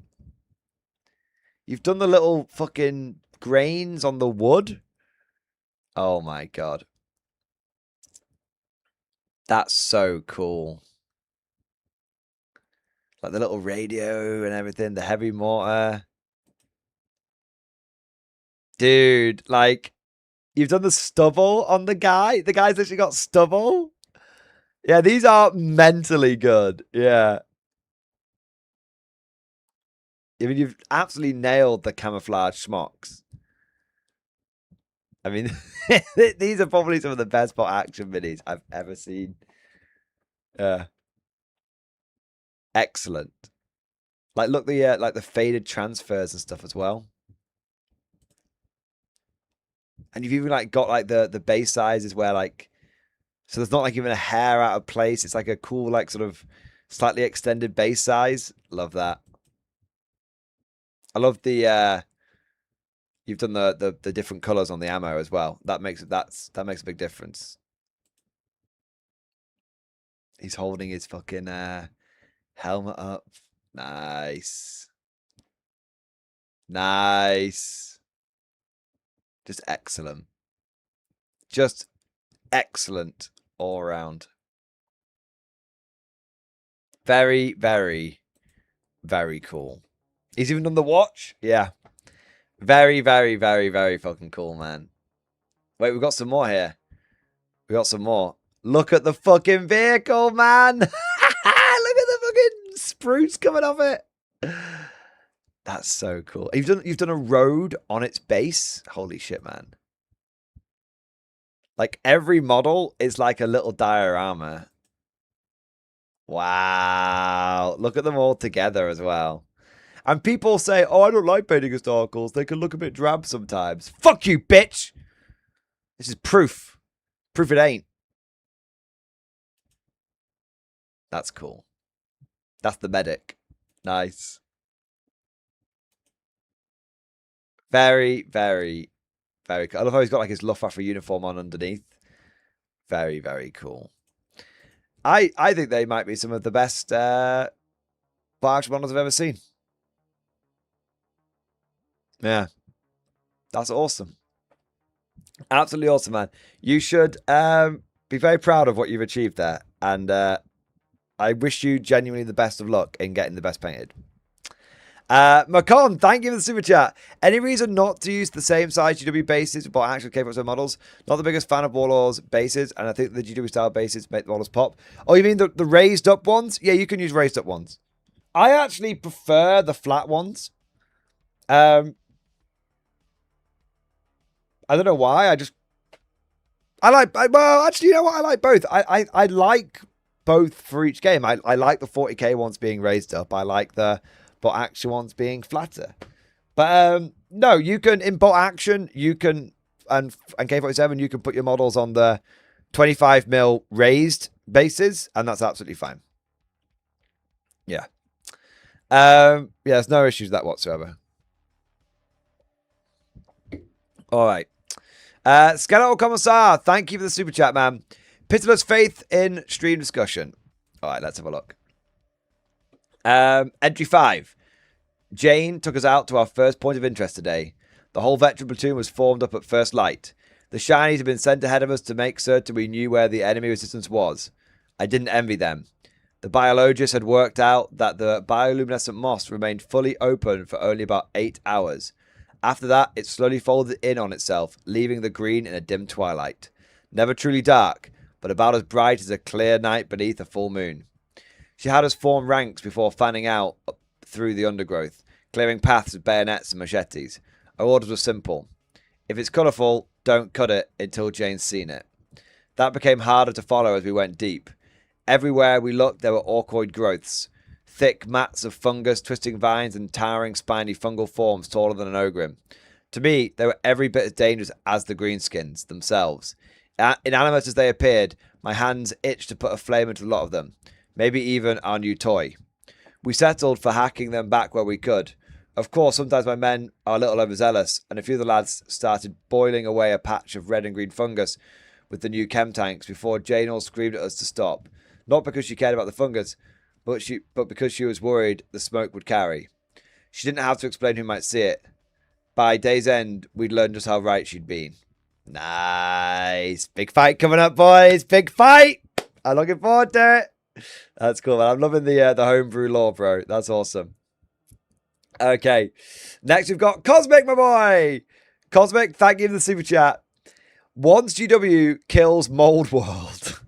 You've done the little fucking grains on the wood. Oh my God. That's so cool. Like the little radio and everything, the heavy mortar. Dude, like, you've done the stubble on the guy. The guy's literally got stubble. Yeah, these are mentally good. Yeah. I mean, you've absolutely nailed the camouflage smocks. I mean, these are probably some of the best bot action minis I've ever seen. Excellent. Like, look, the faded transfers and stuff as well. And you've even like got like the base sizes where like, so there's not like even a hair out of place. It's like a cool like sort of slightly extended base size. Love that. I love the you've done the different colors on the ammo as well. That makes that makes a big difference. He's holding his fucking helmet up. Nice. Nice. Just excellent. Just excellent all around. Very, very, very cool. He's even done the watch. Yeah. Very, very, very, very fucking cool, man. Wait, we've got some more here. We got some more. Look at the fucking vehicle, man. Look at the fucking spruce coming off it. That's so cool. You've done a road on its base. Holy shit, man. Like every model is like a little diorama. Wow. Look at them all together as well. And people say, oh, I don't like painting historicals. They can look a bit drab sometimes. Fuck you, bitch. This is proof. Proof it ain't. That's cool. That's the medic. Nice. Very, very, very cool. I love how he's got like his Luftwaffe uniform on underneath. Very, very cool. I think they might be some of the best barge models I've ever seen. Yeah. That's awesome. Absolutely awesome, man. You should be very proud of what you've achieved there. And I wish you genuinely the best of luck in getting the best painted. Macon, thank you for the super chat. Any reason not to use the same size GW bases but actual K-Fox models? Not the biggest fan of Warlords bases, and I think the GW style bases make the models pop. Oh, you mean the raised up ones? Yeah, you can use raised up ones. I actually prefer the flat ones. I don't know why. Well, actually, you know what? I like both. I like both for each game. I like the 40k ones being raised up. I like the bot action ones being flatter. But no, you can in bot action, you can and K47, you can put your models on the 25mm raised bases, and that's absolutely fine. Yeah. Yeah, there's no issues with that whatsoever. All right. Skeletal Commissar, thank you for the super chat, man. Pitiless faith in stream discussion. All right, let's have a look. Entry 5. Jane took us out to our first point of interest today. The whole veteran platoon was formed up at first light. The shinies had been sent ahead of us to make certain we knew where the enemy resistance was. I didn't envy them. The biologists had worked out that the bioluminescent moss remained fully open for only about 8 hours. After that, it slowly folded in on itself, leaving the green in a dim twilight. Never truly dark, but about as bright as a clear night beneath a full moon. She had us form ranks before fanning out through the undergrowth, clearing paths with bayonets and machetes. Our orders were simple. If it's colourful, don't cut it until Jane's seen it. That became harder to follow as we went deep. Everywhere we looked, there were orchoid growths. Thick mats of fungus, twisting vines, and towering spiny fungal forms taller than an ogrim. To me, they were every bit as dangerous as the greenskins themselves. Inanimate as they appeared, my hands itched to put a flame into a lot of them. Maybe even our new toy. We settled for hacking them back where we could. Of course, sometimes my men are a little overzealous, and a few of the lads started boiling away a patch of red and green fungus with the new chem tanks before Jane all screamed at us to stop. Not because she cared about the fungus, but because she was worried the smoke would carry. She didn't have to explain who might see it. By day's end, we'd learned just how right she'd been. Nice. Big fight coming up, boys. Big fight. I'm looking forward to it. That's cool, man. I'm loving the homebrew lore, bro. That's awesome. Okay. Next, we've got Cosmic, my boy. Cosmic, thank you for the super chat. Once GW kills Mold World...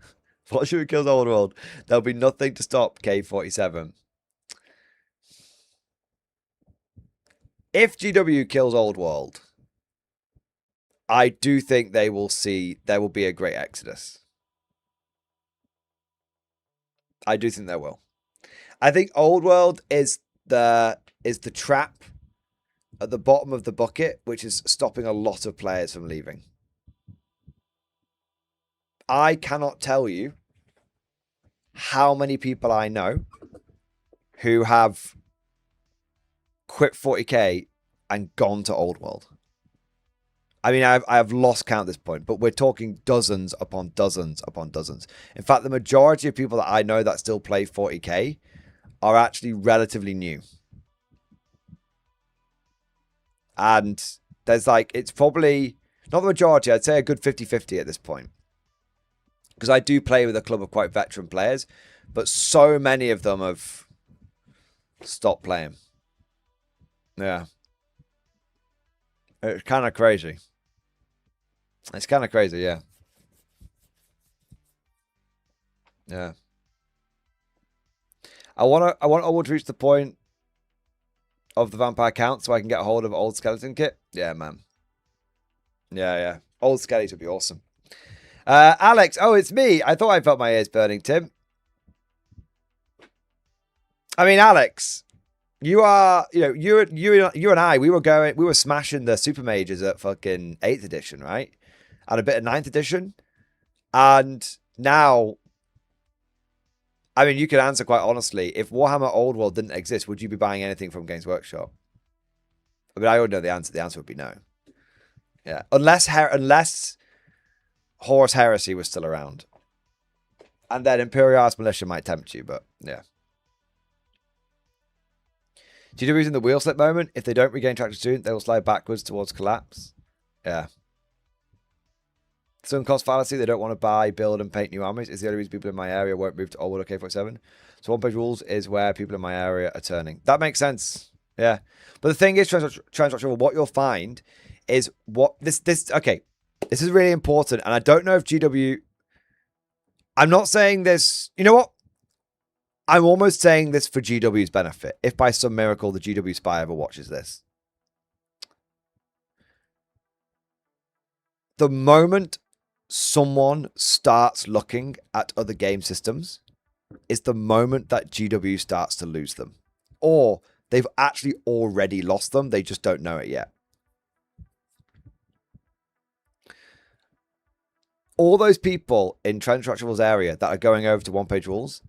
What should we kill the old world? There'll be nothing to stop K47. if GW kills Old World, I do think there will be a great exodus. I do think there will. I think Old World is the trap at the bottom of the bucket, which is stopping a lot of players from leaving. I cannot tell you how many people I know who have quit 40k and gone to Old World. I mean, I have lost count at this point, but we're talking dozens upon dozens upon dozens. In fact, the majority of people that I know that still play 40k are actually relatively new. And there's like, it's probably not the majority, I'd say a good 50-50 at this point. Because I do play with a club of quite veteran players, but so many of them have stopped playing. Yeah. It's kind of crazy. It's kind of crazy, yeah. Yeah. I want Old to reach the point of the vampire count so I can get a hold of old skeleton kit. Yeah, man. Yeah. Old skeletons would be awesome. Alex, oh, it's me. I thought I felt my ears burning, Tim. I mean, Alex, you are, you and I, we were smashing the super mages at fucking 8th edition, right? And a bit of 9th edition. And now, I mean, you could answer quite honestly, if Warhammer Old World didn't exist, would you be buying anything from Games Workshop? I mean, I already know the answer. The answer would be no. Yeah. Unless Horus Heresy was still around. And then Imperialis Militia might tempt you, but yeah. GW's in the wheel slip moment. If they don't regain traction soon, they will slide backwards towards collapse. Yeah. Sunk cost fallacy. They don't want to buy, build, and paint new armies. It's the only reason people in my area won't move to Old World or K47. So one-page rules is where people in my area are turning. That makes sense. Yeah. But the thing is, Transstructural, what you'll find is what okay. This is really important, and I don't know if GW... I'm not saying this... You know what? I'm almost saying this for GW's benefit, if by some miracle the GW spy ever watches this. The moment someone starts looking at other game systems is the moment that GW starts to lose them. Or they've actually already lost them, they just don't know it yet. All those people in Trend Structural's area that are going over to one-page rules,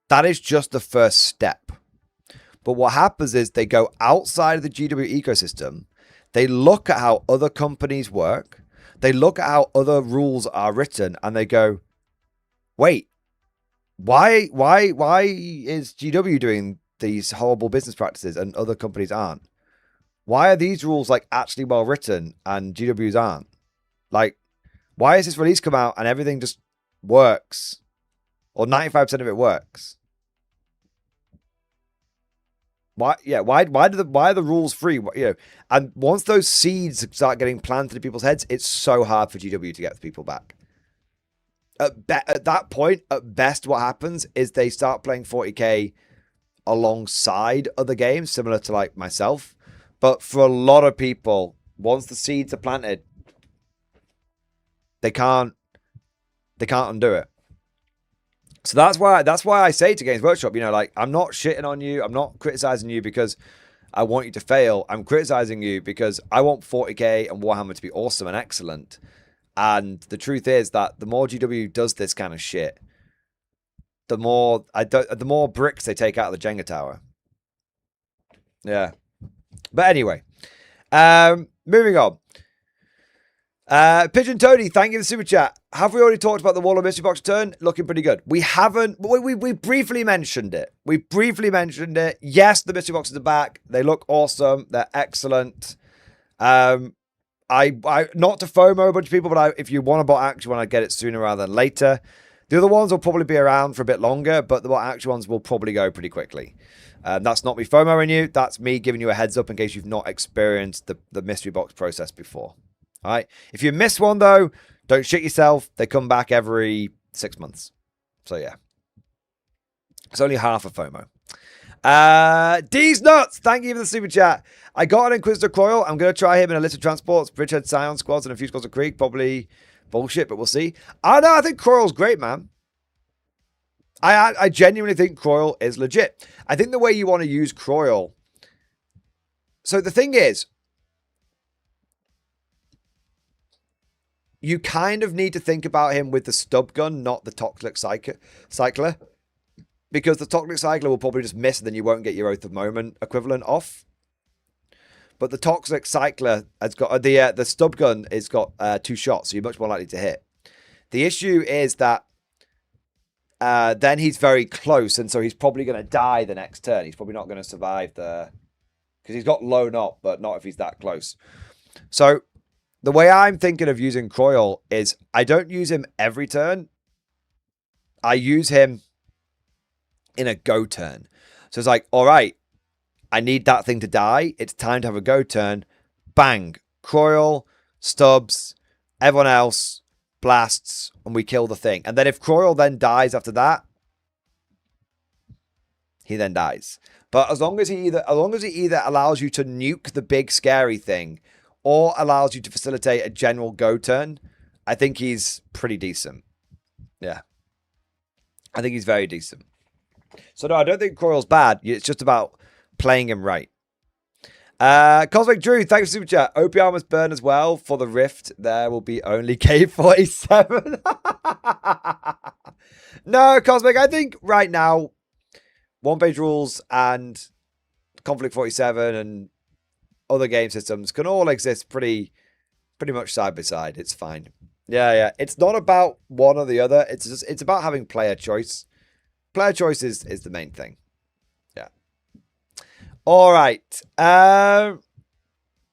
that is just the first step. But what happens is they go outside of the GW ecosystem, they look at how other companies work, they look at how other rules are written, and they go, wait, why is GW doing these horrible business practices and other companies aren't? Why are these rules like actually well written and GW's aren't? Like, why has this release come out and everything just works? Or 95% of it works? Why are the rules free? And once those seeds start getting planted in people's heads, it's so hard for GW to get the people back. At that point, at best, what happens is they start playing 40k alongside other games, similar to like myself. But for a lot of people, once the seeds are planted, they can't undo it. So that's why I say to Games Workshop, like, I'm not shitting on you. I'm not criticizing you because I want you to fail. I'm criticizing you because I want 40k and Warhammer to be awesome and excellent. And the truth is that the more GW does this kind of shit, the more bricks they take out of the Jenga tower. Yeah. But anyway, moving on. Pigeon Tony, thank you for the super chat. Have we already talked about the Wall of Mystery Box return? Looking pretty good. We haven't. We briefly mentioned it. Yes, the mystery boxes are back. They look awesome. They're excellent. I not to FOMO a bunch of people, but if you want to buy actual one, I'd get it sooner rather than later. The other ones will probably be around for a bit longer, but the actual ones will probably go pretty quickly. That's not me FOMOing you. That's me giving you a heads up in case you've not experienced the mystery box process before. All right. If you miss one, though, don't shit yourself. They come back every 6 months. So, yeah. It's only half a FOMO. D's nuts. Thank you for the super chat. I got an Inquisitor Coil. I'm going to try him in a list of transports, Bridgehead Scion squads, and a few squads of Creek. Probably bullshit, but we'll see. I know. I think Croyle's great, man. I genuinely think Croyle is legit. I think the way you want to use Croyle. So the thing is, you kind of need to think about him with the stub gun, not the Toxic Cycler. Because the Toxic Cycler will probably just miss, and then you won't get your Oath of Moment equivalent off. But the Toxic Cycler has got the stub gun. It's got 2 shots, so you're much more likely to hit. The issue is that then he's very close, and so he's probably going to die the next turn. He's probably not going to survive because he's got low knock, but not if he's that close. So the way I'm thinking of using Croyle is I don't use him every turn. I use him in a go turn. So it's like, all right, I need that thing to die. It's time to have a go turn. Bang. Croyle, Stubbs, everyone else blasts, and we kill the thing. And then if Croyle then dies after that, he then dies. But as long as he either allows you to nuke the big scary thing or allows you to facilitate a general go turn, I think he's pretty decent. Yeah. I think he's very decent. So no, I don't think Croyle's bad. It's just about playing him right. Cosmic Drew, thanks for super chat. OP armors burn as well. For the Rift, there will be only K47. No, Cosmic, I think right now, one-page rules and Conflict 47 and other game systems can all exist pretty much side by side. It's fine. Yeah. It's not about one or the other. It's about having player choice. Player choice is the main thing. Yeah. All right. I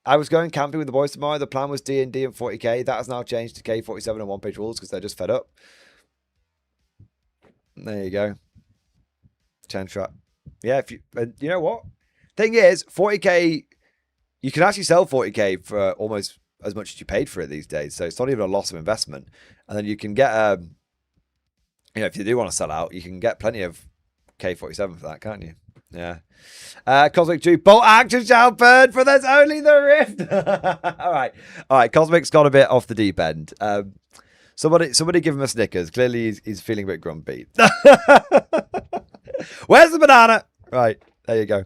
was going camping with the boys tomorrow. The plan was D&D and 40k. That has now changed to K47 and one-page rules because they're just fed up. There you go. Chantrap. Yeah, if you know what? Thing is, 40k, you can actually sell 40k for almost as much as you paid for it these days. So it's not even a loss of investment. And then you can get, if you do want to sell out, you can get plenty of K47 for that, can't you? Yeah. Cosmic Jew, bolt action shall burn, for there's only the Rift. All right. Cosmic's got a bit off the deep end. Somebody give him a Snickers. Clearly he's feeling a bit grumpy. Where's the banana? Right, there you go.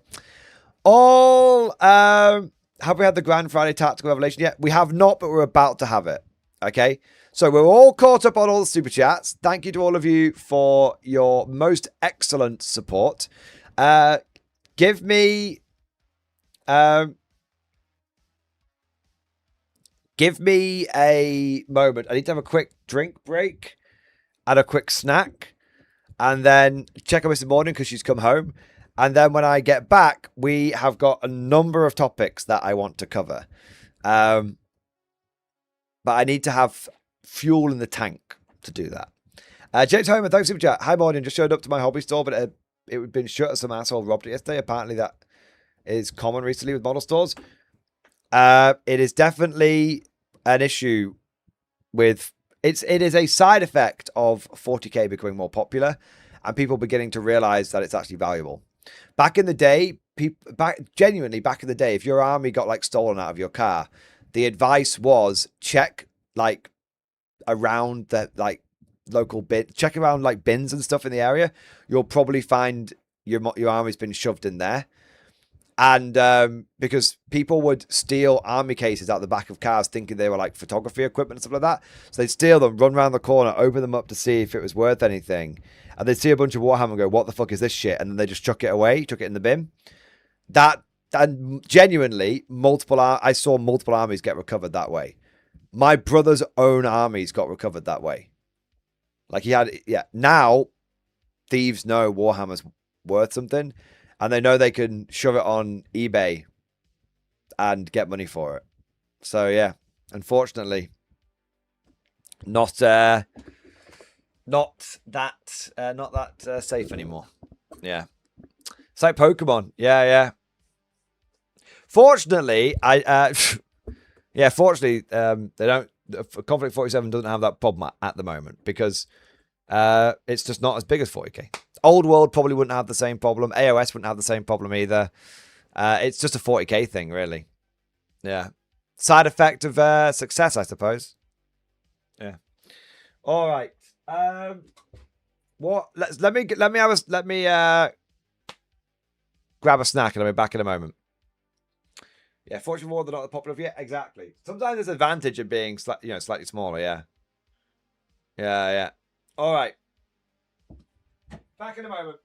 Have we had the Grand Friday Tactical Revelation yet? We have not, but we're about to have it. Okay. So we're all caught up on all the super chats. Thank you to all of you for your most excellent support. Give me a moment. I need to have a quick drink break and a quick snack, and then check on Mrs. Morning because she's come home. And then when I get back, we have got a number of topics that I want to cover. But I need to have fuel in the tank to do that. James Homer, thanks for super chat. Hi, morning. Just showed up to my hobby store, but it had been shut as some asshole robbed it yesterday. Apparently that is common recently with model stores. It is definitely an issue with... It is a side effect of 40k becoming more popular and people beginning to realize that it's actually valuable. Back in the day, genuinely back in the day, if your army got like stolen out of your car, the advice was check like around the like local bin, check around like bins and stuff in the area. You'll probably find your army's been shoved in there. And because people would steal army cases out the back of cars thinking they were like photography equipment and stuff like that. So they'd steal them, run around the corner, open them up to see if it was worth anything. And they'd see a bunch of Warhammer and go, what the fuck is this shit? And then they just chuck it away, chuck it in the bin. And genuinely, I saw multiple armies get recovered that way. My brother's own armies got recovered that way. Like now thieves know Warhammer's worth something. And they know they can shove it on eBay and get money for it. So yeah, unfortunately, not that safe anymore. Yeah, it's like Pokemon. Yeah. Fortunately, fortunately, they don't. Conflict 47 doesn't have that problem at the moment because it's just not as big as 40k. Old World probably wouldn't have the same problem. AOS wouldn't have the same problem either. It's just a 40k thing, really. Yeah. Side effect of success, I suppose. Yeah. All right. What? Let me grab a snack and I'll be back in a moment. Yeah, Fortune War, they're not the popular. Yeah, exactly. Sometimes there's advantage in being slightly smaller. Yeah. Yeah. All right. Back in a moment.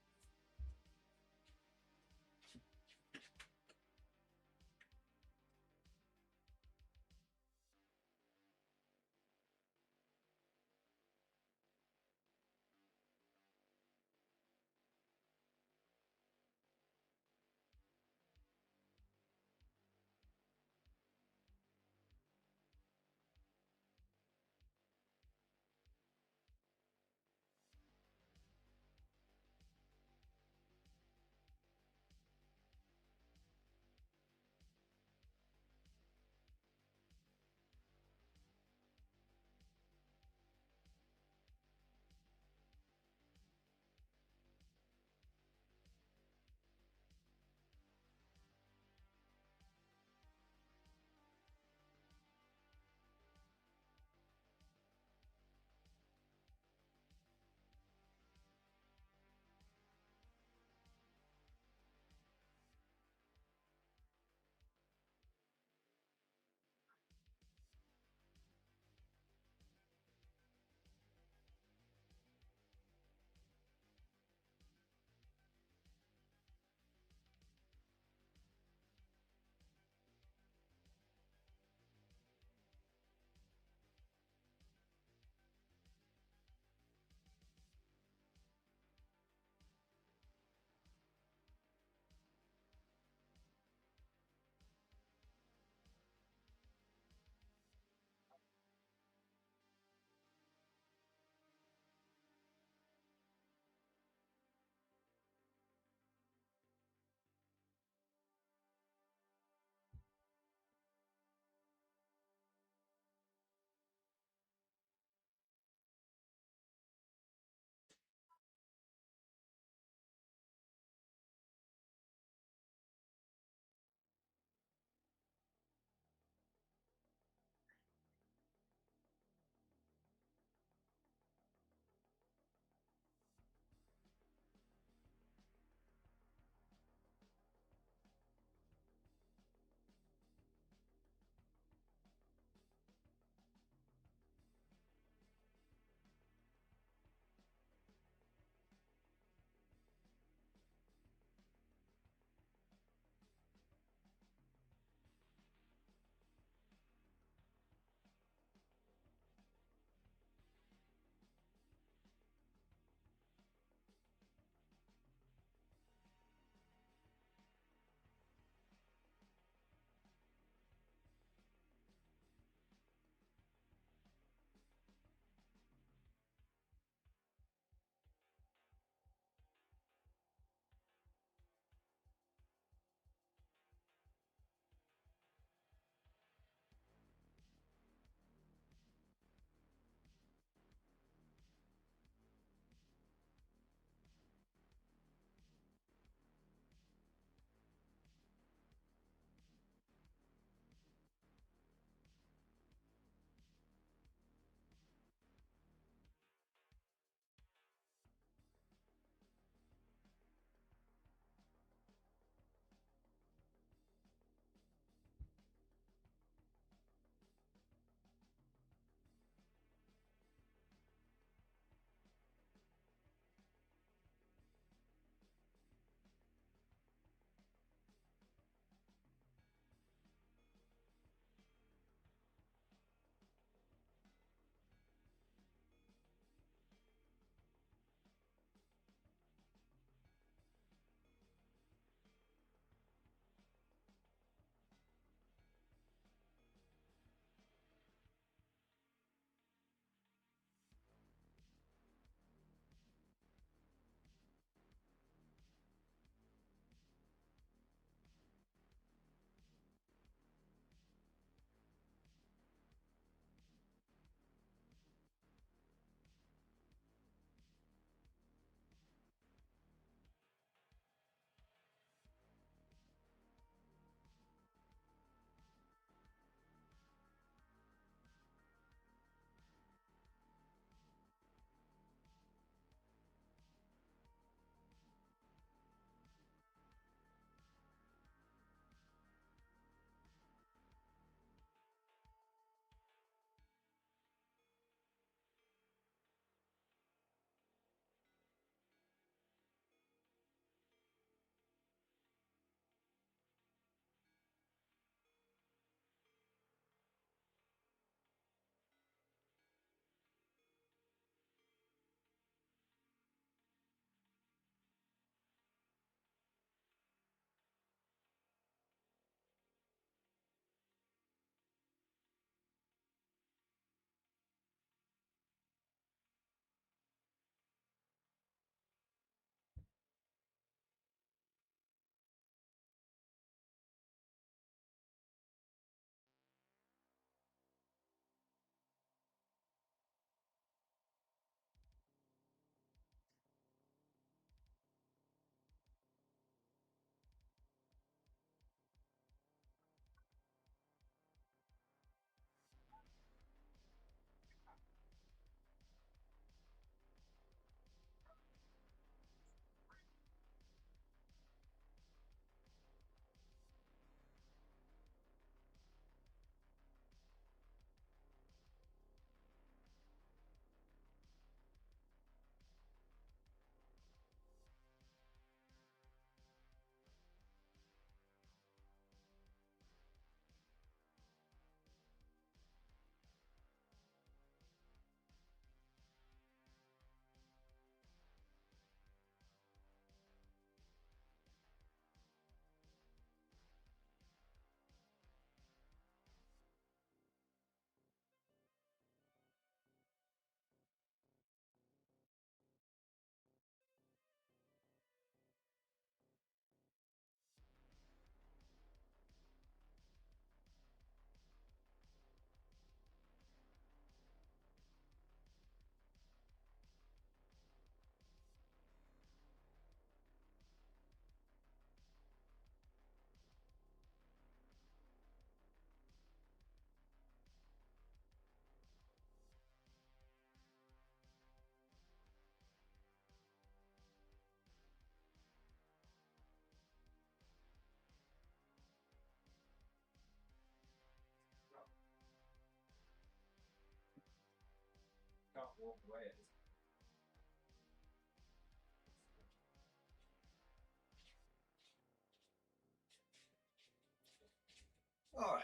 All right.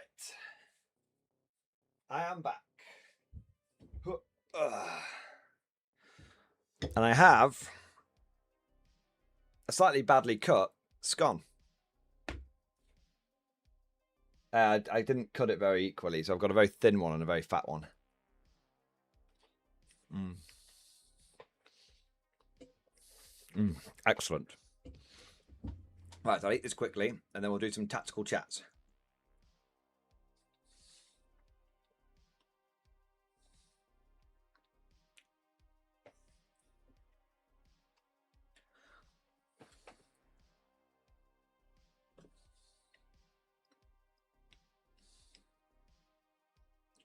I am back. And I have a slightly badly cut scone. I didn't cut it very equally, so I've got a very thin one and a very fat one. Excellent. Right, I'll eat this quickly, and then we'll do some tactical chats.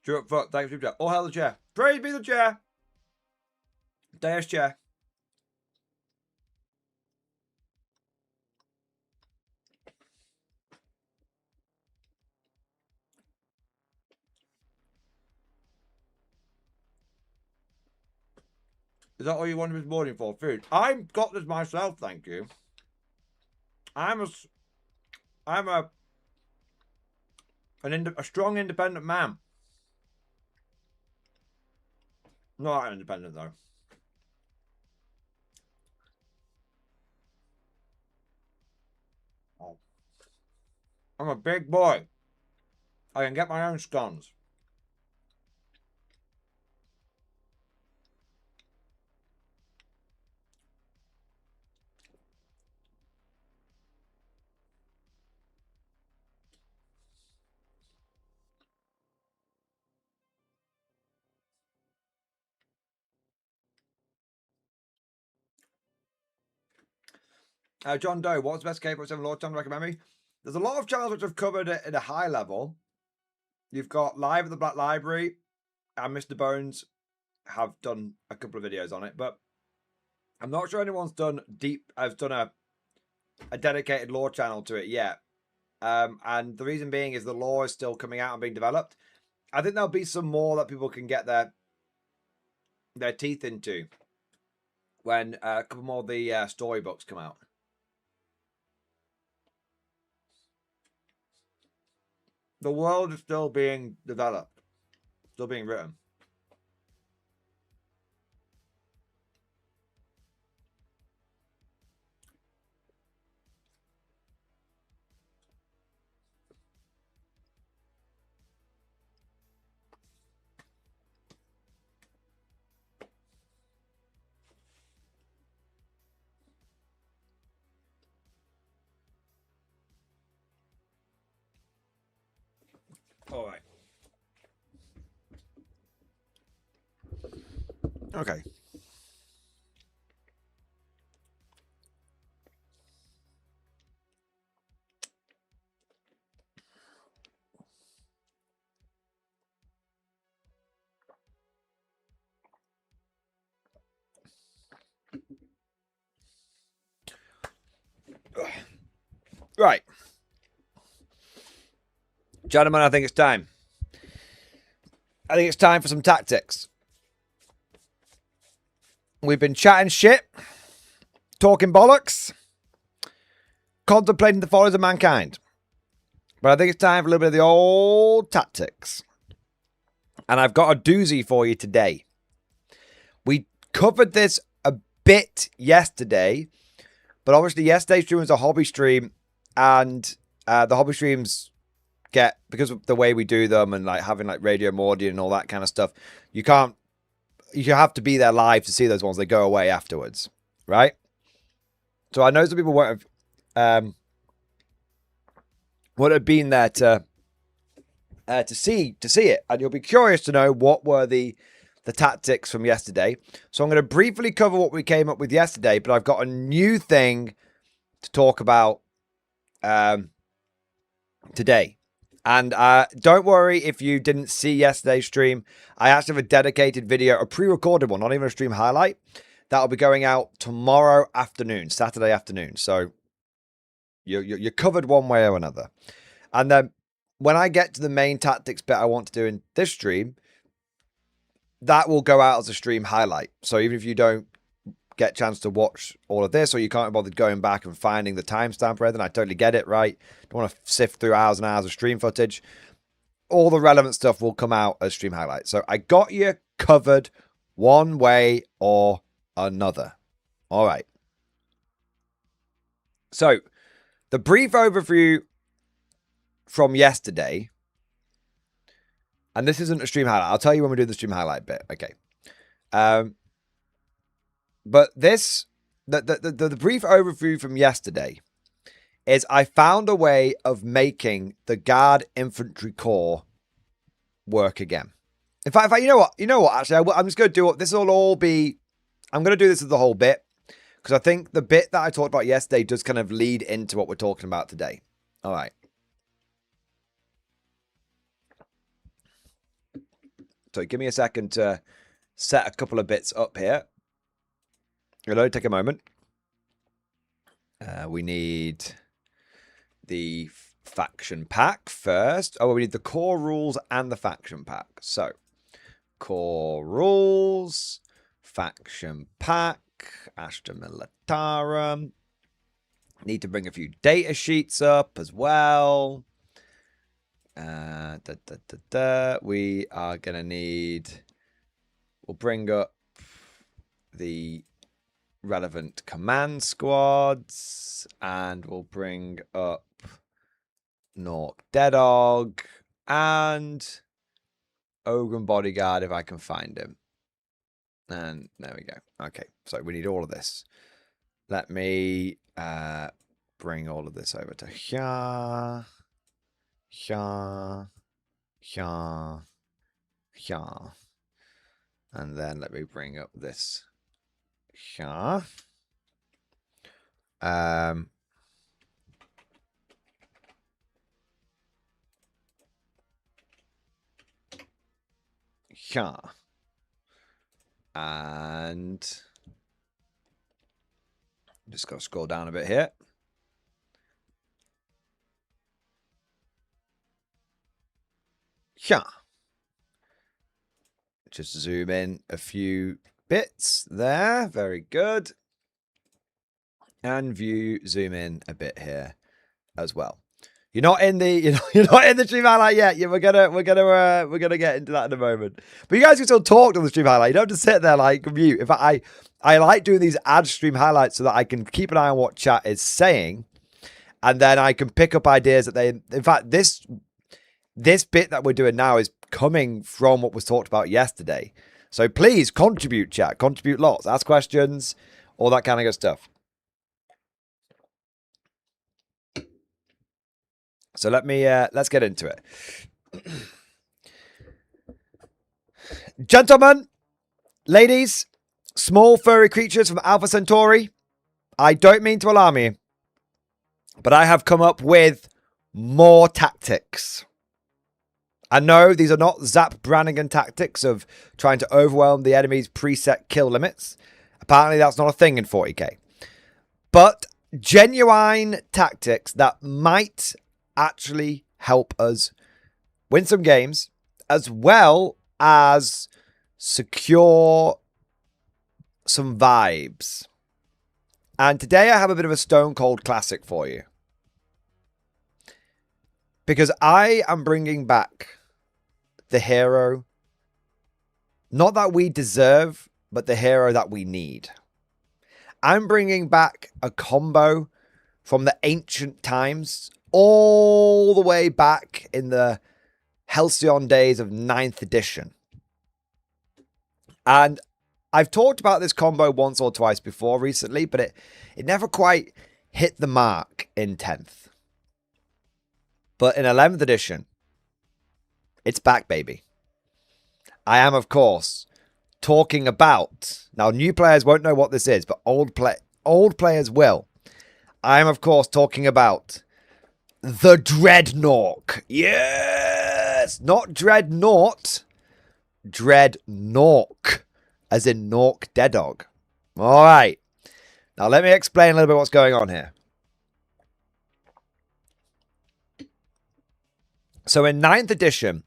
Thanks for the chair. All hail the chair. Praise be the chair. Deus chair. Is that all you wanted this morning for? Food? I've got this myself, thank you. I'm a strong, independent man. Not that independent though. Oh. I'm a big boy. I can get my own scones. John Doe, what's the best K-47 Lord channel recommend me? There's a lot of channels which have covered it at a high level. You've got Live at the Black Library and Mr. Bones have done a couple of videos on it, but I'm not sure anyone's done a dedicated lore channel to it yet. And the reason being is the lore is still coming out and being developed. I think there'll be some more that people can get their teeth into when a couple more of the storybooks come out. The world is still being developed, still being written. All right. Okay. Right. Gentlemen, I think it's time. I think it's time for some tactics. We've been chatting shit, talking bollocks, contemplating the follies of mankind. But I think it's time for a little bit of the old tactics. And I've got a doozy for you today. We covered this a bit yesterday, but obviously yesterday's stream was a hobby stream, and the hobby streams get, because of the way we do them and like having like Radio Mordian and all that kind of stuff, you have to be there live to see those ones. They go away afterwards, right? So I know some people won't have been there to see it, and you'll be curious to know what were the tactics from yesterday. So I'm going to briefly cover what we came up with yesterday, but I've got a new thing to talk about today. And don't worry if you didn't see yesterday's stream. I actually have a dedicated video, a pre-recorded one, not even a stream highlight, that'll be going out tomorrow afternoon, Saturday afternoon. So you're covered one way or another. And then when I get to the main tactics bit I want to do in this stream, that will go out as a stream highlight. So even if you don't get a chance to watch all of this, or you can't bother going back and finding the timestamp or anything, I totally get it, right? Don't want to sift through hours and hours of stream footage. All the relevant stuff will come out as stream highlights. So I got you covered one way or another. All right. So the brief overview from yesterday, and this isn't a stream highlight. I'll tell you when we do the stream highlight bit. Okay. But this, the brief overview from yesterday is I found a way of making the Guard Infantry Corps work again. In fact, you know what? Actually, I'm just going to do it. This will all be. I'm going to do this as the whole bit because I think the bit that I talked about yesterday does kind of lead into what we're talking about today. All right. So give me a second to set a couple of bits up here. It'll take a moment. We need the faction pack first. Oh, we need the core rules and the faction pack. So, core rules, faction pack, Astra Militarum. Need to bring a few data sheets up as well. We are going to need... We'll bring up the relevant command squads, and we'll bring up Nork Deadog and Ogren Bodyguard if I can find him. And there we go. Okay, so we need all of this. Let me bring all of this over to here. And then let me bring up this here. Here. And just got to scroll down a bit here. Here. Just zoom in a few bits there. Very good. And view, zoom in a bit here as well. You're not in the you're not in the stream highlight yet. Yeah, we're gonna get into that in a moment. But you guys can still talk on the stream highlight. You don't have to sit there like mute. In fact, I like doing these ad stream highlights so that I can keep an eye on what chat is saying, and then I can pick up ideas that they. In fact, this bit that we're doing now is coming from what was talked about yesterday. So please contribute, chat. Contribute lots. Ask questions, all that kind of good stuff. So let's get into it. Gentlemen, ladies, small furry creatures from Alpha Centauri, I don't mean to alarm you, but I have come up with more tactics. I know these are not Zap Brannigan tactics of trying to overwhelm the enemy's preset kill limits. Apparently that's not a thing in 40k. But genuine tactics that might actually help us win some games, as well as secure some vibes. And today I have a bit of a Stone Cold classic for you. Because I am bringing back the hero, not that we deserve, but the hero that we need. I'm bringing back a combo from the ancient times, all the way back in the Halcyon days of 9th edition. And I've talked about this combo once or twice before recently, but it never quite hit the mark in 10th. But in 11th edition, it's back, baby. I am, of course, talking about... Now, new players won't know what this is, but old players will. I am, of course, talking about the Dreadnought. Yes! Not Dreadnought. Dreadnought. As in Nork Deadog. All right. Now, let me explain a little bit what's going on here. So in 9th edition,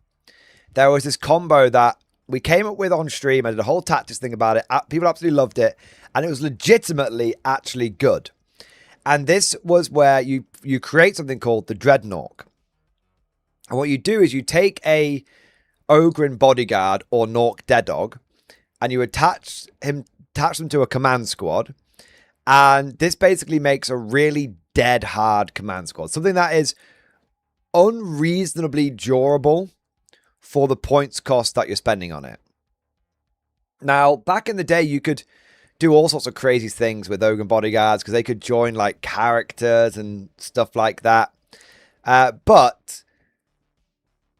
there was this combo that we came up with on stream. I did a whole tactics thing about it. People absolutely loved it. And it was legitimately actually good. And this was where you create something called the Dreadnought. And what you do is you take a Ogren bodyguard or Nork dead dog, and you attach them to a command squad. And this basically makes a really dead hard command squad. Something that is unreasonably durable for the points cost that you're spending on it. Now, back in the day, you could do all sorts of crazy things with Ogren bodyguards because they could join like characters and stuff like that. But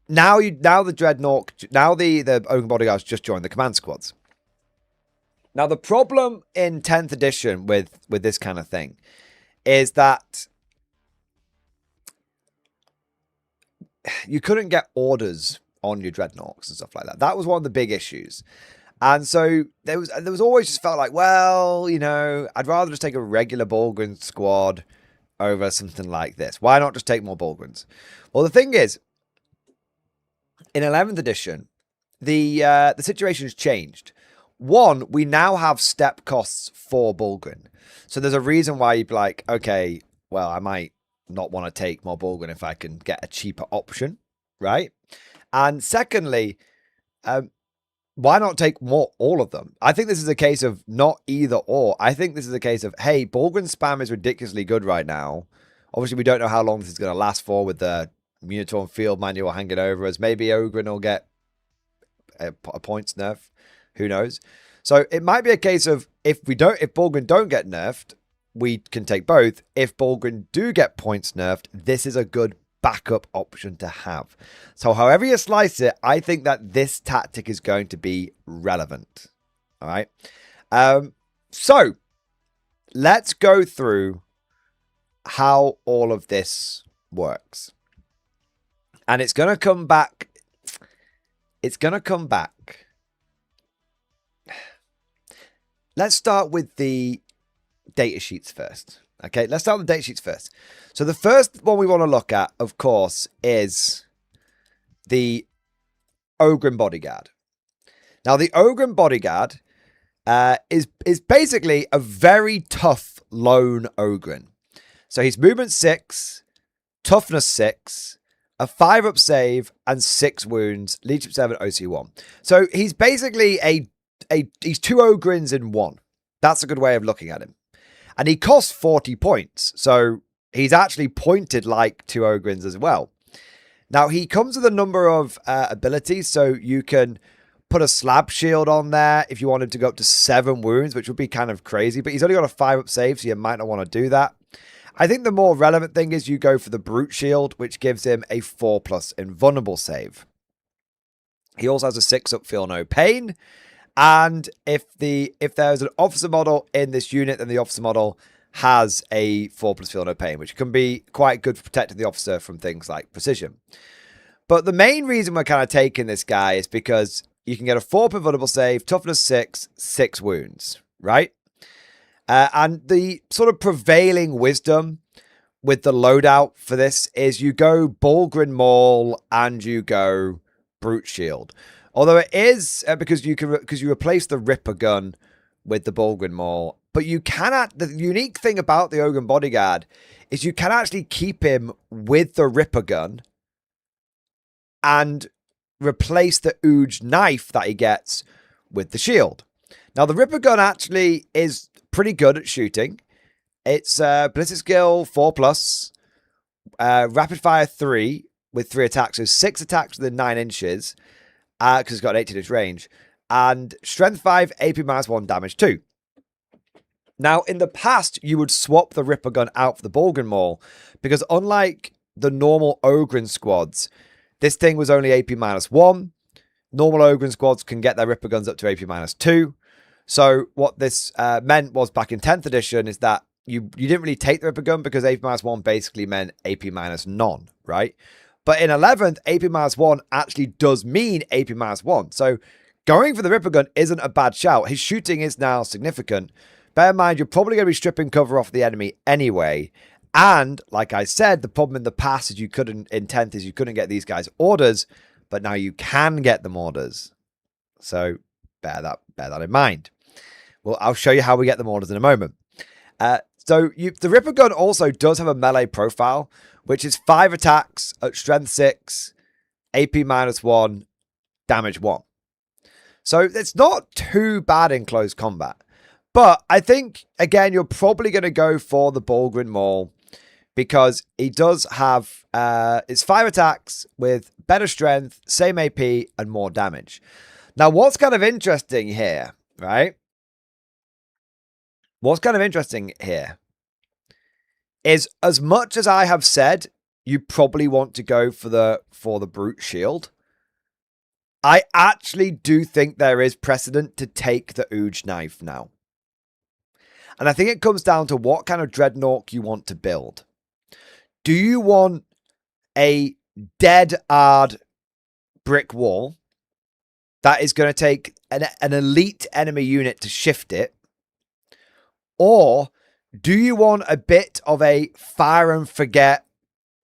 now the Dreadnought, now the Ogren bodyguards just join the command squads. Now, the problem in 10th edition with this kind of thing is that you couldn't get orders on your Dreadnoughts and stuff like that. That was one of the big issues. And so there was always just felt like, well, you know, I'd rather just take a regular Bulgrin squad over something like this. Why not just take more Bulgrins? Well, the thing is, in 11th edition, the situation has changed. One, we now have step costs for Bulgrin. So there's a reason why you'd be like, okay, well, I might not want to take more Bulgrin if I can get a cheaper option, right? And secondly, why not take all of them? I think this is a case of not either or. I think this is a case of, hey, Bulgrin spam is ridiculously good right now. Obviously, we don't know how long this is going to last for with the Munitorn field manual hanging over us. Maybe Ogren will get a points nerf. Who knows? So it might be a case of if Bulgrin don't get nerfed, we can take both. If Bulgrin do get points nerfed, this is a good backup option to have. So however you slice it, I think that this tactic is going to be relevant. All right. So let's go through how all of this works. And it's going to come back. It's going to come back. Let's start with the data sheets first. Okay, let's start with the data sheets first. So the first one we want to look at, of course, is the Ogren bodyguard. Now, the Ogren bodyguard is basically a very tough lone Ogren. So he's movement 6, toughness 6, a 5-up save, and 6 wounds, leadership 7, OC 1. So he's basically he's 2 Ogrins in one. That's a good way of looking at him. And he costs 40 points. So he's actually pointed like 2 Ogrins as well. Now, he comes with a number of abilities. So you can put a slab shield on there if you want him to go up to 7 wounds, which would be kind of crazy. But he's only got a 5-up save, so you might not want to do that. I think the more relevant thing is you go for the brute shield, which gives him a 4+ invulnerable save. He also has a 6-up feel no pain. And if there's an officer model in this unit, then the officer model has a 4+ feel no pain, which can be quite good for protecting the officer from things like precision. But the main reason we're kind of taking this guy is because you can get a 4 invulnerable save, toughness 6, 6 wounds, right? And the sort of prevailing wisdom with the loadout for this is you go Bulgrin Maul and you go Brute Shield. Although it is because you replace the Ripper gun with the Bulgrin Maul, but you cannot. The unique thing about the Ogren bodyguard is you can actually keep him with the Ripper gun and replace the Ooge knife that he gets with the shield. Now the Ripper gun actually is pretty good at shooting. It's ballistic skill 4+, rapid fire 3 with 3 attacks, so 6 attacks within 9 inches. Because it's got an 18-inch range. And strength 5, AP -1, damage 2. Now, in the past, you would swap the Ripper gun out for the Bulgrin Maul. Because unlike the normal Ogren squads, this thing was only AP -1. Normal Ogren squads can get their Ripper guns up to AP -2. So what this meant was back in 10th edition is that you didn't really take the Ripper gun because AP -1 basically meant AP -none, right? But in 11th, AP -1 actually does mean AP -1. So going for the Ripper gun isn't a bad shout. His shooting is now significant. Bear in mind, you're probably going to be stripping cover off the enemy anyway. And like I said, the problem in the past is in 10th is you couldn't get these guys orders, but now you can get them orders. So bear that in mind. Well, I'll show you how we get the orders in a moment. The Ripper Gun also does have a melee profile, which is 5 attacks at strength 6, AP -1, damage 1. So it's not too bad in close combat. But I think, again, you're probably going to go for the Bulgrin Maul because he does have it's 5 attacks with better strength, same AP, and more damage. Now, what's kind of interesting here, right? What's kind of interesting here is, as much as I have said, you probably want to go for the brute shield. I actually do think there is precedent to take the Ooge knife now. And I think it comes down to what kind of dreadnought you want to build. Do you want a dead hard brick wall that is going to take an elite enemy unit to shift it? Or do you want a bit of a fire and forget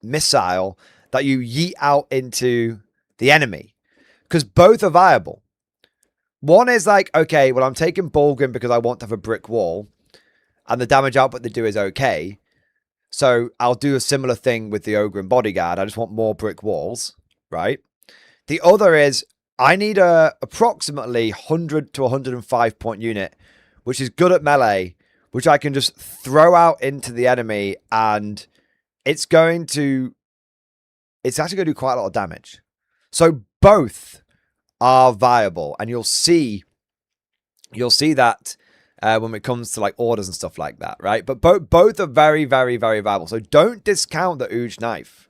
missile that you yeet out into the enemy? Because both are viable. One is like, okay, well, I'm taking Bulgrin because I want to have a brick wall, and the damage output they do is okay. So I'll do a similar thing with the Ogre and Bodyguard. I just want more brick walls, right? The other is, I need a approximately 100 to 105 point unit, which is good at melee, which I can just throw out into the enemy, and it's actually going to do quite a lot of damage. So both are viable, and you'll see that when it comes to like orders and stuff like that, right? But both are very, very, very viable. So don't discount the Ooge knife.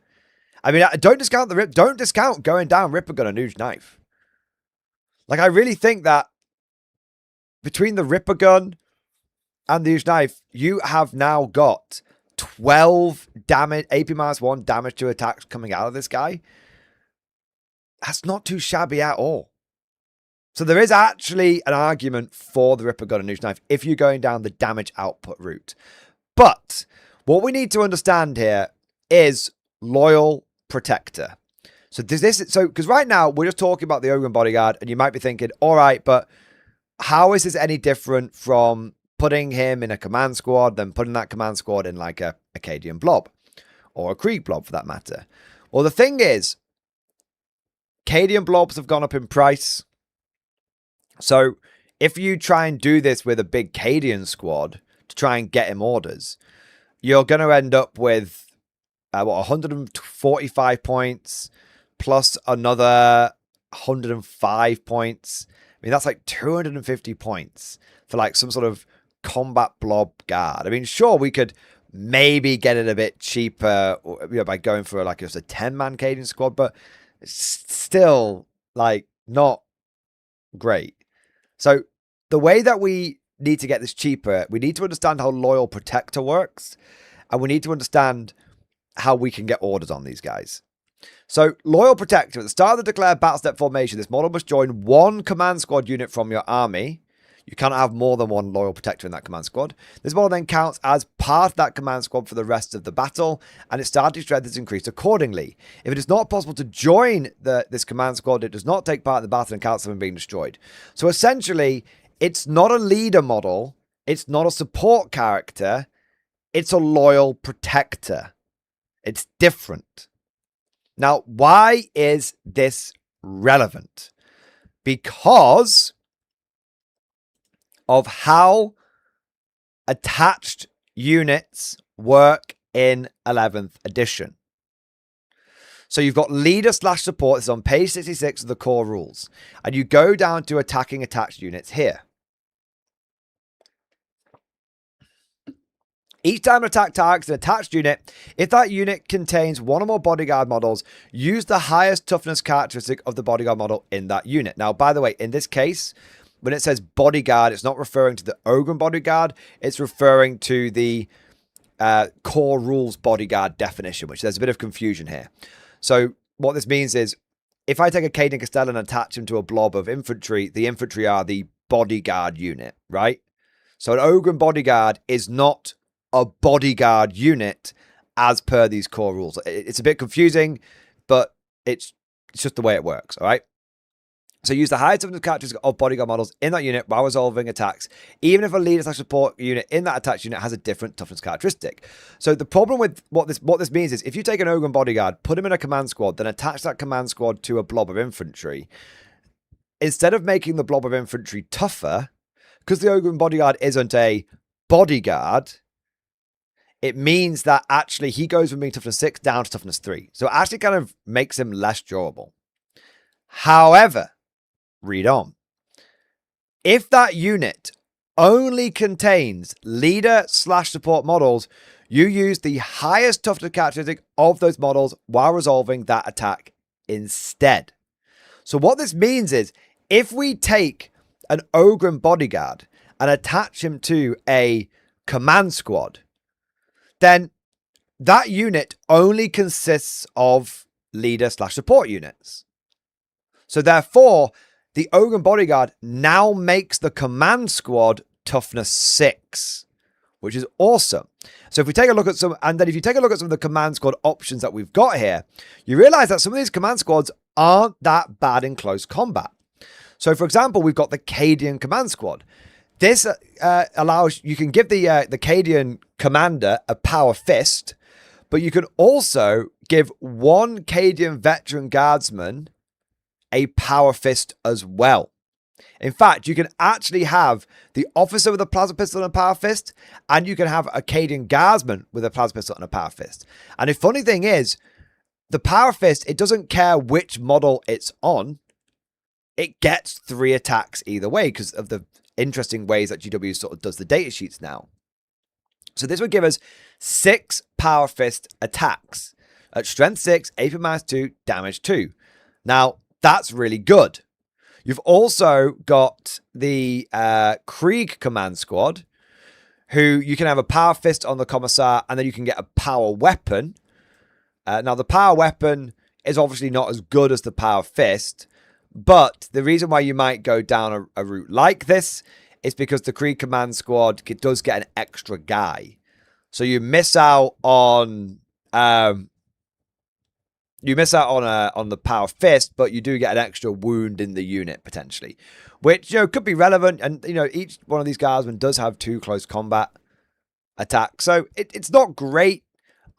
I mean, don't discount going down Ripper Gun and Ooge knife. Like, I really think that between the Ripper Gun and the Ooge knife, you have now got 12 damage, AP -1 damage to attacks coming out of this guy. That's not too shabby at all. So there is actually an argument for the Ripper Gun and Ooge knife if you're going down the damage output route. But what we need to understand here is Loyal Protector. So because right now we're just talking about the Ogre and Bodyguard, and you might be thinking, all right, but how is this any different from putting him in a command squad, then putting that command squad in like a Acadian blob or a Krieg blob for that matter? Well, the thing is, Acadian blobs have gone up in price. So if you try and do this with a big Cadian squad to try and get him orders, you're going to end up with 145 points plus another 105 points. I mean, that's like 250 points for like some sort of combat blob guard. I mean, sure, we could maybe get it a bit cheaper, by going for like just a 10-man Cadian squad, but it's still like not great. So the way that we need to get this cheaper, we need to understand how Loyal Protector works, and we need to understand how we can get orders on these guys. So Loyal Protector, at the start of the declared battle step formation, this model must join one command squad unit from your army. You cannot have more than one Loyal Protector in that command squad. This model then counts as part of that command squad for the rest of the battle, and its starting strength is increased accordingly. If it is not possible to join this command squad, it does not take part in the battle and counts them being destroyed. So essentially, it's not a leader model. It's not a support character. It's a Loyal Protector. It's different. Now, why is this relevant? Because of how attached units work in 11th edition. So you've got leader/support. This is on page 66 of the core rules. And you go down to attacking attached units here. Each time an attack targets an attached unit, if that unit contains one or more bodyguard models, use the highest toughness characteristic of the bodyguard model in that unit. Now, by the way, in this case, when it says bodyguard, it's not referring to the Ogre bodyguard. It's referring to the core rules bodyguard definition, which there's a bit of confusion here. So what this means is, if I take a Caden Castellan and attach him to a blob of infantry, the infantry are the bodyguard unit, right? So an Ogre bodyguard is not a bodyguard unit as per these core rules. It's a bit confusing, but it's just the way it works, all right? So use the highest toughness characteristics of bodyguard models in that unit while resolving attacks, even if a leader / support unit in that attack unit has a different toughness characteristic. So the problem with what this means is if you take an Ogre bodyguard, put him in a command squad, then attach that command squad to a blob of infantry, instead of making the blob of infantry tougher, because the Ogre bodyguard isn't a bodyguard, it means that actually he goes from being toughness 6 down to toughness 3. So it actually kind of makes him less durable. However, read on. If that unit only contains leader / support models, you use the highest toughness characteristic of those models while resolving that attack instead. So what this means is if we take an Ogre bodyguard and attach him to a command squad, then that unit only consists of leader / support units. So therefore, the Ogre bodyguard now makes the command squad toughness 6, which is awesome. So if we take a look at some, and then if you take a look at some of the command squad options that we've got here, you realize that some of these command squads aren't that bad in close combat. So for example, we've got the Cadian command squad. This allows, you can give the Cadian commander a power fist, but you can also give one Cadian veteran guardsman a power fist as well. In fact, you can actually have the officer with a plasma pistol and a power fist, and you can have a Cadian guardsman with a plasma pistol and a power fist. And the funny thing is, the power fist, it doesn't care which model it's on. It gets 3 attacks either way because of the interesting ways that GW sort of does the data sheets now. So this would give us 6 power fist attacks at strength 6, AP -2, damage 2. Now, that's really good. You've also got the Krieg command squad, who you can have a power fist on the commissar, and then you can get a power weapon. Now, the power weapon is obviously not as good as the power fist, but the reason why you might go down a route like this is because the Krieg command squad does get an extra guy. So you miss out on the power fist, but you do get an extra wound in the unit potentially, which, you know, could be relevant. And, you know, each one of these guardsmen does have 2 close combat attacks. So it's not great.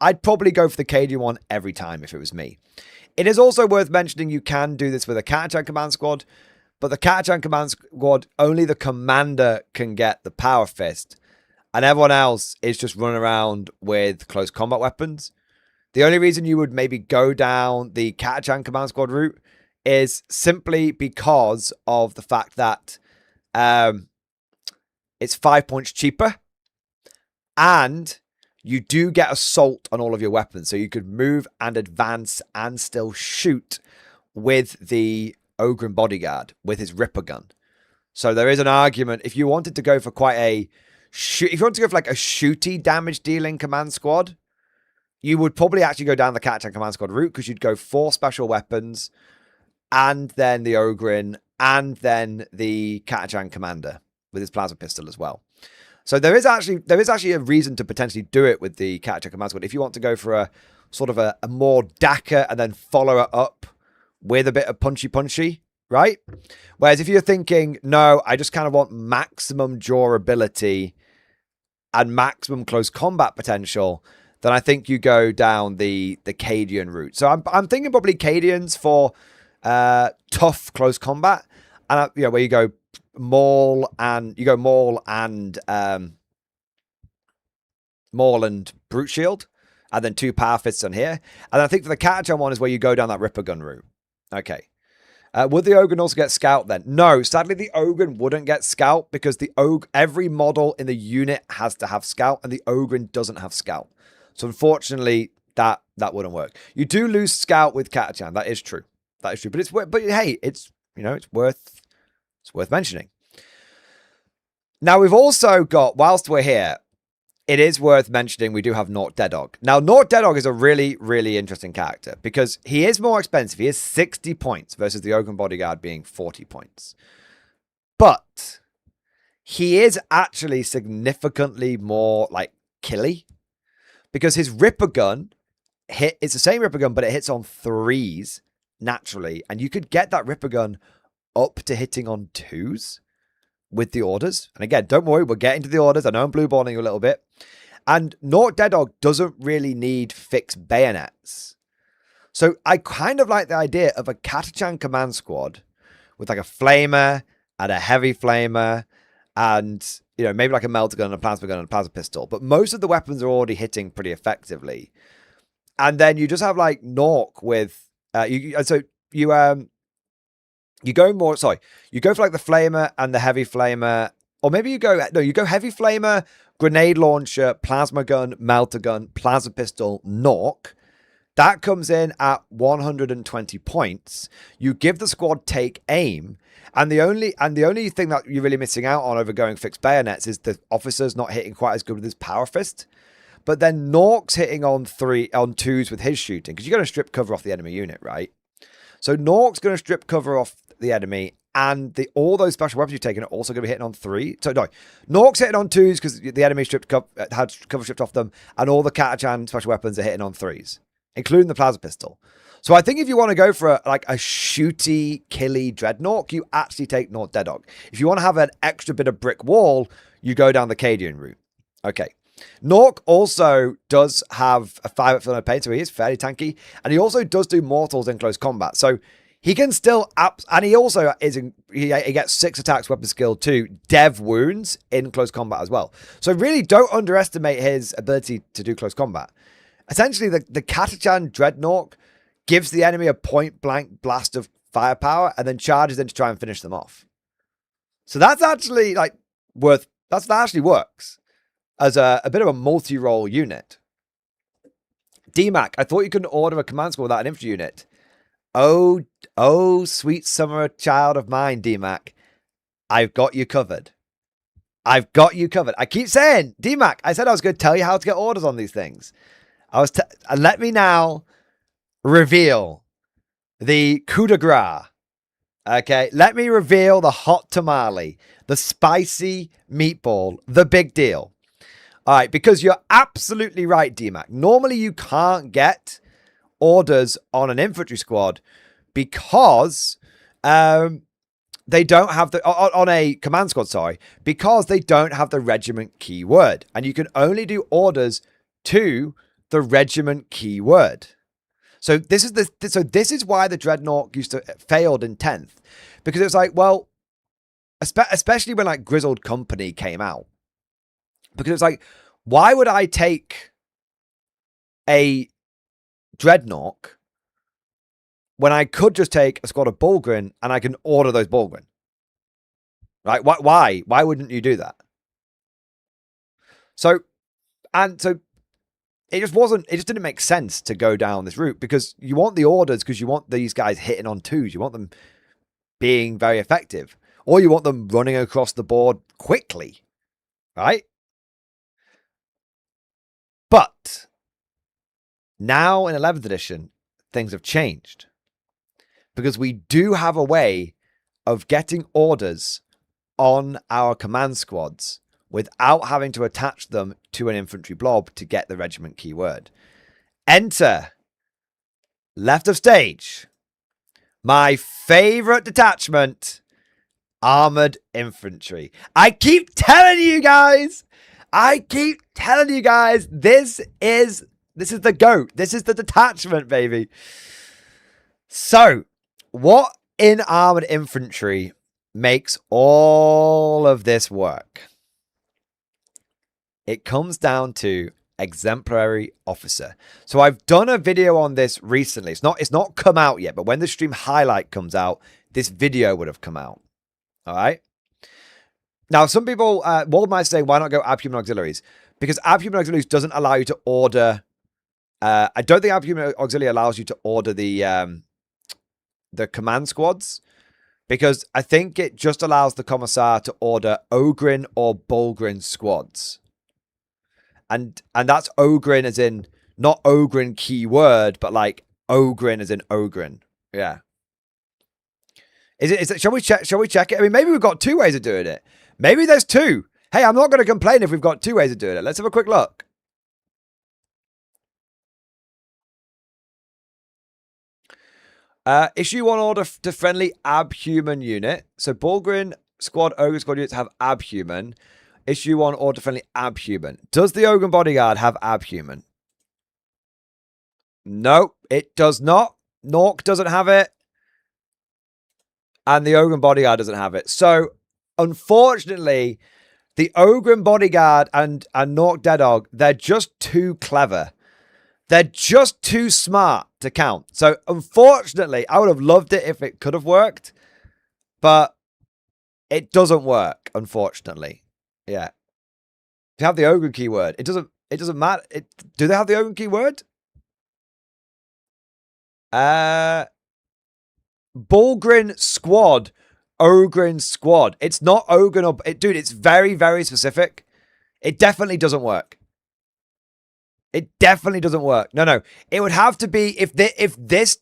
I'd probably go for the Cadian one every time if it was me. It is also worth mentioning you can do this with a Catachan command squad, but the Catachan command squad, only the commander can get the power fist, and everyone else is just running around with close combat weapons. The only reason you would maybe go down the Catachan command squad route is simply because of the fact that it's 5 points cheaper, and you do get assault on all of your weapons. So you could move and advance and still shoot with the Ogre bodyguard with his Ripper gun. So there is an argument if you wanted to go for quite a if you want to go for like a shooty damage dealing command squad, you would probably actually go down the Catachan command squad route because you'd go 4 special weapons and then the Ogrin and then the Catachan commander with his plasma pistol as well. So there is actually a reason to potentially do it with the Catachan command squad if you want to go for a sort of a more Dakar and then follow it up with a bit of punchy, right? Whereas if you're thinking, no, I just kind of want maximum durability and maximum close combat potential, then I think you go down the Cadian route. So I'm thinking probably Cadians for tough close combat, and where you go maul and brute shield, and then 2 power fists on here. And I think for the Catachan one is where you go down that Ripper gun route. Okay. Would the Ogre also get Scout then? No, sadly the Ogre wouldn't get Scout because every model in the unit has to have Scout, and the Ogre doesn't have Scout. So unfortunately, that wouldn't work. You do lose Scout with Catachan. That is true. But hey, it's worth mentioning. Now we've also got, whilst we're here, it is worth mentioning we do have Nort Deadog. Now, Nort Deadog is a really, really interesting character because he is more expensive. He is 60 points versus the Ogre Bodyguard being 40 points. But he is actually significantly more, like, killy because his Ripper gun, it's the same Ripper gun, but it hits on 3s naturally. And you could get that Ripper gun up to hitting on 2s with the orders. And again, don't worry, we're getting to the orders. I know I'm blueballing you a little bit. And Nort Dead Dog doesn't really need fixed bayonets. So I kind of like the idea of a Catachan command squad with like a flamer and a heavy flamer and, you know, maybe like a melter gun and a plasma gun and a plasma pistol. But most of the weapons are already hitting pretty effectively. And then you just have like Nork with, you go for like the flamer and the heavy flamer, or maybe you go heavy flamer, grenade launcher, plasma gun, melter gun, plasma pistol, Nork. That comes in at 120 points. You give the squad take aim, and the only thing that you're really missing out on over going fixed bayonets is the officer's not hitting quite as good with his power fist. But then Nork's hitting on 2s with his shooting, because you're going to strip cover off the enemy unit, right? So Nork's going to strip cover off the enemy, and all those special weapons you've taken are also going to be hitting on 3. So no, Nork's hitting on 2s because the enemy had cover stripped off them, and all the Catachan special weapons are hitting on 3s, including the plasma pistol. So I think if you want to go for a shooty, killy Dreadnought, you actually take Nort Dead Dog. If you want to have an extra bit of brick wall, you go down the Cadian route. Okay. Nork also does have a 5 up pain, so he is fairly tanky. And he also does do mortals in close combat. So he can still and he also he gets 6 attacks, weapon skill 2, dev wounds in close combat as well. So really don't underestimate his ability to do close combat. Essentially, the Catachan Dreadnought gives the enemy a point-blank blast of firepower and then charges in to try and finish them off. So that's actually that actually works as a bit of a multi-role unit. DMAC, I thought you couldn't order a command squad without an infantry unit. Oh, sweet summer child of mine, DMAC. I've got you covered. I've got you covered. I keep saying, DMAC, I said I was going to tell you how to get orders on these things. Let me now reveal the coup de grace. Okay, let me reveal the hot tamale, the spicy meatball, the big deal. All right, because you're absolutely right, DMAC. Normally, you can't get orders on an infantry squad because they don't have on a command squad, sorry, because they don't have the regiment keyword. And you can only do orders to the regiment keyword. So this is why the Dreadnought failed in 10th, because it was like, well, especially when like Grizzled Company came out, because it's like, why would I take a Dreadnought when I could just take a squad of Bulgrin and I can order those Bulgrin? Right? Why wouldn't you do that? So it just didn't make sense to go down this route, because you want the orders because you want these guys hitting on 2s. You want them being very effective, or you want them running across the board quickly, right? But now in 11th edition, things have changed, because we do have a way of getting orders on our command squads without having to attach them to an infantry blob to get the regiment keyword. Enter, left of stage, my favorite detachment, armored infantry. I keep telling you guys, this is the GOAT. This is the detachment, baby. So, what in armored infantry makes all of this work? It comes down to exemplary officer. So I've done a video on this recently. It's not come out yet, but when the stream highlight comes out, this video would have come out. All right. Now, some people, Wald might say, why not go Abhuman Auxiliaries? Because Abhuman Auxiliaries doesn't allow you to order. I don't think Abhuman Auxiliary allows you to order the command squads, because I think it just allows the Commissar to order Ogrin or Bulgrin squads. And that's Ogrin as in not Ogrin keyword, but like Ogrin as in Ogrin. Yeah. Is it shall we check it? I mean, maybe we've got 2 ways of doing it. Maybe there's 2. Hey, I'm not going to complain if we've got 2 ways of doing it. Let's have a quick look. Issue 1 order to friendly abhuman unit. So Bulgrin squad, Ogre squad units have abhuman. Issue 1 order to friendly abhuman. Does the Ogre bodyguard have abhuman? No, it does not. Nork doesn't have it. And the Ogre bodyguard doesn't have it. So, unfortunately, the Ogre bodyguard and Nork Deadog, they're just too clever. They're just too smart to count. So, unfortunately, I would have loved it if it could have worked. But it doesn't work, unfortunately. Yeah. If you have the Ogre keyword, it doesn't matter. Do they have the Ogre keyword? Bulgrin squad, Ogrin squad. It's not Ogrin or dude. It's very, very specific. It definitely doesn't work. It definitely doesn't work. No. It would have to be if this.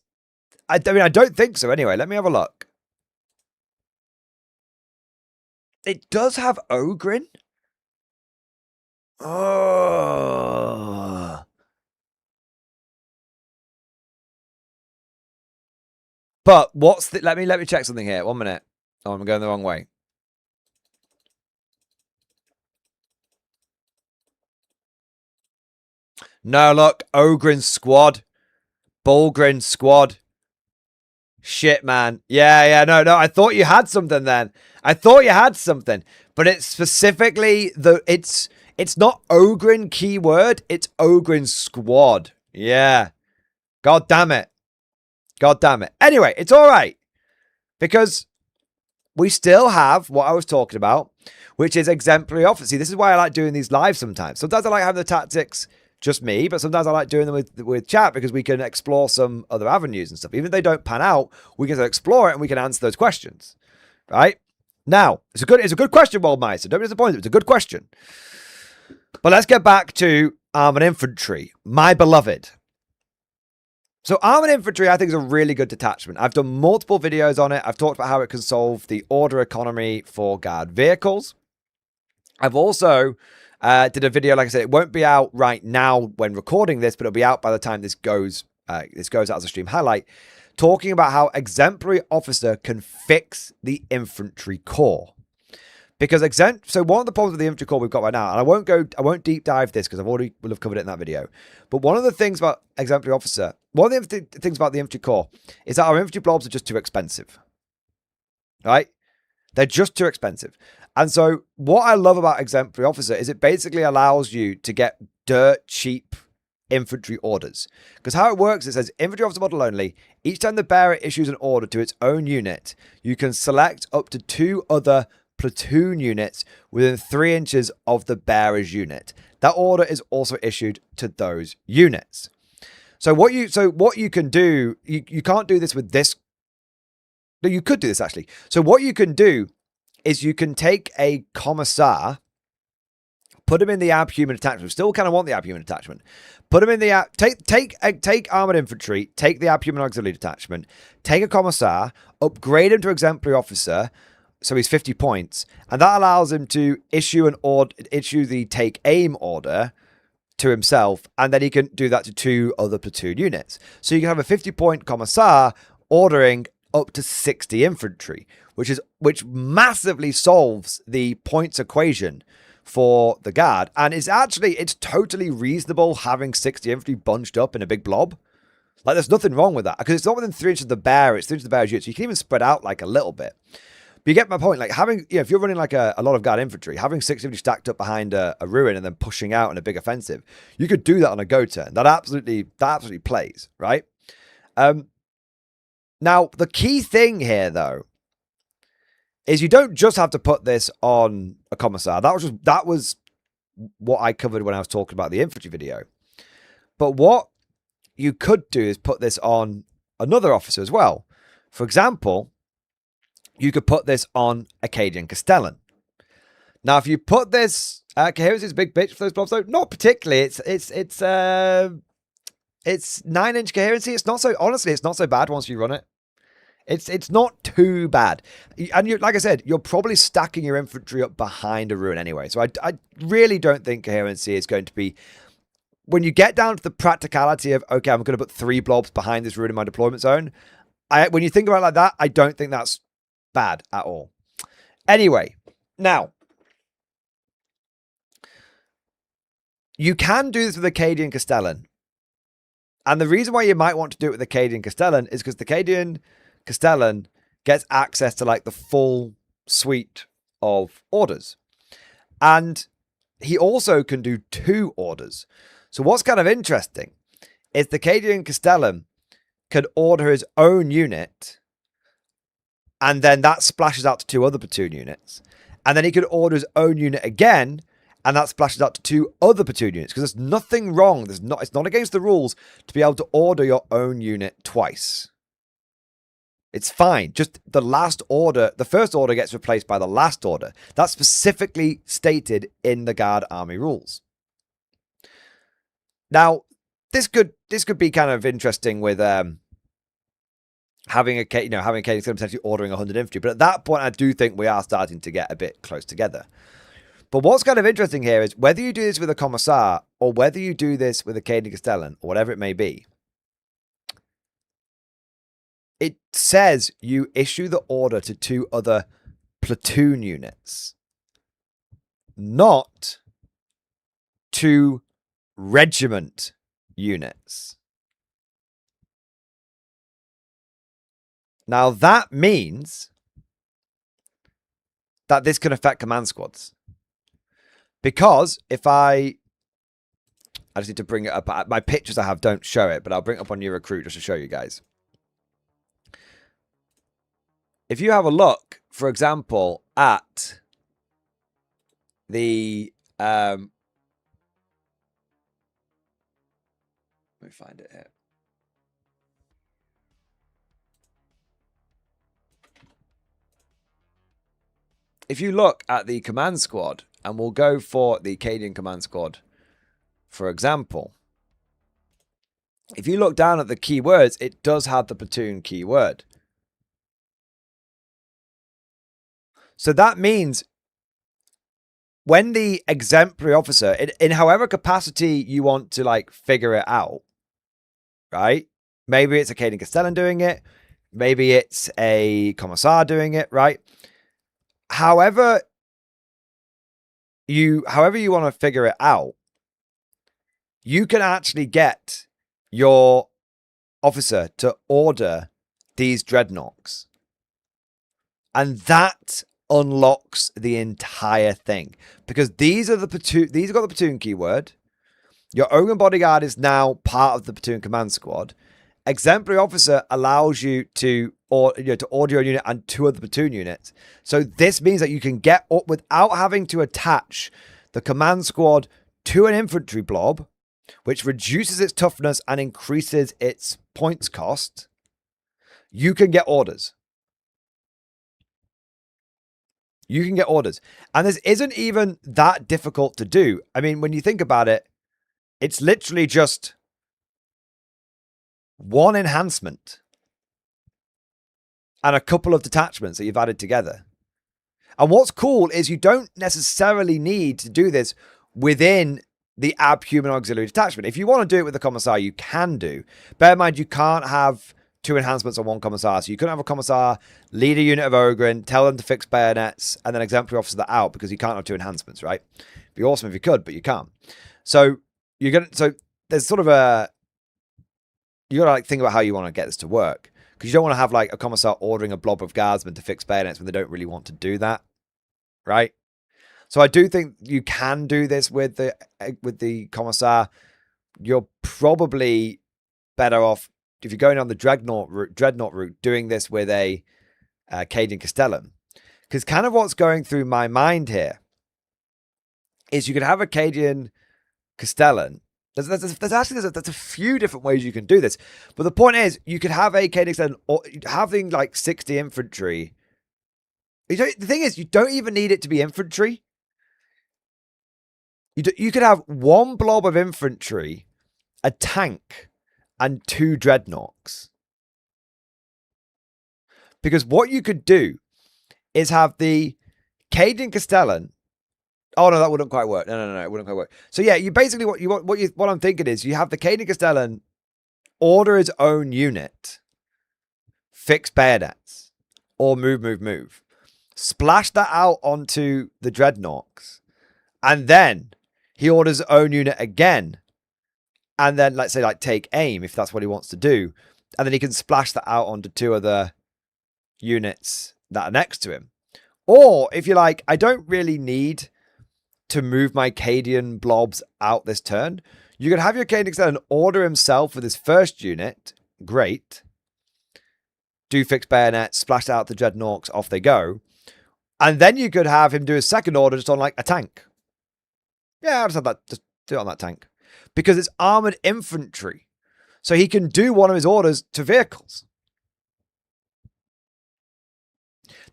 I mean, I don't think so. Anyway, let me have a look. It does have Ogrin. Oh. But what's the... Let me check something here. 1 minute. Oh, I'm going the wrong way. No, look. Ogrin squad. Bulgrin squad. Shit, man. Yeah, no. I thought you had something then. I thought you had something. But it's specifically the... It's not Ogrin keyword. It's Ogrin squad. Yeah. God damn it. God damn it. Anyway, it's all right. Because we still have what I was talking about, which is exemplary officer. See, this is why I like doing these live sometimes. Sometimes I like having the tactics, just me, but sometimes I like doing them with chat because we can explore some other avenues and stuff. Even if they don't pan out, we can explore it and we can answer those questions. Right? Now, it's a good question, Waldmeister. Don't be disappointed. It's a good question. But let's get back to armored infantry, my beloved. So armored infantry, I think, is a really good detachment. I've done multiple videos on it. I've talked about how it can solve the order economy for guard vehicles. I've also did a video, like I said, it won't be out right now when recording this, but it'll be out by the time this goes out as a stream highlight, talking about how exemplary officer can fix the infantry corps. Because so one of the problems with the infantry corps we've got right now, and I won't deep dive this because will have covered it in that video. But one of the things about exemplary officer, one of the things about the infantry corps is that our infantry blobs are just too expensive. Right? They're just too expensive. And so what I love about exemplary officer is it basically allows you to get dirt cheap infantry orders. Because how it works, it says infantry officer model only. Each time the bearer issues an order to its own unit, you can select up to 2 other platoon units within 3 inches of the bearer's unit. That order is also issued to those units. So what you can do, you can't do this with this. No, you could do this actually. So what you can do is you can take a commissar, put him in the abhuman attachment. We still kind of want the abhuman attachment. Put him in the take armored infantry, take the abhuman auxiliary detachment, take a commissar, upgrade him to exemplary officer. So he's 50 points, and that allows him to issue the take aim order to himself, and then he can do that to 2 other platoon units. So you can have a 50-point commissar ordering up to 60 infantry, which massively solves the points equation for the guard. And it's totally reasonable having 60 infantry bunched up in a big blob. Like, there's nothing wrong with that because it's not within 3 inches of the bearer, it's 3 inches of the bearer's unit, so you can even spread out like a little bit. But you get my point. Like having, if you're running like a lot of guard infantry, having 650 stacked up behind a ruin and then pushing out in a big offensive, you could do that on a go turn. That absolutely plays, right? Now, the key thing here, though, is you don't just have to put this on a commissar. That was what I covered when I was talking about the infantry video. But what you could do is put this on another officer as well. For example, you could put this on Acadian Castellan. Now, if you put this, Coherence is a big bitch for those blobs, though. Not particularly. It's 9-inch coherency. It's not so, honestly, it's not so bad once you run it. It's not too bad. And like I said, you're probably stacking your infantry up behind a ruin anyway. So I really don't think coherency is going to be, when you get down to the practicality of, okay, I'm going to put 3 blobs behind this ruin in my deployment zone, when you think about it like that, I don't think that's bad at all. Anyway, now, you can do this with Acadian Castellan. And the reason why you might want to do it with Acadian Castellan is because the Acadian Castellan gets access to like the full suite of orders. And he also can do 2 orders. So what's kind of interesting is the Acadian Castellan can order his own unit, and then that splashes out to 2 other platoon units. And then he could order his own unit again, and that splashes out to 2 other platoon units. Because there's nothing wrong. It's not against the rules to be able to order your own unit twice. It's fine. Just the last order, the first order gets replaced by the last order. That's specifically stated in the Guard Army rules. Now, this could be kind of interesting with having a potentially ordering 100 infantry. But at that point, I do think we are starting to get a bit close together. But what's kind of interesting here is whether you do this with a Commissar or whether you do this with a Acadian Castellan or whatever it may be, it says you issue the order to 2 other platoon units, not 2 regiment units. Now that means that this can affect command squads. Because if I just need to bring it up. My pictures I have don't show it, but I'll bring it up on your recruit just to show you guys. If you have a look, for example, at the let me find it here. If you look at the command squad, and we'll go for the Acadian command squad, for example, if you look down at the keywords, it does have the platoon keyword. So that means when the exemplary officer, in however capacity you want to like figure it out, right? Maybe it's a Acadian Castellan doing it. Maybe it's a Commissar doing it, right? However you want to figure it out, you can actually get your officer to order these dreadnoughts. And that unlocks the entire thing. Because these have got the platoon keyword. Your Ogun bodyguard is now part of the platoon command squad. Exemplary officer allows you to order your unit and 2 other platoon units. So this means that you can get up without having to attach the command squad to an infantry blob, which reduces its toughness and increases its points cost. You can get orders. You can get orders. And this isn't even that difficult to do. I mean, when you think about it, it's literally just 1 enhancement and a couple of detachments that you've added together. And what's cool is you don't necessarily need to do this within the Abhuman Auxiliary Detachment. If you want to do it with the Commissar, you can do. Bear in mind, you can't have 2 enhancements on 1 Commissar. So you couldn't have a Commissar, lead a unit of Ogren, tell them to fix bayonets, and then exemplary officer that out because you can't have 2 enhancements, right? It'd be awesome if you could, but you can't. So there's sort of you got to like think about how you want to get this to work, because you don't want to have like a Commissar ordering a blob of guardsmen to fix bayonets when they don't really want to do that, right? So I do think you can do this with the Commissar. You're probably better off if you're going on the dreadnought route, doing this with a Acadian Castellan, because kind of what's going through my mind here is you could have a Acadian Castellan. There's a few different ways you can do this. But the point is, you could have a Acadian Castellan or having like 60 infantry. The thing is, you don't even need it to be infantry. You could have 1 blob of infantry, a tank, and 2 dreadnoughts. Because what you could do is have the Acadian Castellan. Oh no, that wouldn't quite work. No, it wouldn't quite work. So yeah, you basically what I'm thinking is you have the Acadian Castellan order his own unit, fix bayonets, or move. Splash that out onto the dreadnoughts, and then he orders his own unit again, and then let's say like take aim if that's what he wants to do, and then he can splash that out onto 2 other units that are next to him. Or if you're like, I don't really need to move my Cadian blobs out this turn, you could have your Cadian extend and order himself with his first unit. Great. Do fix bayonet, splash out the dreadnoughts, off they go. And then you could have him do his second order just on like a tank. Yeah, I'll just have that. Just do it on that tank. Because it's armored infantry. So he can do one of his orders to vehicles.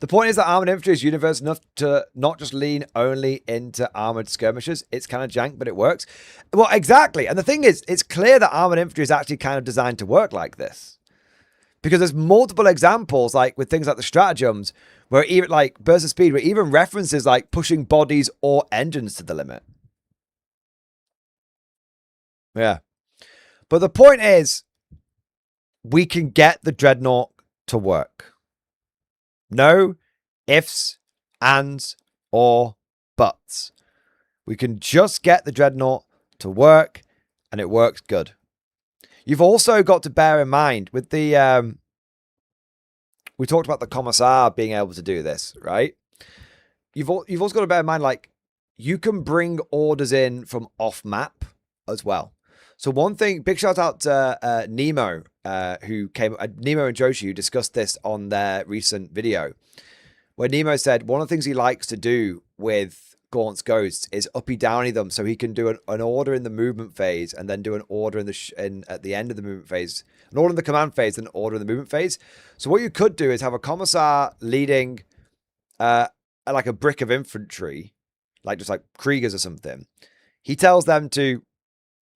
The point is that armored infantry is universal enough to not just lean only into armored skirmishers. It's kind of jank, but it works. Well, exactly. And the thing is, it's clear that armored infantry is actually kind of designed to work like this. Because there's multiple examples, like with things like the stratagems, where even like burst of speed, where even references like pushing bodies or engines to the limit. Yeah. But the point is, we can get the dreadnought to work. No ifs, ands, or buts. We can just get the dreadnought to work, and it works good. You've also got to bear in mind with the we talked about the commissar being able to do this, right? You've also got to bear in mind, like, you can bring orders in from off map as well. So one thing, big shout out to Nemo, who came, Nemo and Joshi, who discussed this on their recent video, where Nemo said one of the things he likes to do with Gaunt's Ghosts is uppy downy them, so he can do an order in the movement phase and then do an order in the at the end of the movement phase, an order in the command phase, then an order in the movement phase. So what you could do is have a commissar leading like a brick of infantry, like just like Kriegers or something. He tells them to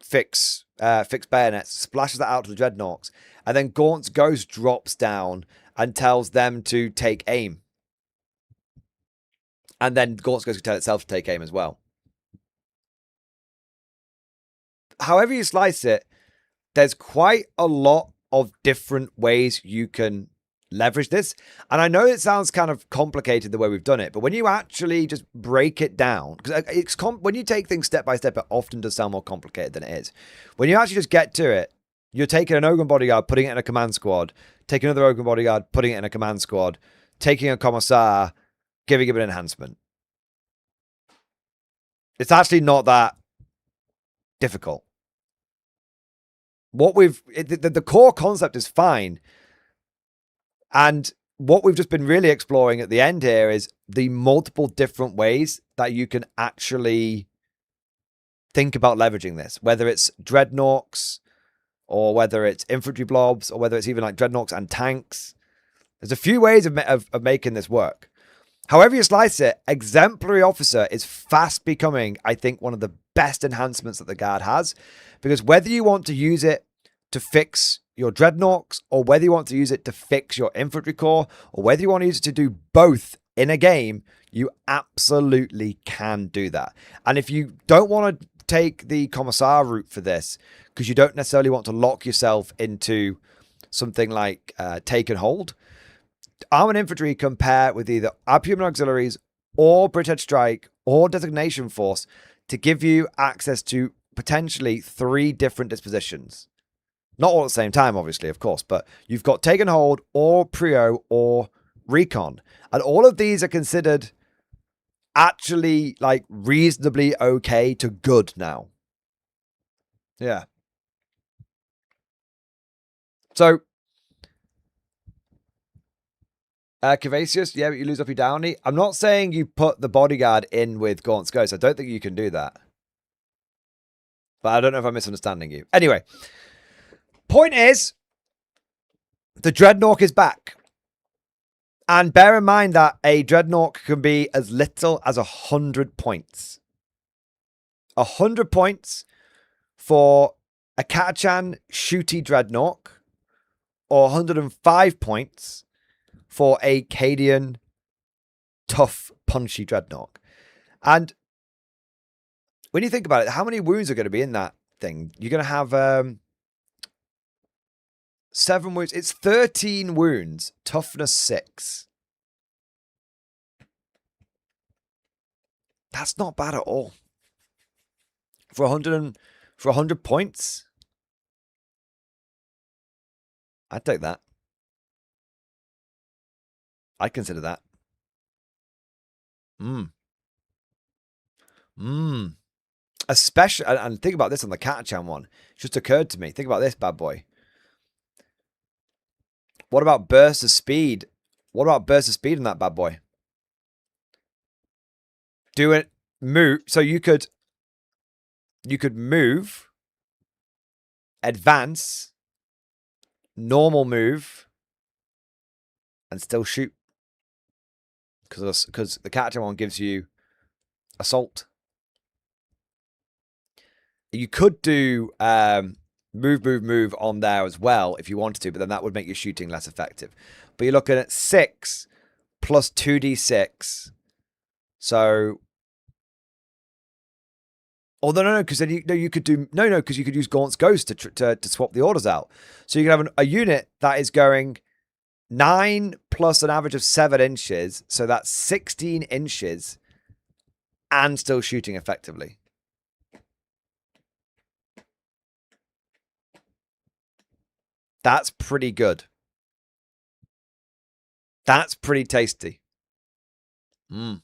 fix bayonets, splashes that out to the dreadnoughts, and then Gaunt's Ghost drops down and tells them to take aim. And then Gaunt's Ghost can tell itself to take aim as well. However you slice it, there's quite a lot of different ways you can leverage this. And I know it sounds kind of complicated the way we've done it, but when you actually just break it down, because when you take things step by step, it often does sound more complicated than it is. When you actually just get to it, you're taking an Ogun bodyguard, putting it in a command squad, taking another Ogun bodyguard, putting it in a command squad, taking a commissar, giving him an enhancement. It's actually not that difficult. The core concept is fine. And what we've just been really exploring at the end here is the multiple different ways that you can actually think about leveraging this, whether it's dreadnoughts or whether it's infantry blobs or whether it's even like dreadnoughts and tanks. There's a few ways of making this work. However you slice it, Exemplary Officer is fast becoming, I think, one of the best enhancements that the Guard has, because whether you want to use it to fix your dreadnoughts, or whether you want to use it to fix your infantry corps, or whether you want to use it to do both in a game, you absolutely can do that. And if you don't want to take the commissar route for this, because you don't necessarily want to lock yourself into something like take and hold, Armored Infantry can pair with either Abhuman Auxiliaries or Bridgehead Strike or Designation Force to give you access to potentially 3 different dispositions. Not all at the same time, obviously, of course, but you've got Take and Hold or Prio or Recon. And all of these are considered actually like reasonably okay to good now. Yeah. So, Cavasius, yeah, but you lose up your Downey. I'm not saying you put the bodyguard in with Gaunt's Ghost. I don't think you can do that. But I don't know if I'm misunderstanding you. Anyway, point is, the Dreadnought is back. And bear in mind that a Dreadnought can be as little as 100 points. 100 points for a Katachan shooty Dreadnought, or 105 points for a Cadian tough punchy Dreadnought. And when you think about it, how many wounds are going to be in that thing? You're going to have 7 wounds. It's 13 wounds. Toughness 6. That's not bad at all. For 100 points, I'd take that. I'd consider that. Especially, and think about this on the Katachan one. It just occurred to me. Think about this bad boy. What about burst of speed? What about burst of speed in that bad boy? Do it, move. So you could move, advance, normal move, and still shoot. Because the Katachan one gives you assault. You could do move on there as well if you wanted to, but then that would make your shooting less effective. But you're looking at 6 plus 2d6. So, although no, because then you could do because you could use Gaunt's Ghost to swap the orders out. So you can have a unit that is going 9 plus an average of 7 inches, so that's 16 inches, and still shooting effectively. That's pretty good. That's pretty tasty. I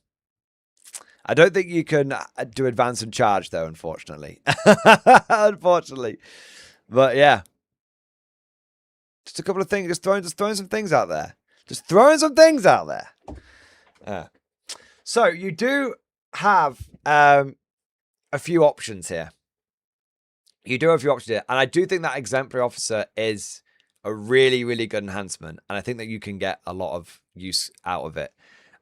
don't think you can do advance and charge, though, unfortunately. Unfortunately. But, yeah. Just a couple of things. Just throwing some things out there. Just throwing some things out there. So, you do have a few options here. You do have a few options here. And I do think that Exemplary Officer is a really, really good enhancement. And I think that you can get a lot of use out of it.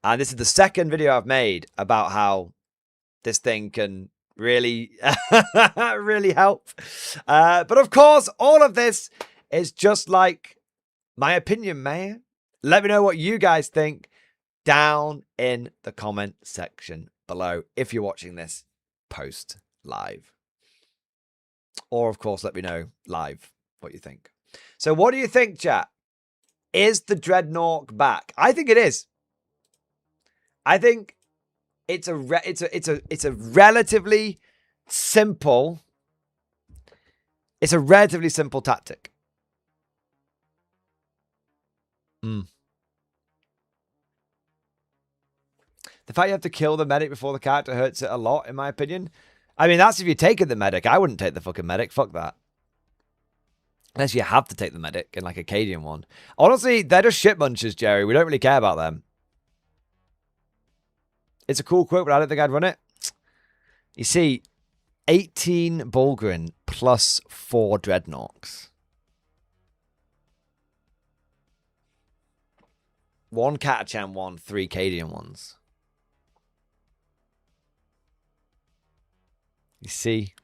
And this is the second video I've made about how this thing can really, really help. But of course, all of this is just like my opinion, man. Let me know what you guys think down in the comment section below if you're watching this post live. Or, of course, let me know live what you think. So what do you think, chat? Is the Dreadnought back? I think it is. I think it's a relatively simple. It's a relatively simple tactic. The fact you have to kill the medic before the character hurts it a lot, in my opinion. I mean, that's if you're taking the medic. I wouldn't take the fucking medic. Fuck that. Unless you have to take the medic in like a Cadian one. Honestly, they're just shit munchers, Jerry. We don't really care about them. It's a cool quote, but I don't think I'd run it. You see, 18 Bulgrin plus 4 Dreadnoughts. 1 Katachan one, 3 Cadian ones. You see,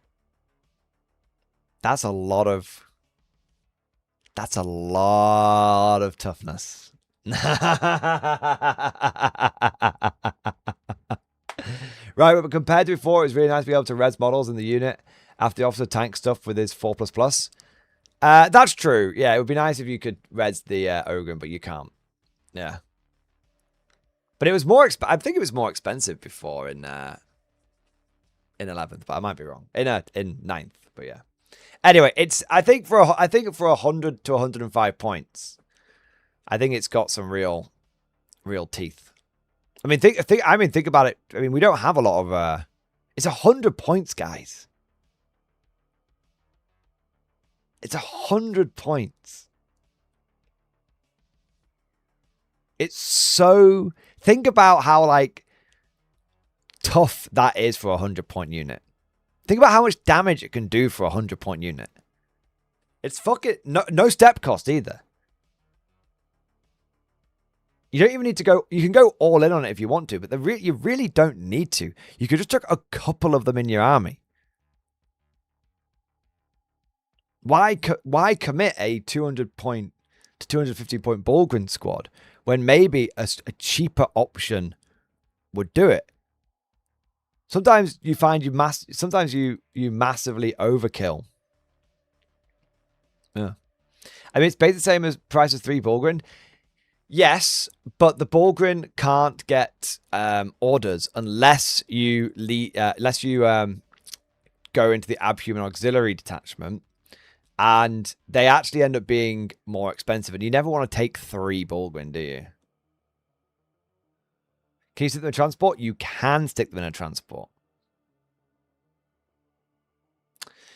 that's a lot of toughness. Right, but compared to before, it was really nice to be able to res models in the unit after the officer tank stuff with his 4++. That's true. Yeah, it would be nice if you could res the Ogre, but you can't. Yeah. But it was more I think it was more expensive before in 11th, but I might be wrong. In 9th, but yeah. Anyway, I think for 100 to 105 points, I think it's got some real teeth. I mean, think about it. I mean, we don't have a lot of. It's 100 points, guys. It's 100 points. It's so. Think about how like tough that is for a 100-point unit. Think about how much damage it can do for a 100-point unit. It's fucking no step cost either. You don't even need to go. You can go all in on it if you want to, but you really don't need to. You could just chuck a couple of them in your army. Why commit a 200-point to 250-point Bulgrin squad when maybe a cheaper option would do it? Sometimes you find sometimes you massively overkill. Yeah. I mean, it's basically the same as price of 3 Bulgrin. Yes, but the Bulgrin can't get orders unless you go into the Abhuman Auxiliary detachment, and they actually end up being more expensive. And you never want to take 3 Bulgrin, do you? Can you stick them in a transport? You can stick them in a transport.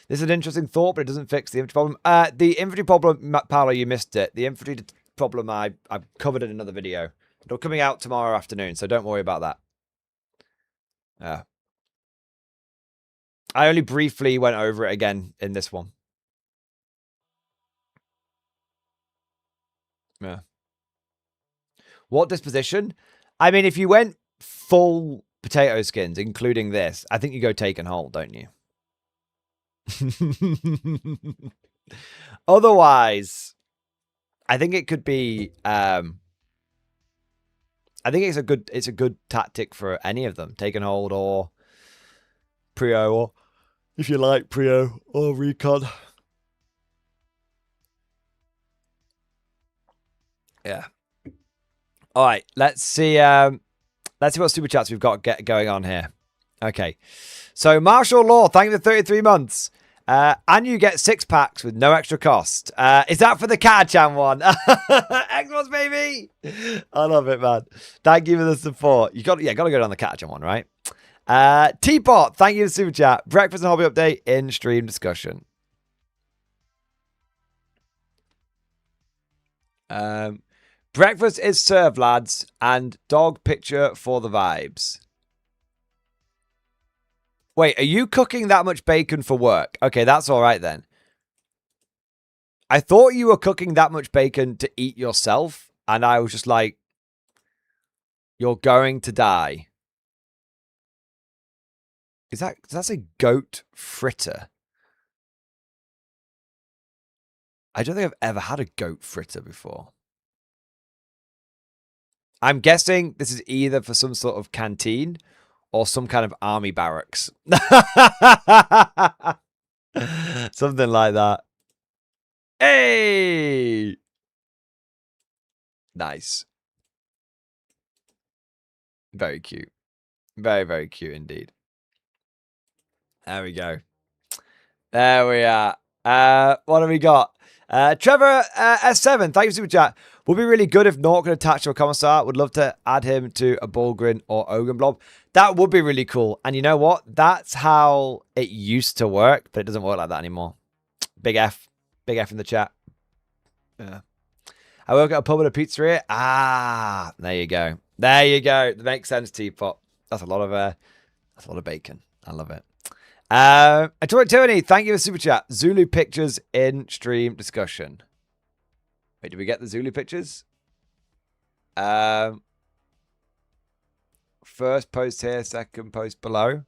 This is an interesting thought, but it doesn't fix the infantry problem. The infantry problem, Paolo, you missed it. The infantry problem I've covered in another video. It'll be coming out tomorrow afternoon, so don't worry about that. I only briefly went over it again in this one. Yeah. What disposition? I mean, if you went full potato skins, including this, I think you go take and hold, don't you? Otherwise, I think it could be. I think it's a good tactic for any of them. Take and hold or Prio, or if you like Prio or Recon. Yeah. All right. Let's see. Let's see what super chats we've got going on here. Okay. So Martial Law, thank you for 33 months. And you get 6 packs with no extra cost. Is that for the Katachan one? Xbox, baby! I love it, man. Thank you for the support. Gotta go down the Katachan one, right? Teapot, thank you for super chat. Breakfast and hobby update in stream discussion. Breakfast is served, lads, and dog picture for the vibes. Wait, are you cooking that much bacon for work? Okay, that's all right then. I thought you were cooking that much bacon to eat yourself, and I was just like, you're going to die. Does that say goat fritter? I don't think I've ever had a goat fritter before. I'm guessing this is either for some sort of canteen or some kind of army barracks. Something like that. Hey! Nice. Very cute. Very, very cute indeed. There we go. There we are. What have we got? Trevor S7, thank you for super chat. Would be really good if Nort could attach to a commissar. Would love to add him to a Bulgrin or Ogre Blob. That would be really cool. And you know what? That's how it used to work, but it doesn't work like that anymore. Big F. Big F in the chat. Yeah. I work at a pub and a pizzeria. Ah, there you go. There you go. That makes sense, Teapot. That's a lot of bacon. I love it. Tony, thank you for super chat. Zulu pictures in stream discussion. Wait, did we get the Zulu pictures? First post here, second post below.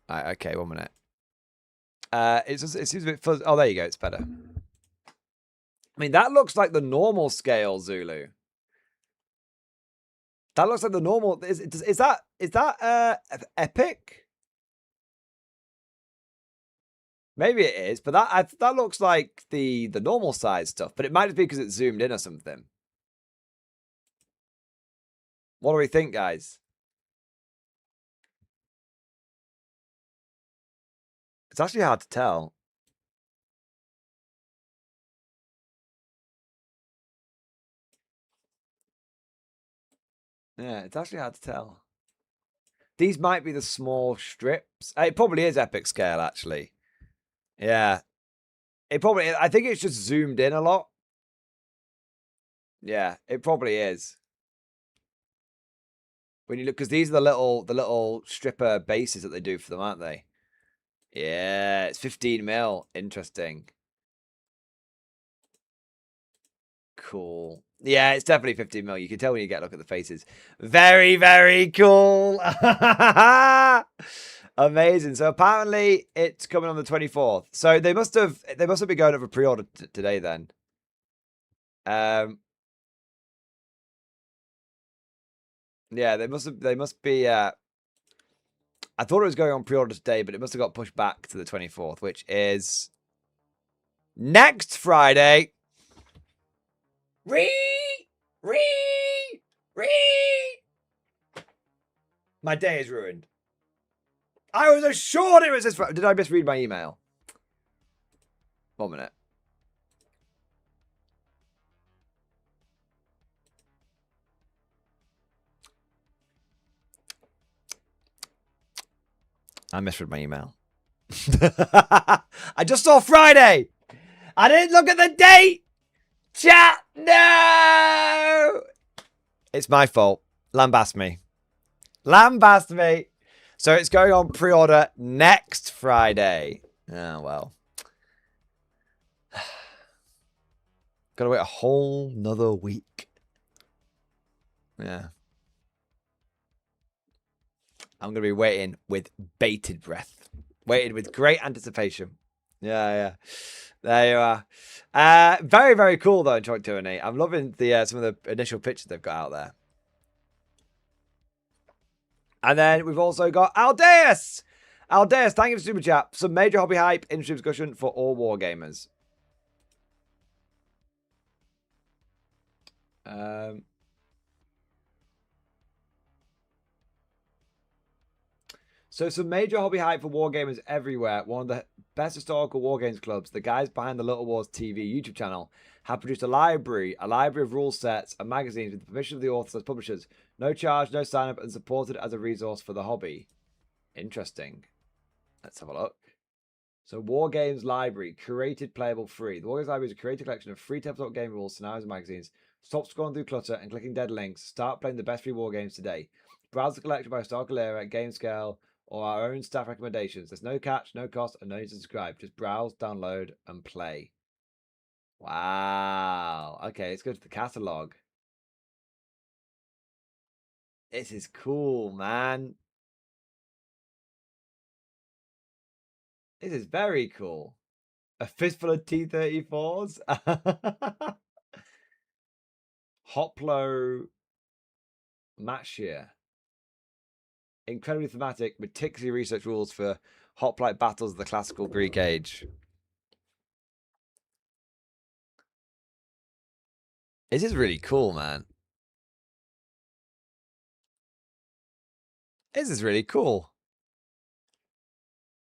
Right, okay, 1 minute. It seems a bit fuzzy. Oh, there you go. It's better. I mean, that looks like the normal scale Zulu. That looks like the normal. Is that epic? Maybe it is, but that looks like the normal size stuff. But it might just be because it's zoomed in or something. What do we think, guys? It's actually hard to tell. Yeah, it's actually hard to tell. These might be the small strips. It probably is epic scale, actually. Yeah. I think it's just zoomed in a lot. Yeah, it probably is. When you look, because these are the little stripper bases that they do for them, aren't they? Yeah, it's 15 mil. Interesting. Cool. Yeah, it's definitely 15 mil. You can tell when you get a look at the faces. Very, very cool. Amazing. So apparently it's coming on the 24th. So they must have been going over pre-order today then. Yeah, they must be I thought it was going on pre-order today, but it must have got pushed back to the 24th, which is next Friday. My day is ruined. I was assured it was this. Did I misread my email? 1 minute. I misread my email. I just saw Friday. I didn't look at the date. Chat, no. It's my fault. Lambast me. Lambast me. So it's going on pre-order next Friday. Oh, well. Gotta wait a whole nother week. Yeah. I'm going to be waiting with bated breath. Waiting with great anticipation. Yeah. There you are. Very, very cool, though, in Chalk 2 and 8. I'm loving the some of the initial pictures they've got out there. And then we've also got Aldeus. Aldeus, thank you for Super Chat. Some major hobby hype, industry discussion for all wargamers. So some major hobby hype for wargamers everywhere. One of the best historical wargames clubs, the guys behind the Little Wars TV YouTube channel, have produced a library of rule sets and magazines with the permission of the authors as publishers. No charge, no sign up, and supported as a resource for the hobby. Interesting. Let's have a look. So Wargames Library, curated, playable, free. The Wargames Library is a curated collection of free tabletop game rules, scenarios, and magazines. Stop scrolling through clutter and clicking dead links. Start playing the best free wargames today. Browse the collection by historical era, game scale, or our own staff recommendations. There's no catch, no cost, and no need to subscribe. Just browse, download, and play. Wow. Okay, let's go to the catalog. This is cool, man. This is very cool. A fistful of T-34s. Hoplo Matchyear. Incredibly thematic, meticulously researched rules for hoplite battles of the classical Greek age. This is really cool, man. This is really cool.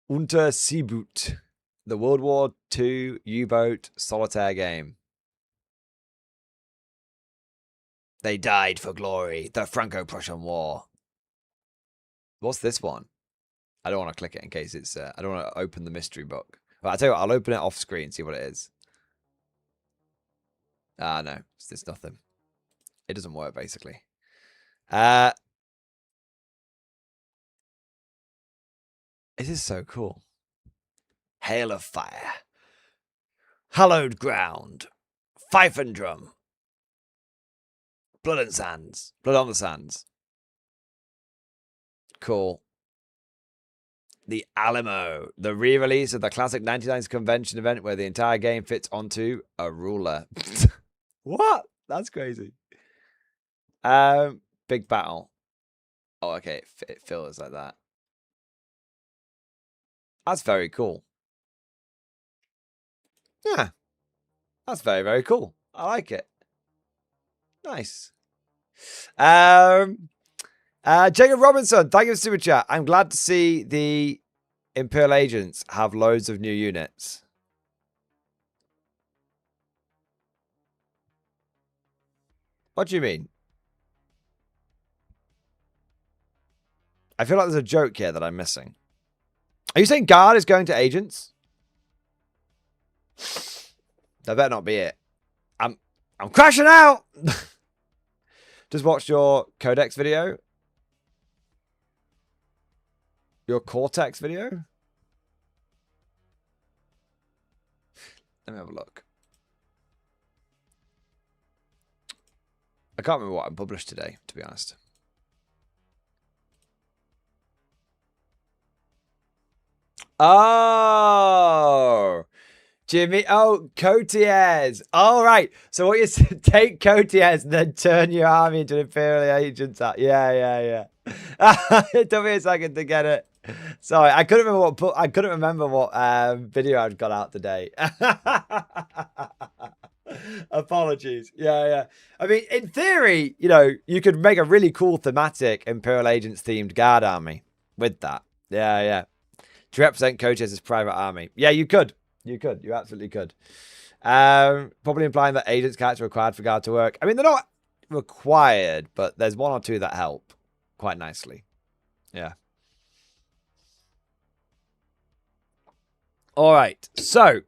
Unter Seeboot, the World War II U-boat solitaire game. They died for glory. The Franco-Prussian War. What's this one? I don't want to click it in case it's... I don't want to open the mystery book. Well, I'll tell you what, I'll open it off screen, see what it is. Ah, no. It's nothing. It doesn't work, basically. This is so cool. Hail of Fire. Hallowed Ground. Fife and Drum. Blood and Sands. Blood on the Sands. Cool. The Alamo. The re-release of the classic 1990s convention event where the entire game fits onto a ruler. What? That's crazy. Big battle. Oh, okay. It feels like that. That's very cool. Yeah. That's very, very cool. I like it. Nice. Jacob Robinson, thank you for super chat. I'm glad to see the Imperial agents have loads of new units. What do you mean? I feel like there's a joke here that I'm missing. Are you saying Guard is going to agents? That better not be it. I'm crashing out. Just watched your Codex video. Your Cortex video. Let me have a look. I can't remember what I published today, to be honest. Oh, Jimmy. Oh, Cotiers. All right. So what you said, take Cotiers and then turn your army into Imperial agents. Yeah. It took me a second to get it. Sorry, I couldn't remember what video I'd got out today. Apologies. Yeah. I mean, in theory, you know, you could make a really cool thematic Imperial Agents themed guard army with that. Yeah. To represent Coach's private army. Yeah, you could. You absolutely could. Probably implying that agents characters are required for guard to work. I mean, they're not required, but there's one or two that help quite nicely. Yeah. All right. So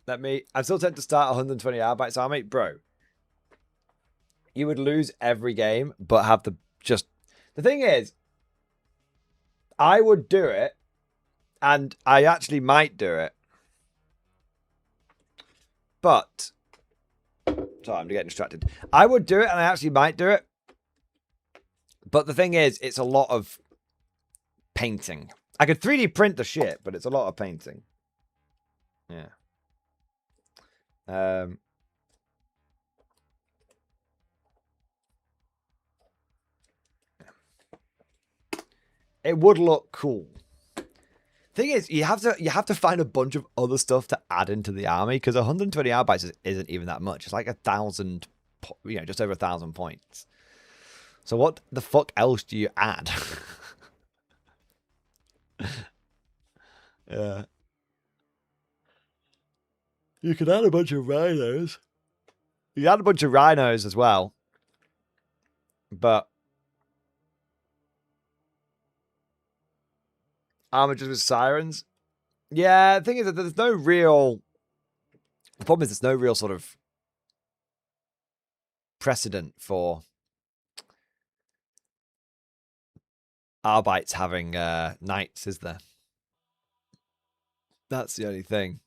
I'm still tempted to start 120 Arbites army, bro. You would lose every game, but have the thing is, I would do it, and I actually might do it, but sorry, I'm getting distracted. I would do it, and I actually might do it, but the thing is, it's a lot of painting. I could 3D print the shit, but it's a lot of painting. Yeah. It would look cool. Thing is, you have to find a bunch of other stuff to add into the army, because 120 Arbites isn't even that much. It's like 1,000, you know, just over 1,000 points. So what the fuck else do you add? Yeah. You could add a bunch of rhinos. You could add a bunch of rhinos as well. But armigers with sirens? Yeah, the thing is that there's no real... The problem is there's no real sort of precedent for Arbites having knights, is there? That's the only thing.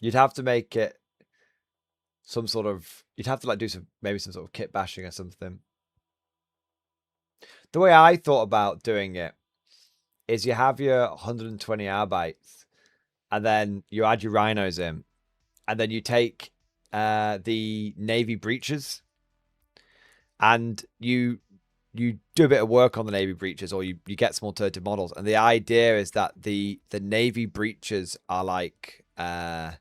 You'd have to make it some sort of... You'd have to like do maybe some sort of kit bashing or something. The way I thought about doing it is you have your 120 Arbites, and then you add your rhinos in, and then you take the navy breaches, and you do a bit of work on the navy breaches, or you get some alternative models. And the idea is that the navy breaches are like the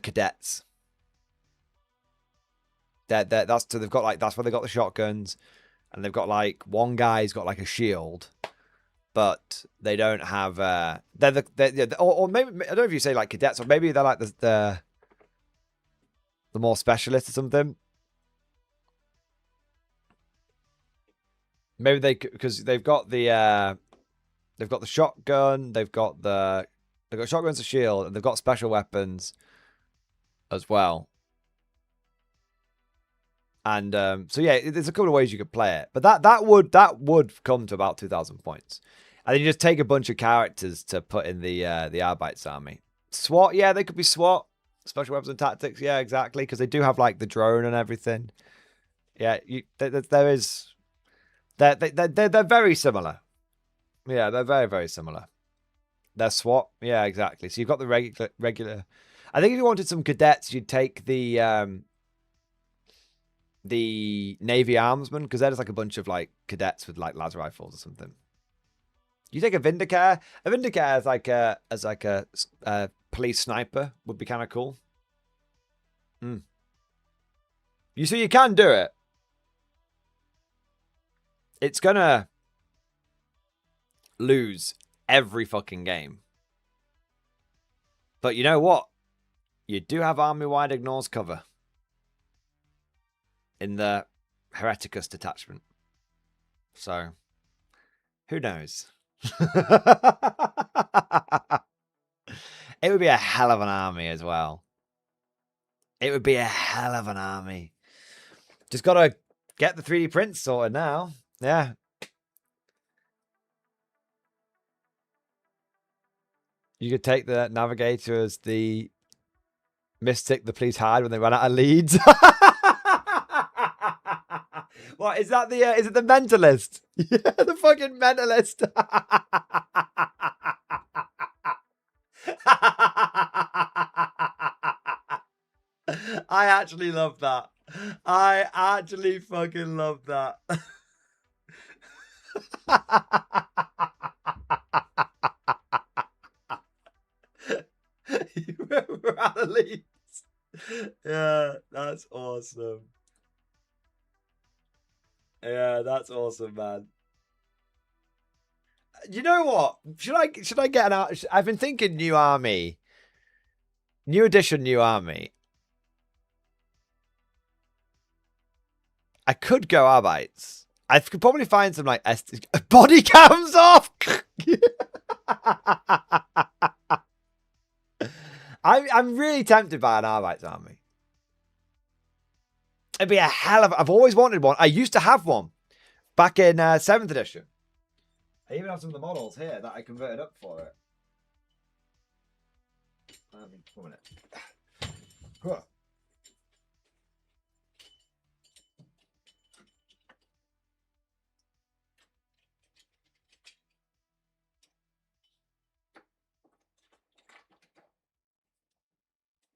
cadets. So they've got like, that's where they got the shotguns, and they've got like one guy's got like a shield, but they don't have or maybe, I don't know if you say like cadets, or maybe they're like the more specialist or something. Maybe because they've got the shotgun, they've got shotguns, a shield, and they've got special weapons as well. And so yeah, there's a couple of ways you could play it, but that would come to about 2,000 points. And then you just take a bunch of characters to put in the Arbites army. SWAT, yeah, they could be SWAT, special weapons and tactics, yeah, exactly, because they do have like the drone and everything. Yeah, there is. They're very similar. Yeah, they're very, very similar. They're SWAT. Yeah, exactly. So you've got the regular. I think if you wanted some cadets, you'd take the Navy Armsmen, because they're just like a bunch of like cadets with like laser rifles or something. You take a Vindicator. A Vindicator as like a police sniper would be kind of cool. You see, you can do it. It's gonna lose every fucking game. But you know what? You do have army-wide ignores cover in the Hereticus detachment. So, who knows? It would be a hell of an army as well. It would be a hell of an army. Just gotta get the 3D prints sorted now. Yeah. You could take the Navigator as the Mystic the police hide when they run out of leads. What is that? Is it the Mentalist? Yeah, the fucking Mentalist. I actually love that. I actually fucking love that. least. Yeah, that's awesome. Yeah, that's awesome, man. You know what? Should I get an out? I've been thinking new army, new edition, new army. I could go Arbites. I could probably find some like body cams off. I'm really tempted by an Arbites army. It'd be a hell of. I've always wanted one. I used to have one back in 7th edition. I even have some of the models here that I converted up for it. 1 minute.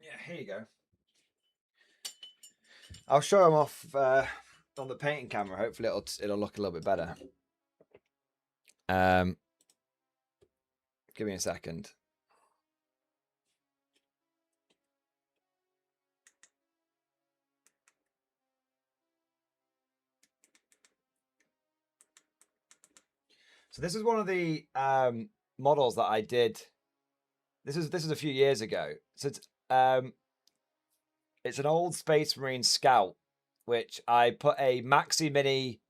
Yeah, here you go. I'll show them off on the painting camera. Hopefully it'll look a little bit better. Give me a second. So this is one of the models that I did. This is a few years ago. So it's an old Space Marine Scout, which I put a Maxi Mini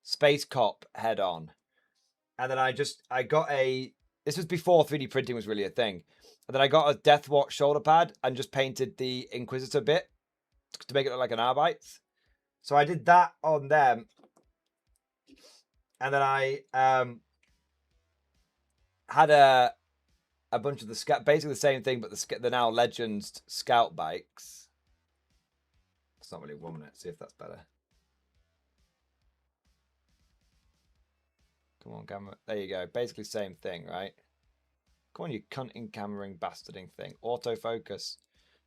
Space Cop head on. And then I got this was before 3D printing was really a thing. And then I got a Death Watch shoulder pad and just painted the Inquisitor bit to make it look like an Arbite. So I did that on them. And then I had a bunch of the scout, basically the same thing, but the now Legends Scout bikes. It's not really 1 minute. See if that's better. Come on, camera. There you go. Basically same thing, right? Come on, you cunting, cammering, bastarding thing. Autofocus.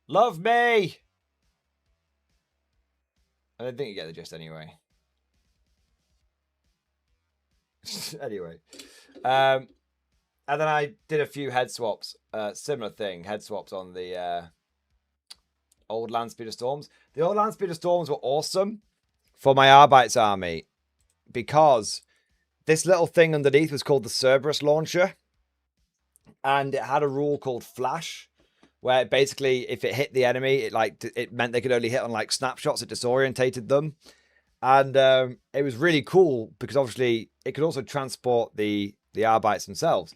Love me! I don't think you get the gist anyway. Anyway. And then I did a few head swaps. Similar thing. Head swaps on the old Landspeeder Storms. The old Landspeeder Storms were awesome for my Arbites army because this little thing underneath was called the Cerberus Launcher. And it had a rule called Flash, where basically if it hit the enemy, it meant they could only hit on like snapshots. It disorientated them. And it was really cool because obviously it could also transport the Arbites themselves.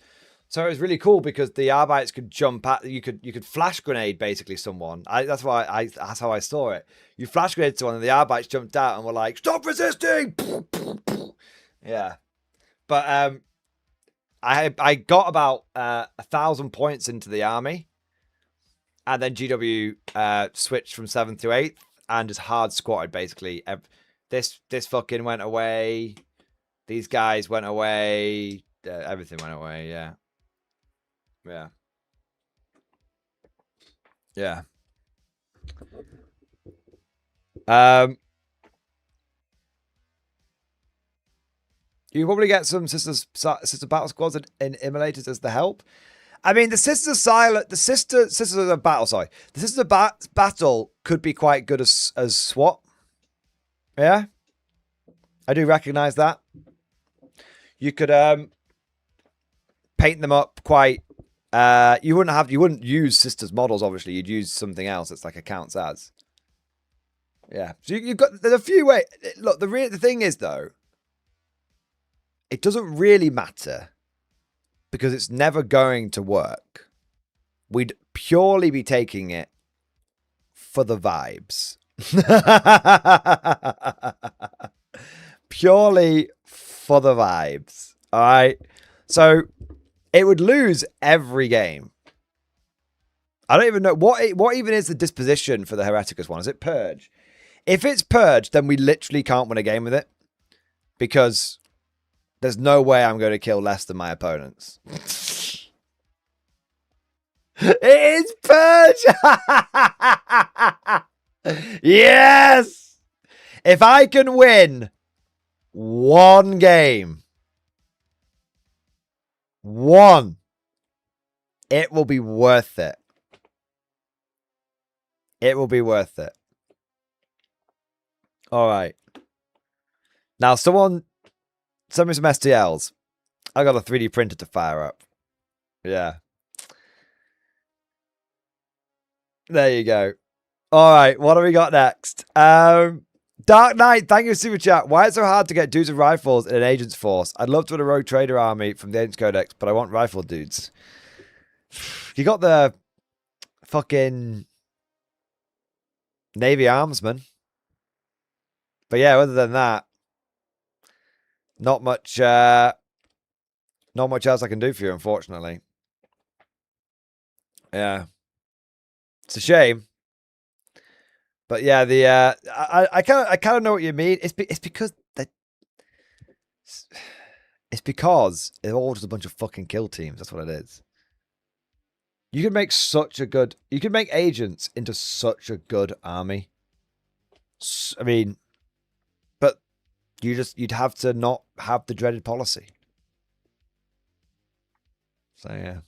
So it was really cool because the Arbites could jump at you could flash grenade basically someone. That's how I saw it. You flash grenade someone and the Arbites jumped out and were like, "Stop resisting!" Yeah. But I got about 1,000 points into the army, and then GW switched from 7th to 8th and just hard squatted basically. This fucking went away. These guys went away. Everything went away. Yeah. Yeah. Yeah. You probably get some sister battle squads and immolators as the help. I mean, the sister battle could be quite good as SWAT. Yeah, I do recognize that. You could paint them up quite. You wouldn't use sisters models. Obviously, you'd use something else that's like a counts as. Yeah, so there's a few ways. Look, the thing is though, it doesn't really matter because it's never going to work. We'd purely be taking it for the vibes. Purely for the vibes. All right. So it would lose every game. I don't even know what even is the disposition for the Hereticus one. Is it Purge? If it's Purge, then we literally can't win a game with it because there's no way I'm going to kill less than my opponents. It is Purge! Yes! If I can win one game, it will be worth it. It will be worth it. All right. Now, someone send me some STLs. I got a 3D printer to fire up. Yeah. There you go. All right. What do we got next? Dark Knight, thank you, Super Chat. Why is it so hard to get dudes with rifles in an agent's force? I'd love to run a rogue trader army from the Agents Codex, but I want rifle dudes. You got the fucking Navy Armsman. But yeah, other than that, not much else I can do for you, unfortunately. Yeah. It's a shame. But yeah, I kind of know what you mean. It's because they're all just a bunch of fucking kill teams. That's what it is. You can make agents into such a good army. I mean, but you'd have to not have the dreaded policy. So yeah.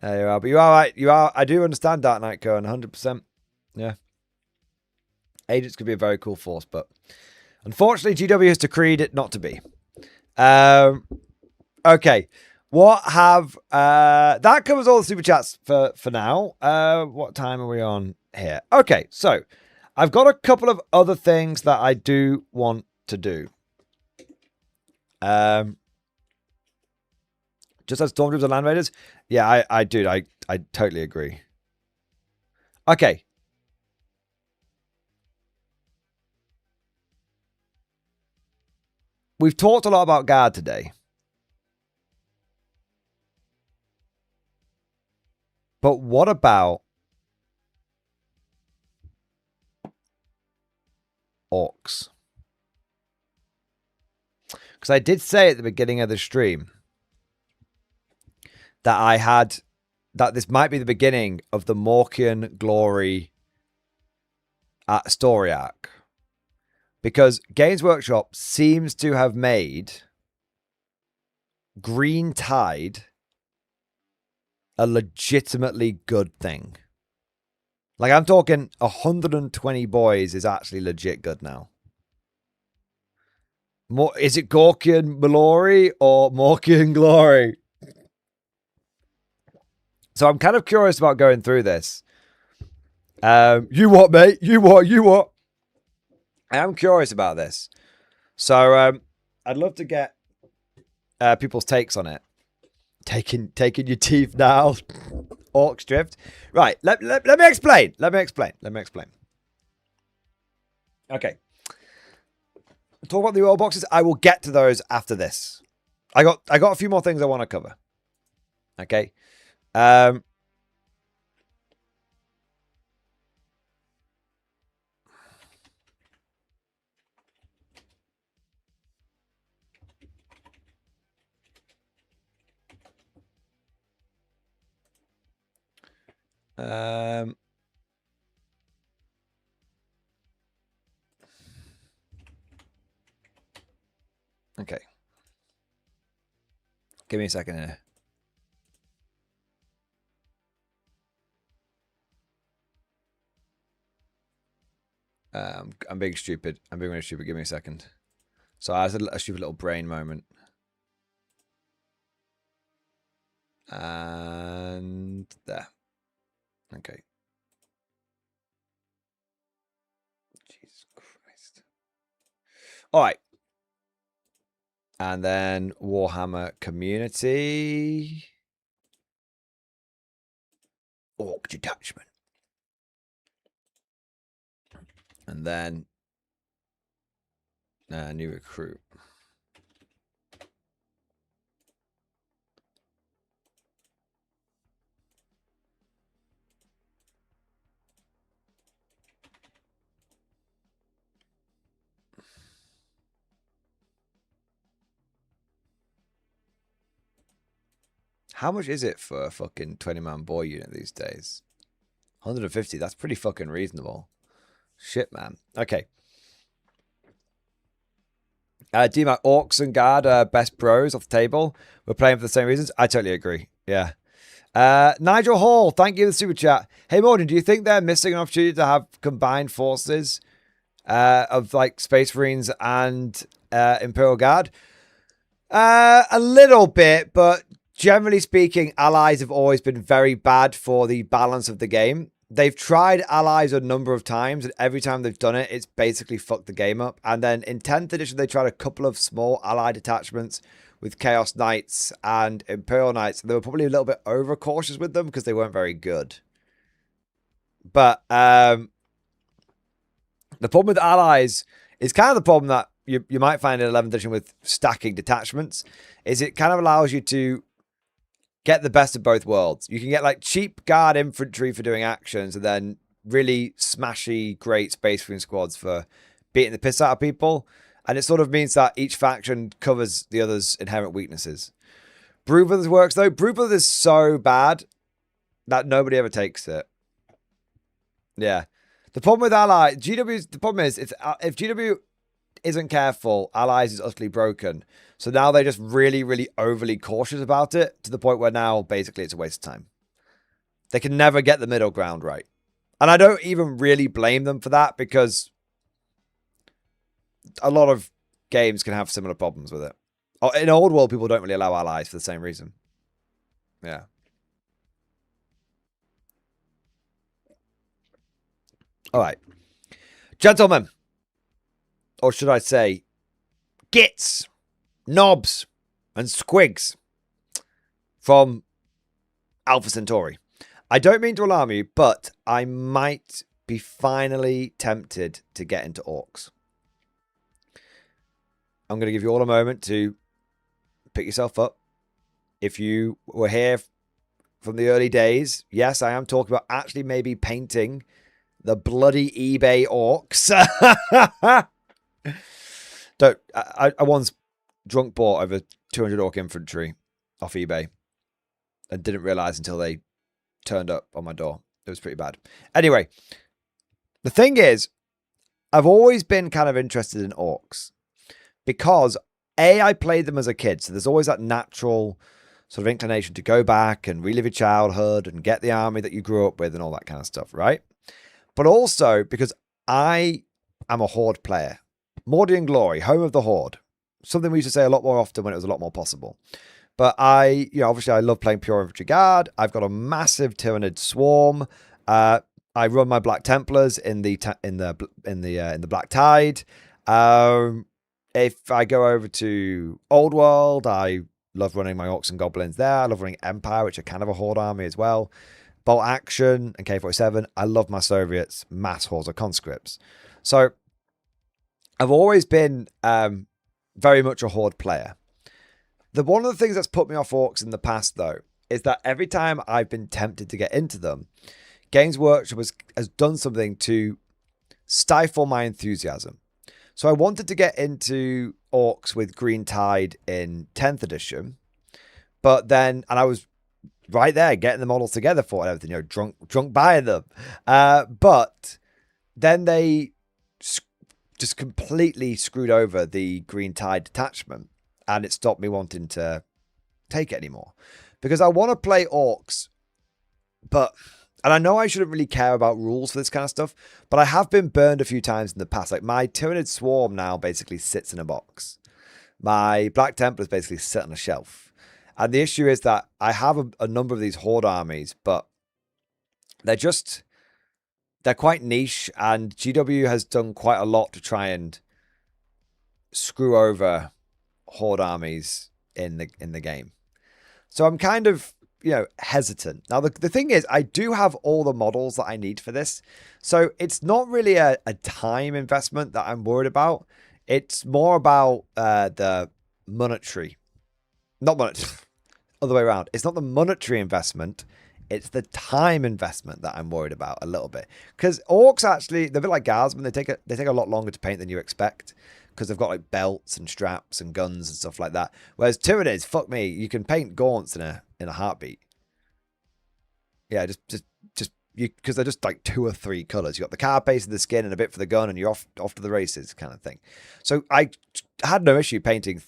There you are. But you are right. I do understand Dark Knight Cohen 100%. Yeah. Agents could be a very cool force, but unfortunately GW has decreed it not to be. Okay. What have that covers all the super chats for now. What time are we on here? Okay, so I've got a couple of other things that I do want to do. Just as Stormtroopers and Land Raiders? Yeah, I totally agree. Okay. We've talked a lot about Guard today. But what about Orcs? Because I did say at the beginning of the stream that this might be the beginning of the Morkian Glory story arc. Because Games Workshop seems to have made Green Tide a legitimately good thing. Like, I'm talking 120 boys is actually legit good now. Is it Gorkian Mallory or Morkian Glory? So I'm kind of curious about going through this. You what, mate? You what? I am curious about this. So I'd love to get people's takes on it. Taking your teeth now. Orcs drift. Right, let me explain. Let me explain. Okay. Talk about the oil boxes. I will get to those after this. I got a few more things I want to cover. Okay. Okay. Give me a second here. I'm being stupid. I'm being really stupid. Give me a second. So I had a stupid little brain moment. And there. Okay. Jesus Christ. All right. And then Warhammer Community. Orc Detachment. And then new recruit. How much is it for a fucking 20-man boy unit these days? 150. That's pretty fucking reasonable. Shit, man. Okay. D-Mac, Orcs and Guard are best bros off the table. We're playing for the same reasons. I totally agree. Yeah. Nigel Hall, thank you for the super chat. Hey, Morgan, do you think they're missing an opportunity to have combined forces of like Space Marines and Imperial Guard? A little bit, but generally speaking, allies have always been very bad for the balance of the game. They've tried allies a number of times, and every time they've done it, it's basically fucked the game up. And then in 10th edition, they tried a couple of small allied attachments with Chaos Knights and Imperial Knights. They were probably a little bit overcautious with them because they weren't very good. But the problem with allies is kind of the problem that you might find in 11th edition with stacking detachments, is it kind of allows you to get the best of both worlds. You can get like cheap guard infantry for doing actions and then really smashy, great Space Marine squads for beating the piss out of people. And it sort of means that each faction covers the other's inherent weaknesses. Brew Brothers works though. Brew Brothers is so bad that nobody ever takes it. Yeah. The problem with Allies, the problem is if GW isn't careful, Allies is utterly broken. So now they're just really, really overly cautious about it to the point where now basically it's a waste of time. They can never get the middle ground right. And I don't even really blame them for that because a lot of games can have similar problems with it. In Old World, people don't really allow allies for the same reason. Yeah. All right. Gentlemen, or should I say, gits, knobs, and squigs from Alpha Centauri. I don't mean to alarm you, but I might be finally tempted to get into orcs. I'm going to give you all a moment to pick yourself up. If you were here from the early days, yes, I am talking about actually maybe painting the bloody eBay orcs. I once drunk bought over 200 orc infantry off eBay and didn't realize until they turned up on my door. It was pretty bad. Anyway, the thing is, I've always been kind of interested in orcs because I played them as a kid. So there's always that natural sort of inclination to go back and relive your childhood and get the army that you grew up with and all that kind of stuff, right? But also because I am a Horde player. Mordian Glory, home of the Horde. Something we used to say a lot more often when it was a lot more possible. But obviously I love playing Pure Infantry Guard. I've got a massive Tyranid Swarm. I run my Black Templars in the Black Tide. If I go over to Old World, I love running my Orcs and Goblins there. I love running Empire, which are kind of a Horde army as well. Bolt Action and K-47. I love my Soviets, mass hordes of conscripts. So I've always been very much a Horde player. One of the things that's put me off orcs in the past, though, is that every time I've been tempted to get into them, Games Workshop has done something to stifle my enthusiasm. So I wanted to get into orcs with Green Tide in 10th edition, and I was right there getting the models together for it and everything, drunk buying them. But then they just completely screwed over the Green Tide detachment. And it stopped me wanting to take it anymore. Because I want to play orcs. And I know I shouldn't really care about rules for this kind of stuff. But I have been burned a few times in the past. Like my Tyranid Swarm now basically sits in a box. My Black Templars basically sit on a shelf. And the issue is that I have a number of these Horde armies. But they're quite niche. And GW has done quite a lot to try and screw over Horde armies in the game. So I'm kind of, hesitant. Now, the thing is, I do have all the models that I need for this. So it's not really a time investment that I'm worried about. It's more about the monetary. Not monetary. Other way around. It's not the monetary investment. It's the time investment that I'm worried about a little bit. Because orcs actually, they're a bit like guardsmen. They take a lot longer to paint than you expect. Because they've got like belts and straps and guns and stuff like that. Whereas Tyranids, fuck me, you can paint gaunts in a heartbeat. Yeah, just because they're just like 2 or 3 colors. You got the carapace and the skin and a bit for the gun, and you're off to the races, kind of thing. So I had no issue painting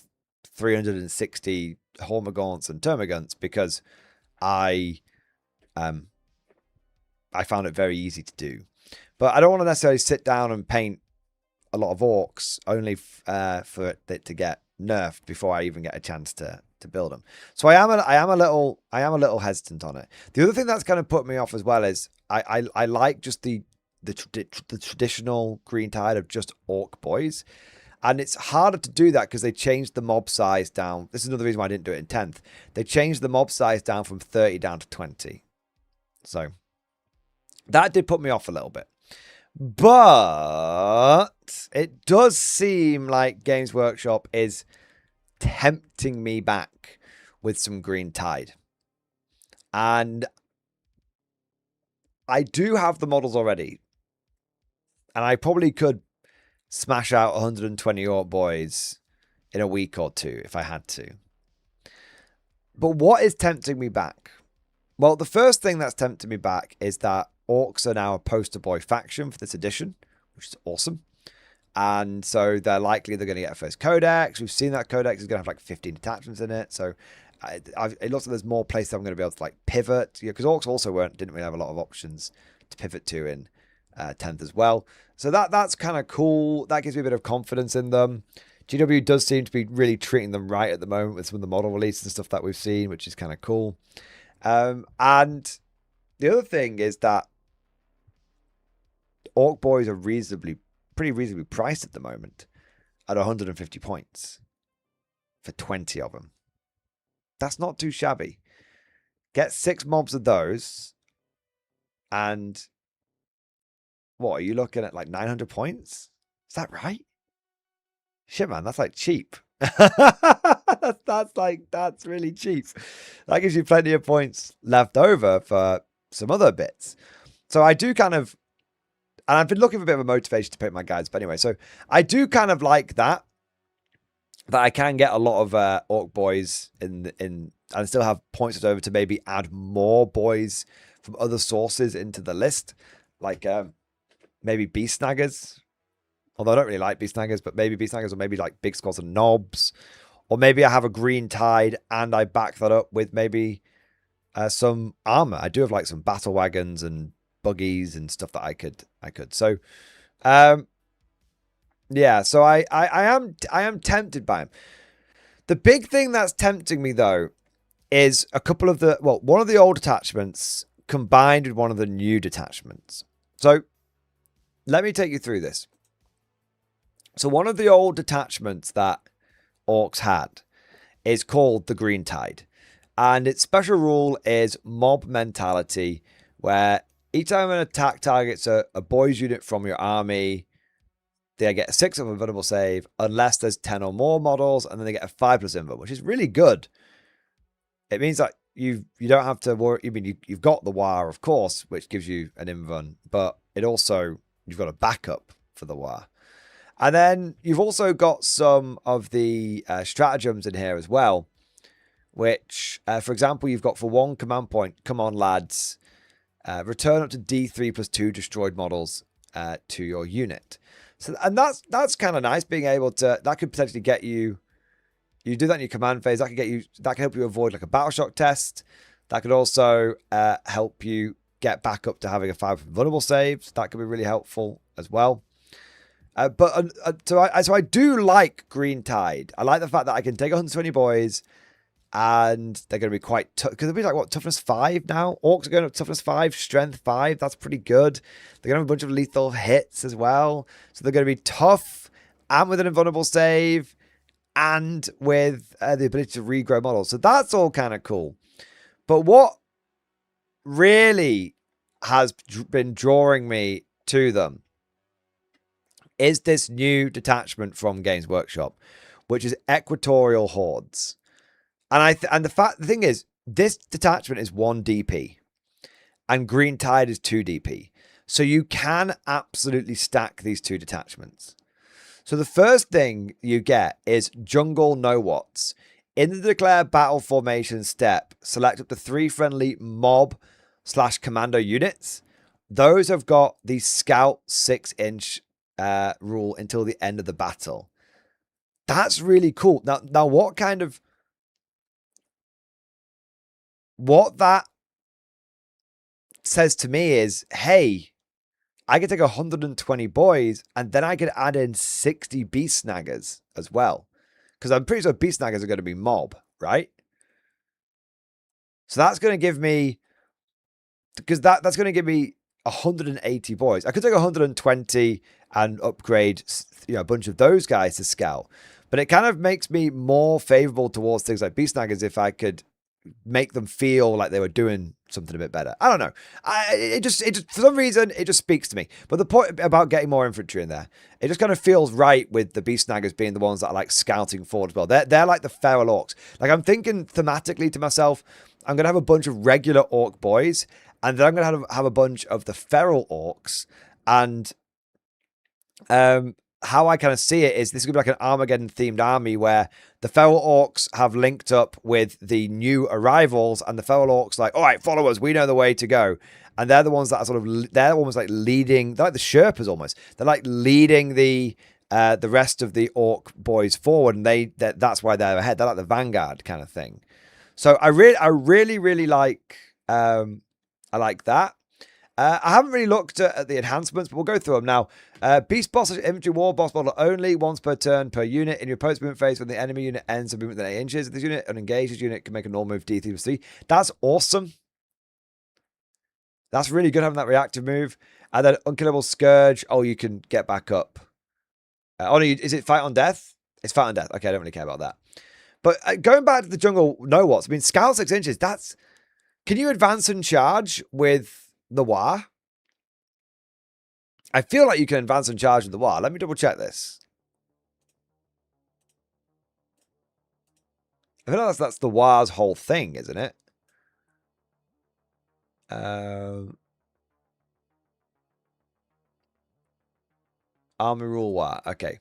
360 Hormagaunts and Termagants because I I found it very easy to do. But I don't want to necessarily sit down and paint a lot of orcs only for it to get nerfed before I even get a chance to build them. So I am a little hesitant on it. The other thing that's kind of put me off as well is I like just the traditional green tide of just orc boys. And it's harder to do that because they changed the mob size down. This is another reason why I didn't do it in 10th. They changed the mob size down from 30 down to 20. So that did put me off a little bit. But it does seem like Games Workshop is tempting me back with some green tide. And I do have the models already. And I probably could smash out 120 orc boys in a week or two if I had to. But what is tempting me back? Well, the first thing that's tempting me back is that orcs are now a poster boy faction for this edition, which is awesome. And so they're going to get a first codex. We've seen that codex is going to have like 15 attachments in it. So it looks like there's more places I'm going to be able to like pivot. Because orcs also didn't really have a lot of options to pivot to in 10th as well. So that's kind of cool. That gives me a bit of confidence in them. GW does seem to be really treating them right at the moment with some of the model releases and stuff that we've seen, which is kind of cool. And the other thing is that orc boys are pretty reasonably priced at the moment at 150 points for 20 of them. That's not too shabby. Get 6 mobs of those and what are you looking at, like 900 points? Is that right? Shit, man, that's like cheap. that's really cheap. That gives you plenty of points left over for some other bits. So I do kind of, and I've been looking for a bit of a motivation to pick my guides. But anyway, so I do kind of like that I can get a lot of orc boys in and still have points left over to maybe add more boys from other sources into the list, like maybe beast snaggers. Although I don't really like beast snaggers, but maybe beast snaggers, or maybe like big squads and knobs, or maybe I have a green tide and I back that up with maybe some armor. I do have like some battle wagons and buggies and stuff that I could. So, yeah. So I am tempted by him. The big thing that's tempting me though is a couple of one of the old attachments combined with one of the new detachments. So let me take you through this. So one of the old detachments that orcs had is called the Green Tide. And its special rule is mob mentality, where each time an attack targets a boys unit from your army, they get a 6 of invulnerable save, unless there's 10 or more models, and then they get a 5+ invul, which is really good. It means that you don't have to worry. I mean, you've got the war, of course, which gives you an invuln, but it also, you've got a backup for the war. And then you've also got some of the stratagems in here as well, which, for example, you've got for 1 command point, come on, lads, return up to D3+2 destroyed models to your unit. So, and that's kind of nice, being able to, that could potentially get you do that in your command phase, that can help you avoid like a battle shock test. That could also help you get back up to having a 5 vulnerable saves. That could be really helpful as well. So I do like Green Tide. I like the fact that I can take 120 boys and they're going to be quite tough, because they'll be like, what, toughness 5 now? Orcs are going up toughness 5, strength 5. That's pretty good. They're going to have a bunch of lethal hits as well. So they're going to be tough and with an invulnerable save and with the ability to regrow models. So that's all kind of cool. But what really has been drawing me to them is this new detachment from Games Workshop, which is Equatorial Hordes. And the thing is, this detachment is 1 DP and Green Tide is 2 DP. So you can absolutely stack these 2 detachments. So the first thing you get is Jungle No Wats. In the declare battle formation step, select up to 3 friendly mob/commando units. Those have got the Scout 6-inch rule until the end of the battle. That's really cool. Now what that says to me is, hey, I could take 120 boys and then I could add in 60 beast snaggers as well. Because I'm pretty sure beast snaggers are going to be mob, right? So that's going to give me, because that's going to give me 180 boys. I could take 120 and upgrade, a bunch of those guys to scout. But it kind of makes me more favorable towards things like beast snaggers if I could make them feel like they were doing something a bit better. I don't know. It just for some reason it just speaks to me. But the point about getting more infantry in there, it just kind of feels right with the beast snaggers being the ones that are like scouting forward as well. They're like the feral orcs. Like I'm thinking thematically to myself, I'm gonna have a bunch of regular orc boys, and then I'm gonna have a bunch of the feral orcs. And how I kind of see it is this is going to be like an Armageddon themed army where the feral orcs have linked up with the new arrivals, and the feral orcs like, all right, follow us, we know the way to go. And they're the ones that are they're almost like leading, they're like the Sherpas almost. They're like leading the rest of the orc boys forward, and that's why they're ahead. They're like the vanguard kind of thing. So I really like, I like that. I haven't really looked at the enhancements, but we'll go through them now. Beast boss infantry war boss model only once per turn per unit in your post movement phase when the enemy unit ends a movement within 8 inches. If this unit unengaged, this unit can make a normal move D3+3. That's awesome. That's really good having that reactive move. And then unkillable scourge. Oh, you can get back up. Oh no, is it fight on death? It's fight on death. Okay, I don't really care about that. But going back to the jungle, no what's. I mean, scout 6 inches. That's. Can you advance and charge with the War? I feel like you can advance and charge with the War. Let me double check this. I feel like that's the War's whole thing, isn't it? Army rule War. Okay.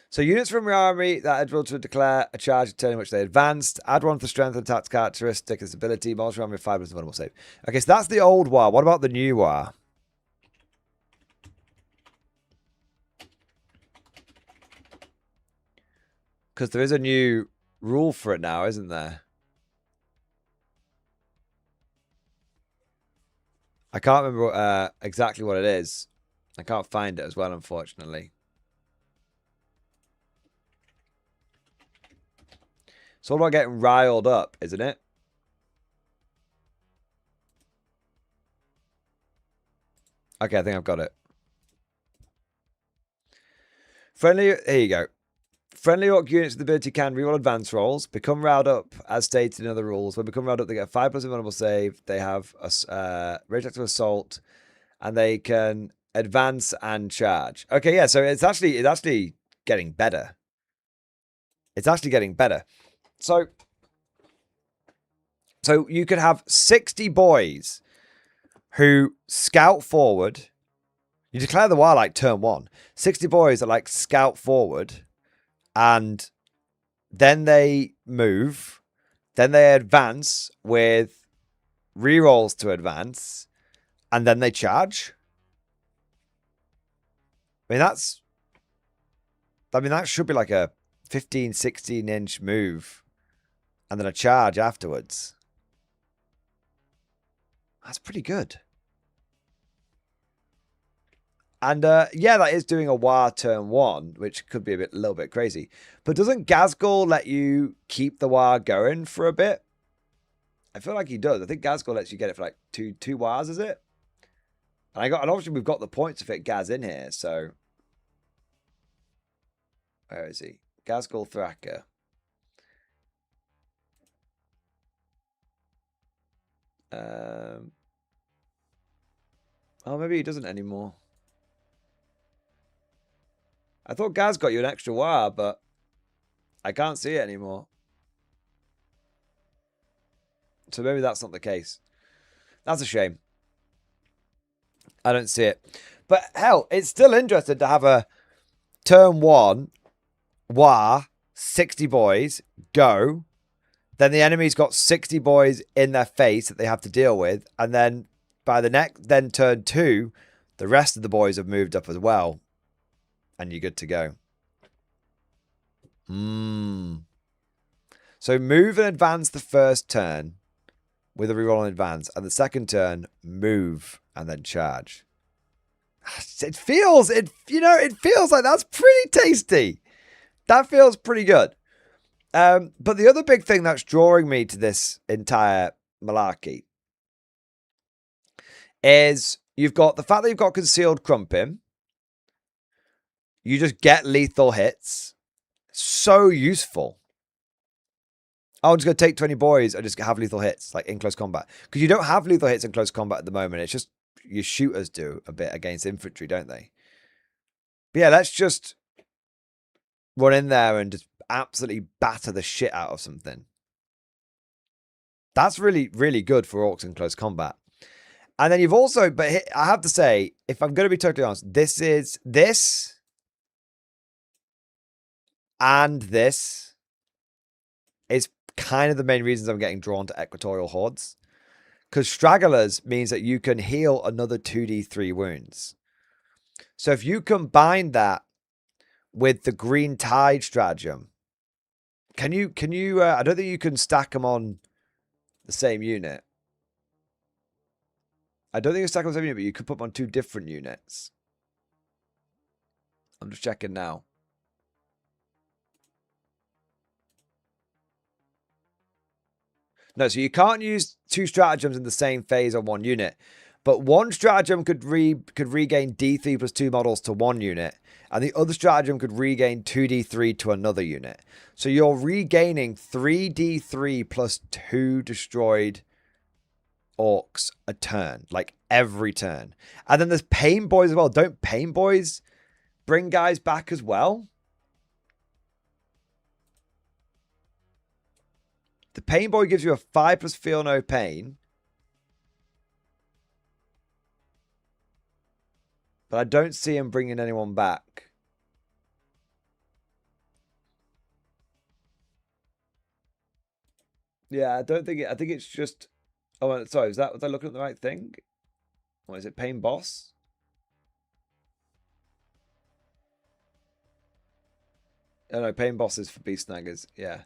So units from your army that will to declare a charge at turn in which they advanced. Add one for strength and attack characteristic, its ability. Model army 5 plus vulnerable save. Okay, so that's the old War. What about the new War? Because there is a new rule for it now, isn't there? I can't remember exactly what it is. I can't find it as well, unfortunately. It's all about getting riled up, isn't it? Okay, I think I've got it. Friendly, here you go. Friendly orc units with the ability can reroll advance rolls, become riled up as stated in other rules. When become riled up, they get a 5+ invulnerable save. They have a range to assault, and they can advance and charge. Okay, yeah, so it's actually getting better. It's actually getting better. So you could have 60 boys who scout forward. You declare the war like turn 1. 60 boys that like scout forward, and then they move. Then they advance with rerolls to advance, and then they charge. I mean, that should be like a 15, 16 inch move, and then a charge afterwards. That's pretty good. And yeah, that is doing a War turn 1, which could be a little bit crazy. But doesn't Ghazghkull let you keep the War going for a bit? I feel like he does. I think Ghazghkull lets you get it for like two Wars, is it? And obviously we've got the points to fit Gaz in here, so where is he? Ghazghkull Thraka. Oh, maybe he doesn't anymore. I thought Gaz got you an extra War, but I can't see it anymore. So maybe that's not the case. That's a shame. I don't see it. But hell, it's still interesting to have a turn 1 War, 60 boys, go. Then the enemy's got 60 boys in their face that they have to deal with. And then by then turn 2, the rest of the boys have moved up as well. And you're good to go. So move and advance the first turn. with a reroll in advance, and the second turn, move and then charge. It feels like that's pretty tasty. That feels pretty good. But the other big thing that's drawing me to this entire malarkey is you've got the fact that you've got concealed crumping. You just get lethal hits. So useful. I'm just going to take 20 boys and just have lethal hits, like in close combat. Because you don't have lethal hits in close combat at the moment. It's just your shooters do a bit against infantry, don't they? But yeah, let's just run in there and just absolutely batter the shit out of something. That's really, really good for orcs in close combat. And then you've also, but I have to say, if I'm going to be totally honest, this and this is kind of the main reasons I'm getting drawn to equatorial hordes. Because stragglers means that you can heal another 2d3 wounds. So if you combine that with the green tide stratagem, can you I don't think you can stack them on the same unit. I don't think you can stack them on the same unit, but you could put them on 2 different units. I'm just checking now. No, so you can't use 2 stratagems in the same phase on 1 unit. But one stratagem could regain D3 plus 2 models to 1 unit. And the other stratagem could regain 2d3 to another unit. So you're regaining 3d3 plus 2 destroyed orcs a turn. Like every turn. And then there's pain boys as well. Don't pain boys bring guys back as well? The pain boy gives you a 5 plus feel no pain. But I don't see him bringing anyone back. Yeah, I don't think it. I think it's just. Oh, sorry. Was I looking at the right thing? Or is it pain boss? Oh no, pain boss is for beast snaggers. Yeah.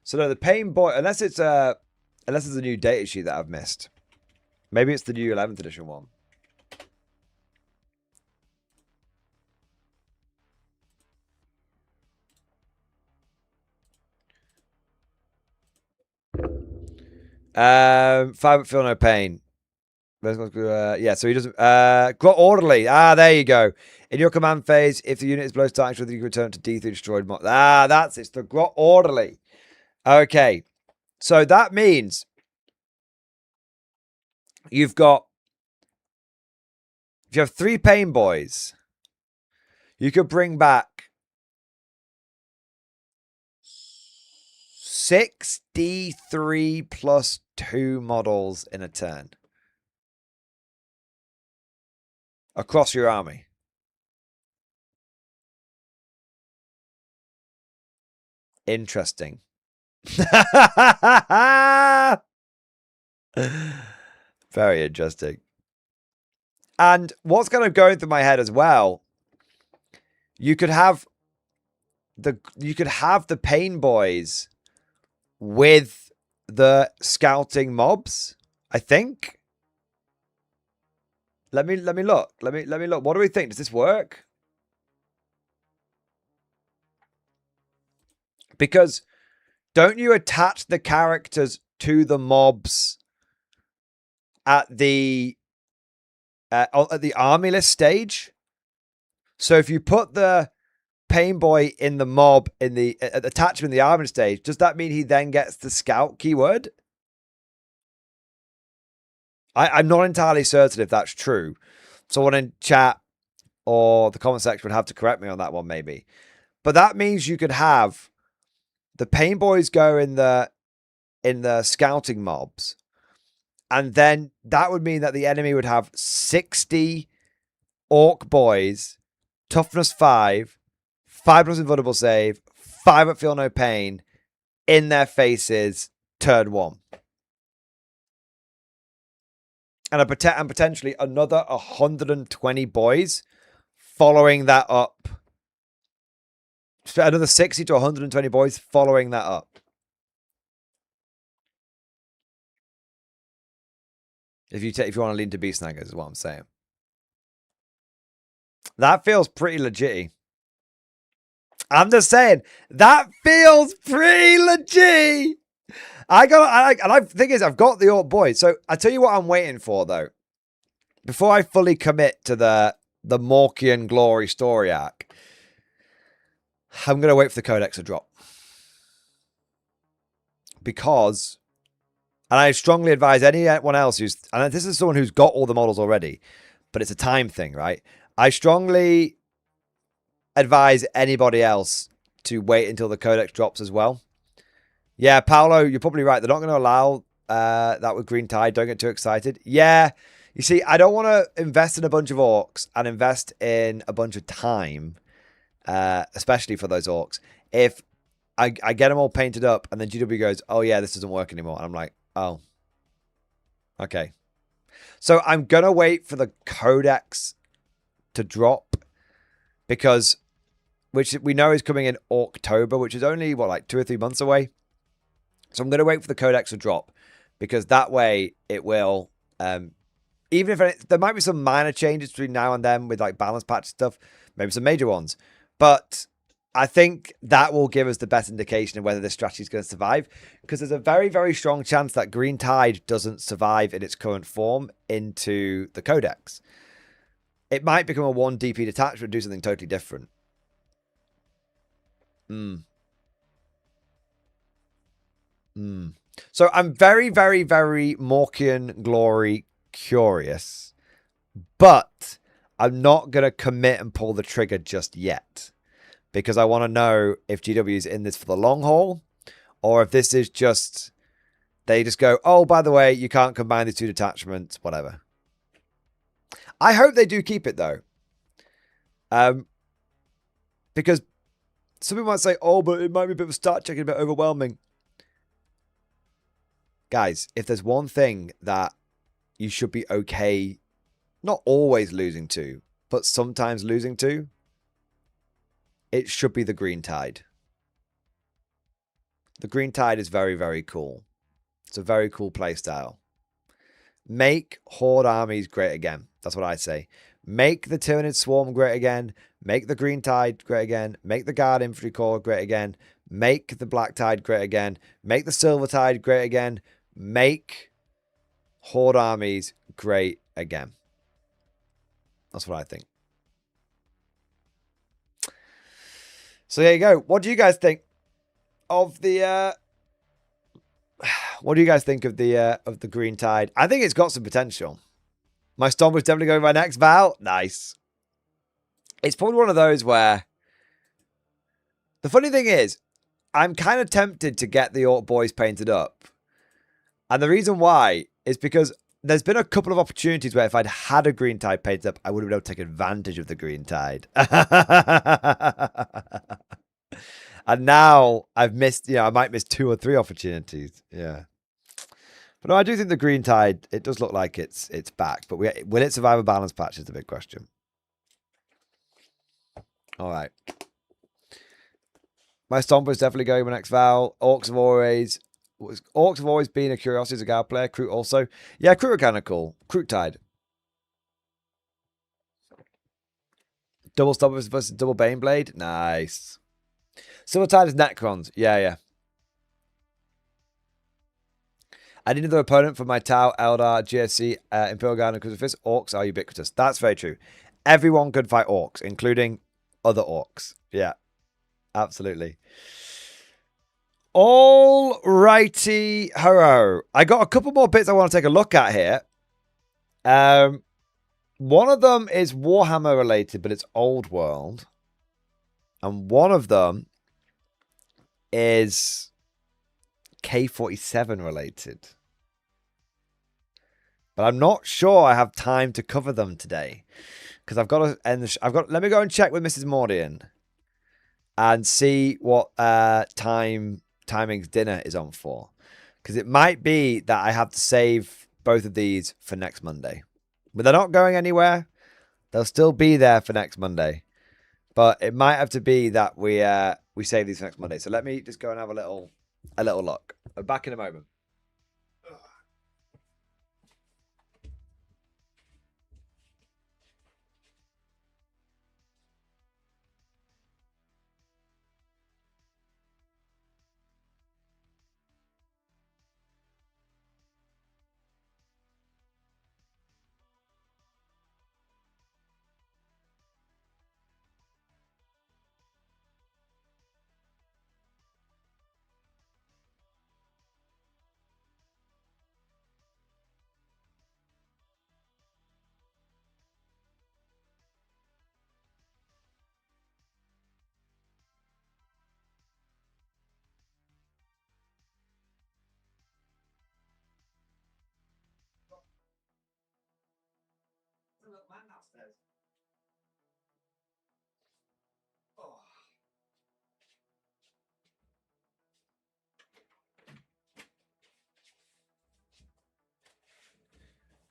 So no, the pain boy, unless it's a new data sheet that I've missed. Maybe it's the new 11th edition one. Five feel no pain. Yeah, so he doesn't. Got orderly. There you go. In your command phase, if the unit is below starting strength, you can return to D3 destroyed mod. That's it. It's the Grot orderly. Okay, so that means you've got. If you have 3 pain boys, you could bring back 6 D3 plus 2 models in a turn. Across your army. Interesting. Very interesting. And what's kind of going through my head as well, you could have the pain boys with the scouting mobs, I think. Let me look. Let me look. What do we think? Does this work? Because don't you attach the characters to the mobs at the army list stage? So if you put the pain boy in the mob in the attachment in the army stage, does that mean he then gets the scout keyword? I'm not entirely certain if that's true. Someone in chat or the comment section would have to correct me on that one, maybe. But that means you could have the pain boys go in the scouting mobs, and then that would mean that the enemy would have 60 orc boys, toughness 5, 5 plus invulnerable save, 5 at feel no pain in their faces turn 1. And potentially another 120 boys following that up. Another 60 to 120 boys following that up. If you want to lean to beast snaggers, is what I'm saying. That feels pretty legit. I'm just saying that feels pretty legit. And the thing is, I've got the Orc boy. So I tell you what I'm waiting for though. Before I fully commit to the Morkian Glory story arc, I'm gonna wait for the Codex to drop. Because, and I strongly advise anyone else who's, and this is someone who's got all the models already, but it's a time thing, right? I strongly advise anybody else to wait until the Codex drops as well. Yeah, Paolo, you're probably right. They're not going to allow that with Green Tide. Don't get too excited. Yeah, you see, I don't want to invest in a bunch of orcs and invest in a bunch of time, especially for those orcs. If I get them all painted up and then GW goes, oh yeah, this doesn't work anymore. And I'm like, oh, okay. So I'm going to wait for the Codex to drop because, which we know is coming in October, which is only, what, like 2 or 3 months away. So I'm going to wait for the Codex to drop because that way it will, even if there might be some minor changes between now and then with like balance patch stuff, maybe some major ones, but I think that will give us the best indication of whether this strategy is going to survive because there's a very, very strong chance that Green Tide doesn't survive in its current form into the Codex. It might become a 1 DP detachment and do something totally different. So I'm very, very, very Morkian Glory curious, but I'm not going to commit and pull the trigger just yet because I want to know if GW is in this for the long haul or if this is just, they just go, oh, by the way, you can't combine these 2 detachments, whatever. I hope they do keep it though. Because some people might say, oh, but it might be a bit of a start check, a bit overwhelming. Guys, if there's one thing that you should be okay, not always losing to, but sometimes losing to, it should be the Green Tide. The Green Tide is very, very cool. It's a very cool playstyle. Make Horde armies great again. That's what I say. Make the Tyranid Swarm great again. Make the Green Tide great again. Make the Guard Infantry Corps great again. Make the Black Tide great again. Make the Silver Tide great again. Make Horde armies great again. That's what I think. So there you go. What do you guys think of the what do you guys think of the Green Tide? I think it's got some potential. My Storm was definitely going my next Val. Nice. It's probably one of those where the funny thing is, I'm kind of tempted to get the Orc boys painted up. And the reason why is because there's been a couple of opportunities where if I'd had a Green Tide painted up, I would have been able to take advantage of the Green Tide. And now I've missed, I might miss 2 or 3 opportunities. Yeah. But no, I do think the Green Tide, it does look like it's back. But will it survive a balance patch is the big question. All right. My Stomper is definitely going my next Val. Orcs have always been a curiosity as a guard player. Kroot also. Yeah, Kroot are kind of cool. Kroot Tide. Double Stompers versus double Baneblade. Nice. Silver Tide is Necrons. Yeah. I need another opponent for my Tau, Eldar, GSC, Imperial Guard, and Crucifix. Orcs are ubiquitous. That's very true. Everyone could fight orcs, including other orcs. Yeah, absolutely. All righty, ho. I got a couple more bits I want to take a look at here. One of them is Warhammer related, but it's Old World. And one of them is K47 related. But I'm not sure I have time to cover them today. Because I've got to end the let me go and check with Mrs. Mordian and see what timing's dinner is on for. Because it might be that I have to save both of these for next Monday. But they're not going anywhere. They'll still be there for next Monday. But it might have to be that we save these for next Monday. So let me just go and have a little look. I'm back in a moment.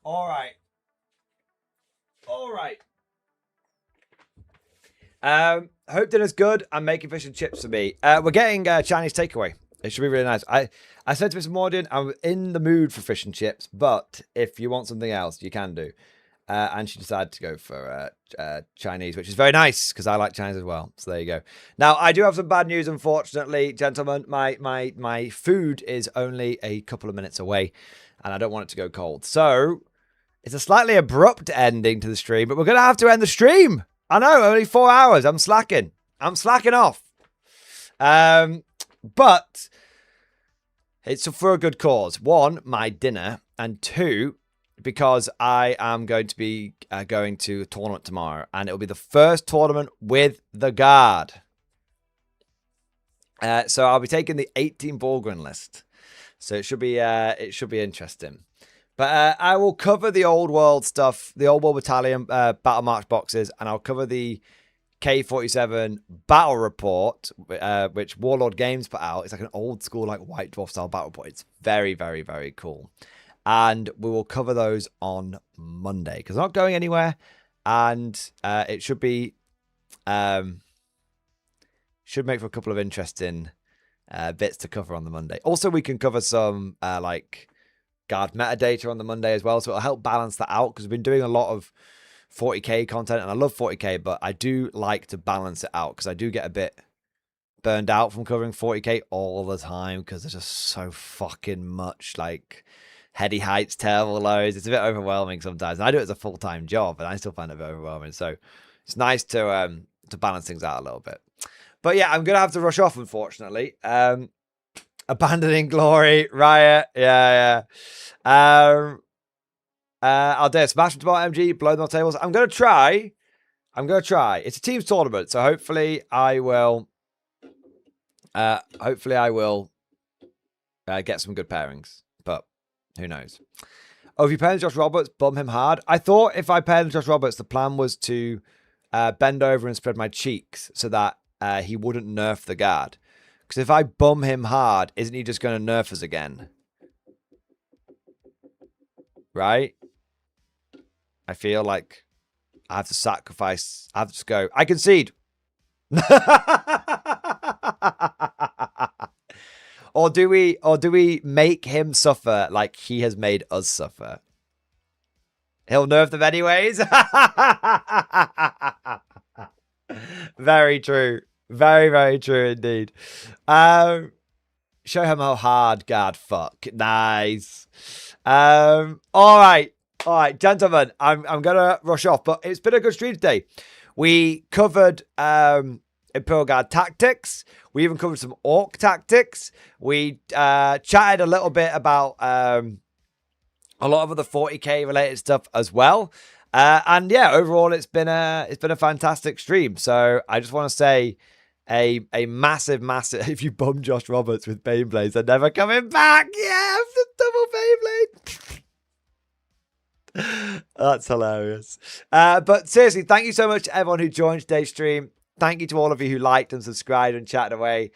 All right. Hope dinner's good. I'm making fish and chips for me. We're getting Chinese takeaway. It should be really nice. I said to Mr. Mordian, I'm in the mood for fish and chips, but if you want something else, you can do. And she decided to go for Chinese, which is very nice because I like Chinese as well. So there you go. Now I do have some bad news, unfortunately, gentlemen. My food is only a couple of minutes away, and I don't want it to go cold. So it's a slightly abrupt ending to the stream, but we're gonna have to end the stream. I know, only 4 hours. I'm slacking off. But it's for a good cause. One, my dinner, and two, because I am going to be going to a tournament tomorrow, and it'll be the first tournament with the guard. So I'll be taking the 18 Borgren list. So it should be interesting. But I will cover the old world stuff, the old world battalion battle march boxes, and I'll cover the K47 battle report, which Warlord Games put out. It's like an old school, like White Dwarf style battle report. It's very, very, very cool. And we will cover those on Monday because I'm not going anywhere, and it should be should make for a couple of interesting bits to cover on the Monday. Also, we can cover some like guard metadata on the Monday as well, so it'll help balance that out because we've been doing a lot of 40k content, and I love 40k, but I do like to balance it out because I do get a bit burned out from covering 40k all the time because there's just so fucking much like heady heights, terrible lows. It's a bit overwhelming sometimes, and I do it as a full-time job, and I still find it a bit overwhelming. So it's nice to balance things out a little bit. But yeah, I'm gonna have to rush off, unfortunately. Abandoning Glory, Riot, yeah. I'll do a smash tomorrow, MG, blow them tables. I'm gonna try. It's a team's tournament, so hopefully I will. Get some good pairings, but who knows? Oh, if you pair Josh Roberts, bum him hard. I thought if I paired Josh Roberts, the plan was to bend over and spread my cheeks so that he wouldn't nerf the guard. Because if I bum him hard, isn't he just going to nerf us again? Right? I feel like I have to sacrifice. I have to just go. I concede. Or do we make him suffer like he has made us suffer? He'll nerf them anyways. Very true. Very, very true indeed. Show him how hard guard fuck. Nice. All right, gentlemen. I'm gonna rush off, but it's been a good stream today. We covered Imperial Guard tactics. We even covered some Orc tactics. We chatted a little bit about a lot of the 40k related stuff as well. And yeah, overall, it's been a fantastic stream. So I just want to say a massive. If you bum Josh Roberts with Baneblades, they're never coming back. Yeah, the double Beyblade. That's hilarious. But seriously, thank you so much to everyone who joined today's stream. Thank you to all of you who liked and subscribed and chatted away.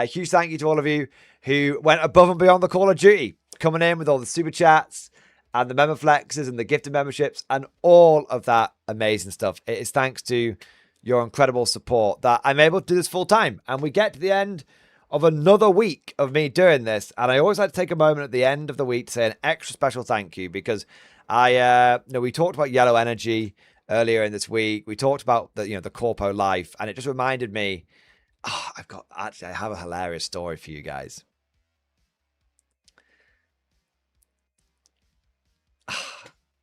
Huge thank you to all of you who went above and beyond the Call of Duty, coming in with all the super chats and the member flexes and the gifted memberships and all of that amazing stuff. It is thanks to your incredible support that I'm able to do this full time. And we get to the end of another week of me doing this. And I always like to take a moment at the end of the week to say an extra special thank you because we talked about yellow energy earlier in this week. We talked about the corpo life, and it just reminded me, I have a hilarious story for you guys.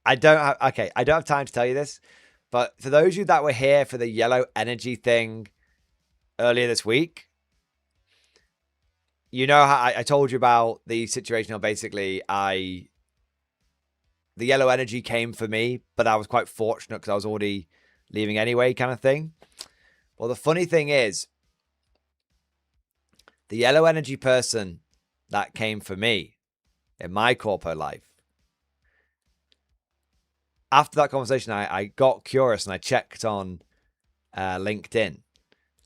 I don't have time to tell you this, but for those of you that were here for the yellow energy thing earlier this week, you know how I told you about the situation how basically the yellow energy came for me, but I was quite fortunate because I was already leaving anyway, kind of thing. Well, the funny thing is, the yellow energy person that came for me in my corpo life after that conversation, I got curious and I checked on LinkedIn.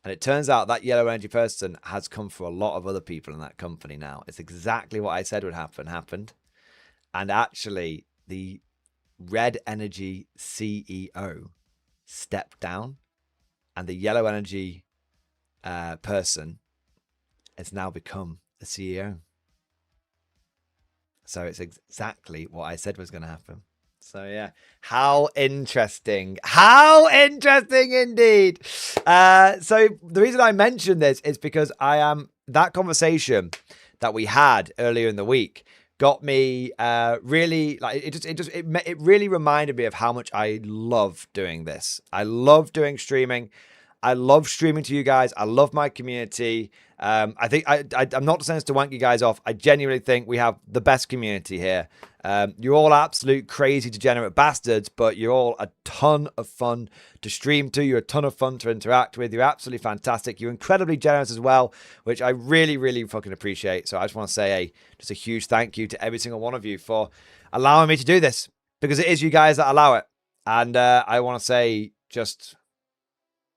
And it turns out that yellow energy person has come for a lot of other people in that company now. It's exactly what I said would happen, happened. And actually, the red energy CEO stepped down, and the yellow energy person has now become the CEO. So it's exactly what I said was going to happen. So yeah, how interesting. How interesting indeed. So the reason I mentioned this is because that conversation that we had earlier in the week got me really, like, it really reminded me of how much I love doing this. I love doing streaming. I love streaming to you guys. I love my community. I think I'm not saying this to wank you guys off. I genuinely think we have the best community here. You're all absolute crazy degenerate bastards, but you're all a ton of fun to stream to. You're a ton of fun to interact with. You're absolutely fantastic. You're incredibly generous as well, which I really, really fucking appreciate. So I just want to say just a huge thank you to every single one of you for allowing me to do this, because it is you guys that allow it. And I want to say just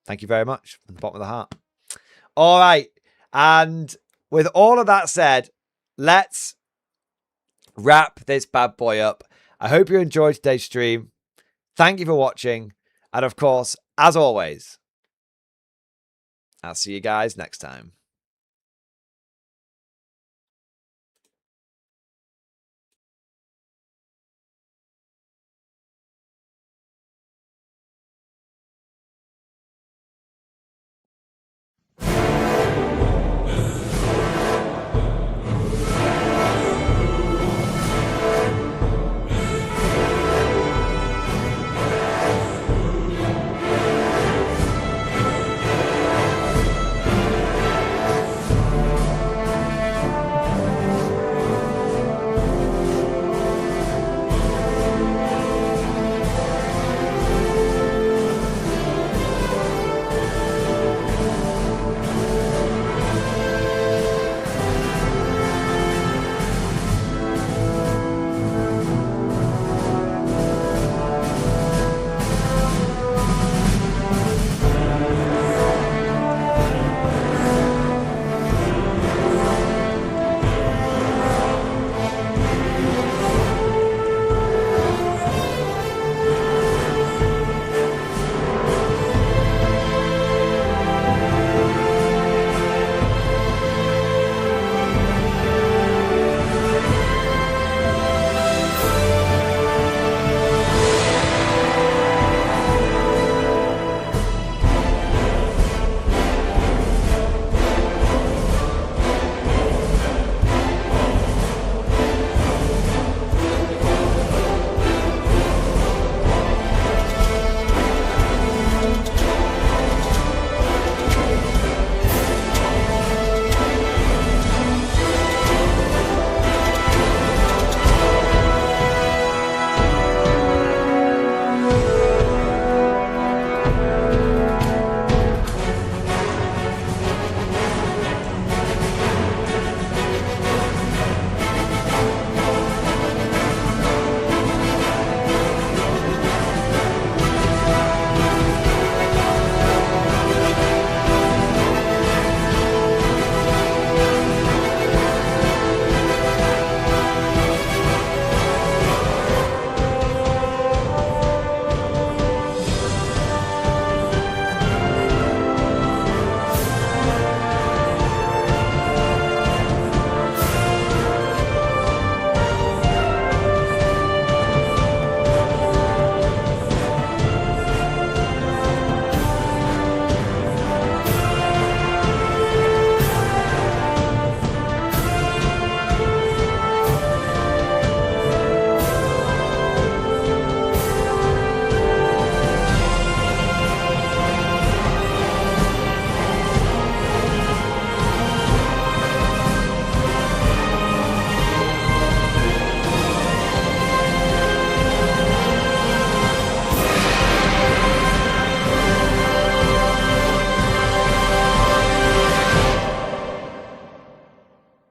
thank you very much from the bottom of the heart. All right. And with all of that said, let's wrap this bad boy up. I hope you enjoyed today's stream. Thank you for watching. And of course, as always, I'll see you guys next time.